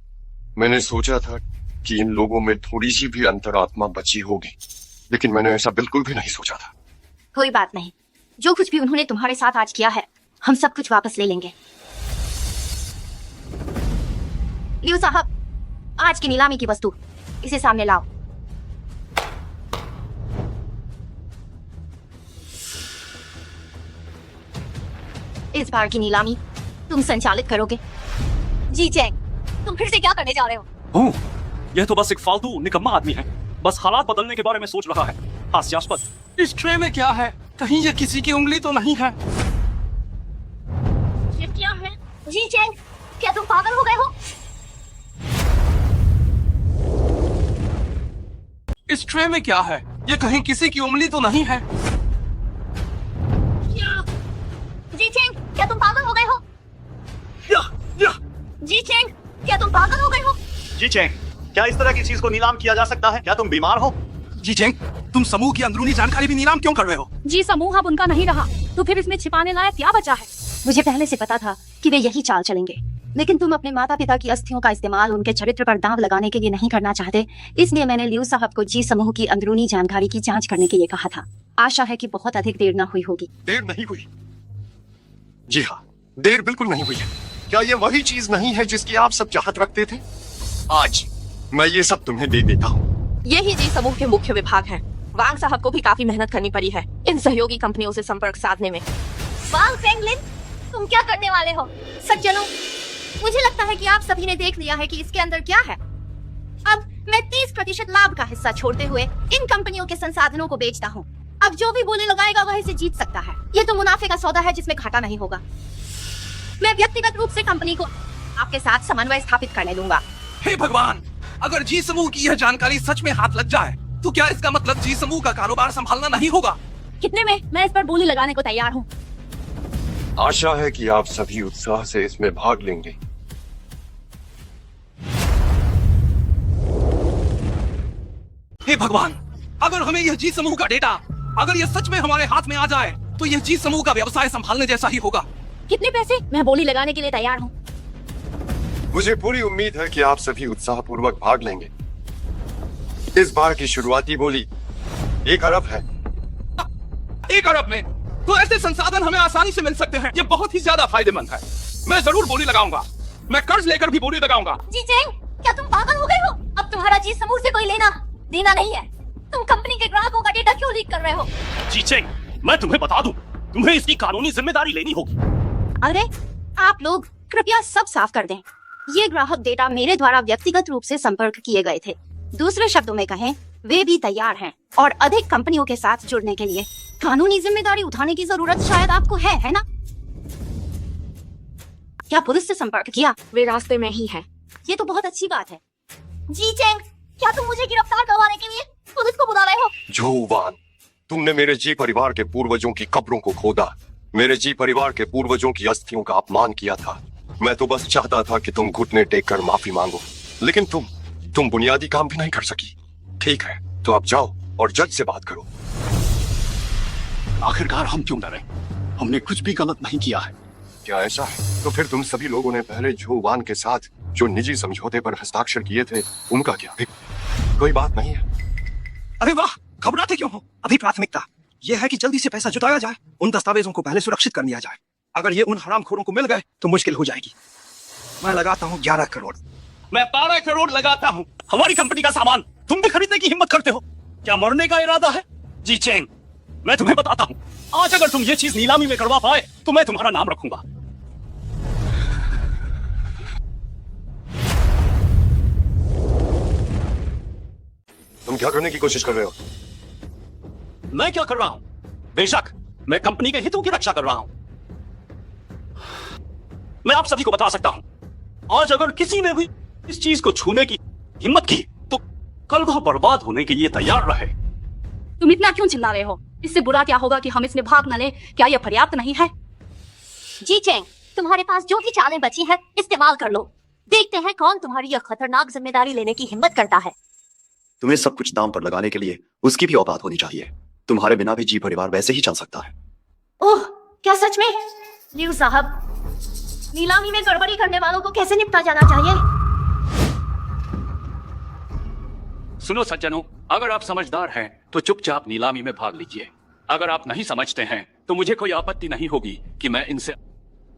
मैंने सोचा था कि इन लोगों में थोड़ी सी भी अंतरात्मा बची होगी, लेकिन मैंने ऐसा बिल्कुल भी नहीं सोचा था। कोई बात नहीं, जो कुछ भी उन्होंने तुम्हारे साथ आज किया है, हम सब कुछ वापस ले लेंगे। लियू साहब, आज की नीलामी की वस्तु, इसे सामने लाओ। इस बार की नीलामी तुम संचालित करोगे। जी चेंग, तुम फिर से क्या करने जा रहे हो? यह तो बस एक फालतू निकम्मा आदमी है। बस हालात बदलने के बारे में सोच रहा है। हास्यास्पद। इस ट्रे में क्या है? कहीं ये किसी की उंगली तो नहीं है? ये क्या है? जी चेंग, क्या तुम पागल हो गए हो? इस ट्रे में क्या है? ये कहीं किसी की उंगली तो नहीं है? जी चेंग, क्या तुम पागल हो गए हो? जी चेंग, क्या तुम पागल हो गए हो? जी चेंग, क्या इस तरह की चीज को नीलाम किया जा सकता है? क्या तुम बीमार हो? जी चेंग, तुम समूह की अंदरूनी जानकारी भी नीलाम क्यों कर रहे हो? जी समूह अब उनका नहीं रहा, तो फिर इसमें छिपाने लायक क्या बचा है? मुझे पहले से पता था कि वे यही चाल चलेंगे, लेकिन तुम अपने माता पिता की अस्थियों का इस्तेमाल उनके चरित्र पर दांव लगाने के लिए नहीं करना चाहते, इसलिए मैंने लियू साहब को जी समूह की अंदरूनी जानकारी की जांच करने के लिए कहा था। आशा है कि बहुत अधिक देर न हुई होगी। देर नहीं हुई। जी हाँ, देर बिल्कुल नहीं हुई है। क्या ये वही चीज नहीं है जिसकी आप सब चाहत रखते थे? आज मैं ये सब तुम्हें दे देता हूँ। यही जी समूह के मुख्य विभाग हैं। वांग साहब को भी काफी मेहनत करनी पड़ी है इन सहयोगी कंपनियों से संपर्क साधने में। वांग फेंगलिन, तुम क्या करने वाले हो? सज्जनों, मुझे लगता है कि आप सभी ने देख लिया है कि इसके अंदर क्या है। अब मैं 30% लाभ का हिस्सा छोड़ते हुए इन कंपनियों के संसाधनों को बेचता हूँ। अब जो भी बोली लगाएगा वह इसे जीत सकता है। ये तो मुनाफे का सौदा है जिसमें घाटा नहीं होगा। मैं व्यक्तिगत रूप से कंपनी को आपके साथ समन्वय स्थापित करने दूंगा। हे भगवान, अगर जी समूह की यह जानकारी सच में हाथ लग जाए तो क्या इसका मतलब जी समूह का कारोबार संभालना नहीं होगा? कितने में? मैं इस पर बोली लगाने को तैयार हूँ। आशा है कि आप सभी उत्साह से इसमें भाग लेंगे। हे भगवान, अगर हमें यह जी समूह का डेटा, अगर यह सच में हमारे हाथ में आ जाए तो यह जी समूह का व्यवसाय संभालने जैसा ही होगा। कितने पैसे? मैं बोली लगाने के लिए तैयार हूँ। मुझे पूरी उम्मीद है कि आप सभी उत्साहपूर्वक भाग लेंगे। इस बार की शुरुआती बोली 1 अरब है। 1 अरब में तो ऐसे संसाधन हमें आसानी से मिल सकते हैं। ये बहुत ही ज्यादा फायदेमंद है। मैं जरूर बोली लगाऊंगा। मैं कर्ज लेकर भी बोली लगाऊंगा। जी चेंग, क्या तुम पागल हो गए हो? अब तुम्हारा जी समूह से कोई लेना देना नहीं है। तुम कंपनी के ग्राहकों का डेटा क्यों लीक कर रहे हो? जी चेंग, मैं तुम्हें बता दूं, तुम्हें इसकी कानूनी जिम्मेदारी लेनी होगी। अरे आप लोग कृपया सब साफ कर दें। ये ग्राहक डेटा मेरे द्वारा व्यक्तिगत रूप से संपर्क किए गए थे। दूसरे शब्दों में कहें, वे भी तैयार हैं और अधिक कंपनियों के साथ जुड़ने के लिए। कानूनी जिम्मेदारी उठाने की जरूरत शायद आपको है ना? क्या पुलिस से संपर्क किया? वे रास्ते में ही है। ये तो बहुत अच्छी बात है। जी चेंग, क्या तुम मुझे गिरफ्तार करवाने के लिए पुलिस को बुला रहे हो? जो वान, तुमने मेरे जी परिवार के पूर्वजों की कब्रों को खोदा, मेरे जी परिवार के पूर्वजों की अस्थियों का अपमान किया था। मैं तो बस चाहता था कि तुम घुटने टेक कर माफी मांगो, लेकिन तुम बुनियादी काम भी नहीं कर सकी। ठीक है, तो अब जाओ और जज से बात करो। आखिरकार हम क्यों डरे? हमने कुछ भी गलत नहीं किया है। क्या ऐसा है? तो फिर तुम सभी लोगों ने पहले जो वान के साथ जो निजी समझौते पर हस्ताक्षर किए थे, उनका क्या? कोई बात नहीं है। अरे वाह, घबराते क्यों हो? अभी प्राथमिकता यह है कि जल्दी से पैसा जुटाया जाए। उन दस्तावेजों को पहले सुरक्षित कर लिया जाए। अगर ये उन हरामखोरों को मिल गए तो मुश्किल हो जाएगी। मैं लगाता हूँ 11 करोड़। मैं 12 करोड़ लगाता हूँ। हमारी कंपनी का सामान तुम भी खरीदने की हिम्मत करते हो? क्या मरने का इरादा है? जी चेंग, मैं तुम्हें बताता हूँ, आज अगर तुम ये चीज नीलामी में करवा पाए तो मैं तुम्हारा नाम रखूंगा। तुम क्या करने की कोशिश कर रहे हो? मैं क्या कर रहा हूं? बेशक मैं कंपनी के हितों की रक्षा कर रहा हूं। मैं आप सभी को बता सकता हूं, आज अगर किसी ने भी इस चीज को छूने की हिम्मत की तो कल वह बर्बाद होने के लिए तैयार रहे। तुम इतना क्यों चिल्ला रहे हो? इससे बुरा क्या होगा कि हम इसमें भाग न ले? क्या यह पर्याप्त नहीं है? जी चेंग, तुम्हारे पास जो भी चालें बची हैं, इस्तेमाल कर लो। देखते हैं कौन तुम्हारी यह खतरनाक जिम्मेदारी लेने की हिम्मत करता है। तुम्हें सब कुछ दांव पर लगाने के लिए उसकी भी औकात होनी चाहिए। तुम्हारे बिना भी जी परिवार वैसे ही चल सकता है। ओह, क्या सच में? न्यू साहब, नीलामी में गड़बड़ी करने वालों को कैसे निपटा जाना चाहिए? सुनो सज्जनों, अगर आप समझदार हैं तो चुपचाप नीलामी में भाग लीजिए। अगर आप नहीं समझते हैं तो मुझे कोई आपत्ति नहीं होगी कि मैं इनसे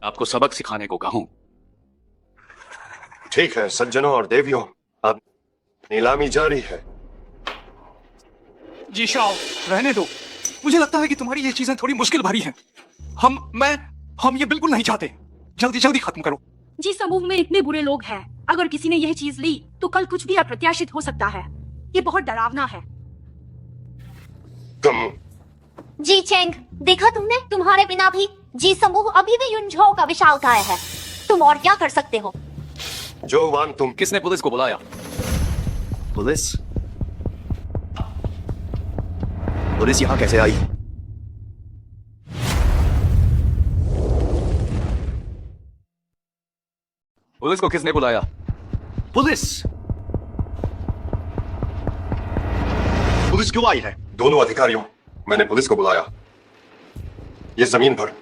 आपको सबक सिखाने को कहूं। ठीक है सज्जनों और देवियों, अब नीलामी जारी है। जी शाओ, रहने दो। मुझे लगता है कि तुम्हारी ये चीजें थोड़ी मुश्किल भरी हैं। हम ये बिल्कुल नहीं चाहते। जल्दी जल्दी खत्म करो। जी समूह में इतने बुरे लोग हैं। अगर किसी ने यह चीज ली तो कल कुछ भी अप्रत्याशित हो सकता है। ये बहुत डरावना है। जी चेंग, देखा तुमने? तुम्हारे बिना भी जी समूह अभी भी युनझो का विशालकाय है। तुम और क्या कर सकते हो? जो वान, तुम किसने पुलिस को बुलाया? पुलिस यहाँ कैसे आई? पुलिस को किसने बुलाया? पुलिस क्यों आई है? दोनों अधिकारियों, मैंने पुलिस को बुलाया। ये जमीन पर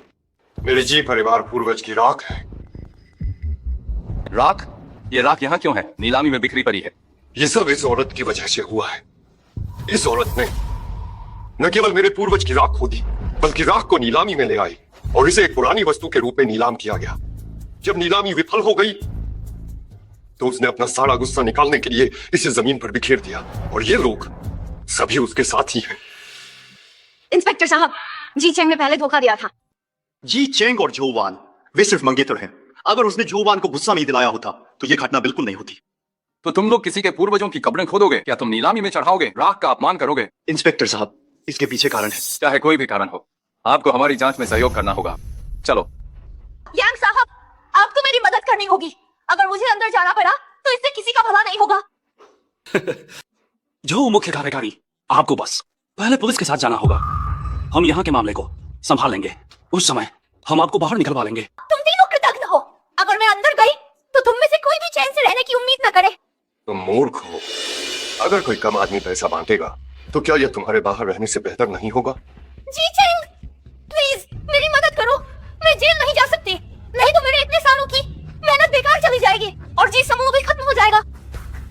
मेरे जी परिवार पूर्वज की राख है। राख? ये राख यहाँ क्यों है? नीलामी में बिखरी पड़ी है। ये सब इस औरत की वजह से हुआ है। इस औरत ने न केवल मेरे पूर्वज की राख खोदी, बल्कि राख को नीलामी में ले आई और इसे एक पुरानी वस्तु के रूप में नीलाम किया गया। जब नीलामी विफल हो गई तो उसने अपना सारा गुस्सा निकालने के लिए इसे जमीन पर बिखेर दिया, और ये लोग सभी उसके साथ ही हैं। इंस्पेक्टर साहब, जी चेंग ने पहले धोखा दिया था। जी चेंग और जो वान वे सिर्फ मंगेतर हैं। अगर उसने जो वान को गुस्सा नहीं दिलाया होता तो ये घटना बिल्कुल नहीं होती। तो तुम लोग किसी के पूर्वजों की कब्रें खोदोगे? क्या तुम नीलामी में चढ़ाओगे? राख का अपमान करोगे? इंस्पेक्टर साहब, इसके पीछे कारण है। चाहे कोई भी कारण हो, आपको हमारी जांच में सहयोग करना होगा। चलो। यांग साहब, आपको मेरी मदद करनी होगी। अगर मुझे अंदर जाना पड़ा तो इससे किसी का भला नहीं होगा। जो मुख्य कार्यकारी, आपको बस पहले पुलिस के साथ जाना होगा। हम यहाँ के मामले को संभाल लेंगे। उस समय हम आपको बाहर निकलवा लेंगे। तुम तीनों कृतज्ञ हो। अगर मैं अंदर गई तो तुम में से कोई भी चैन से रहने की उम्मीद न करे। तुम मूर्ख हो। अगर कोई कम आदमी पैसा बांटेगा तो क्या यह तुम्हारे बाहर रहने से बेहतर नहीं होगा? जी चेंग, प्लीज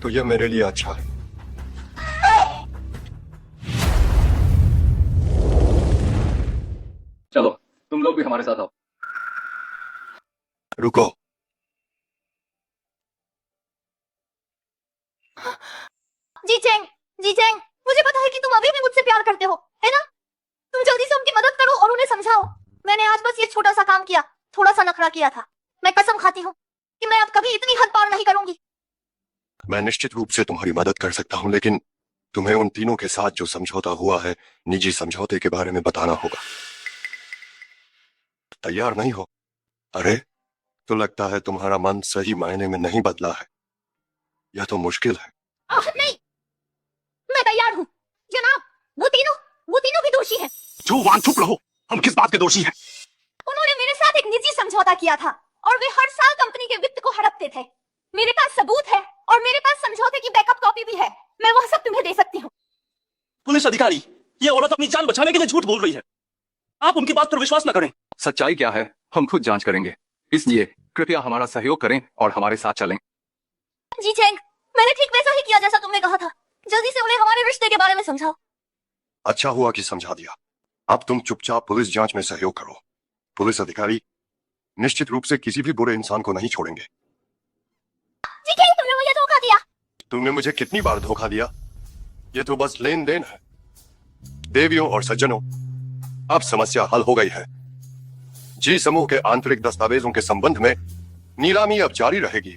तो यह मेरे लिए अच्छा है। चलो तुम लोग भी हमारे साथ आओ। रुको, जी चेंग, मुझे पता है कि तुम अभी भी मुझसे प्यार करते हो, है ना? तुम जल्दी से उनकी मदद करो और उन्हें समझाओ। मैंने आज बस ये छोटा सा काम किया, थोड़ा सा नखरा किया था। मैं कसम खाती हूँ कि मैं अब कभी इतनी हद पार नहीं करूंगी। मैं निश्चित रूप से तुम्हारी मदद कर सकता हूँ, लेकिन तुम्हें उन तीनों के साथ जो समझौता हुआ है, निजी समझौते के बारे में बताना होगा। तैयार नहीं हो? अरे, तो लगता है तुम्हारा मन सही मायने में नहीं बदला है। यह तो मुश्किल है। नहीं, मैं तैयार हूँ जनाब। वो तीनों भी दोषी हैं। जुवान चुप रहो, हम किस बात के दोषी हैं? उन्होंने मेरे साथ एक निजी समझौता किया था और वे हर साल कंपनी के वित्त को हड़पते थे। मेरे पास सबूत है और मेरे पास समझौते की बैकअप कॉपी भी है। मैं वह सब तुम्हें दे सकती हूँ। पुलिस अधिकारी, ये औरत अपनी जान बचाने के लिए झूठ बोल रही है। आप उनकी बात पर विश्वास न करें। सच्चाई क्या है हम खुद जांच करेंगे, इसलिए कृपया हमारा सहयोग करें और हमारे साथ चलें। जी चेंग, मैंने ठीक वैसा ही किया जैसा तुमने कहा था। जल्दी से उन्हें हमारे रिश्ते के बारे में समझाओ। अच्छा हुआ कि समझा दिया। अब तुम चुपचाप पुलिस जांच में सहयोग करो। पुलिस अधिकारी निश्चित रूप से किसी भी बुरे इंसान को नहीं छोड़ेंगे। जी चेंग, तुमने मुझे धोखा दिया। तुमने मुझे कितनी बार धोखा दिया? ये तो बस लेन देन है। देवियों और सज्जनों, अब समस्या हल हो गई है। जी समूह के आंतरिक दस्तावेजों के संबंध में नीलामी अब जारी रहेगी।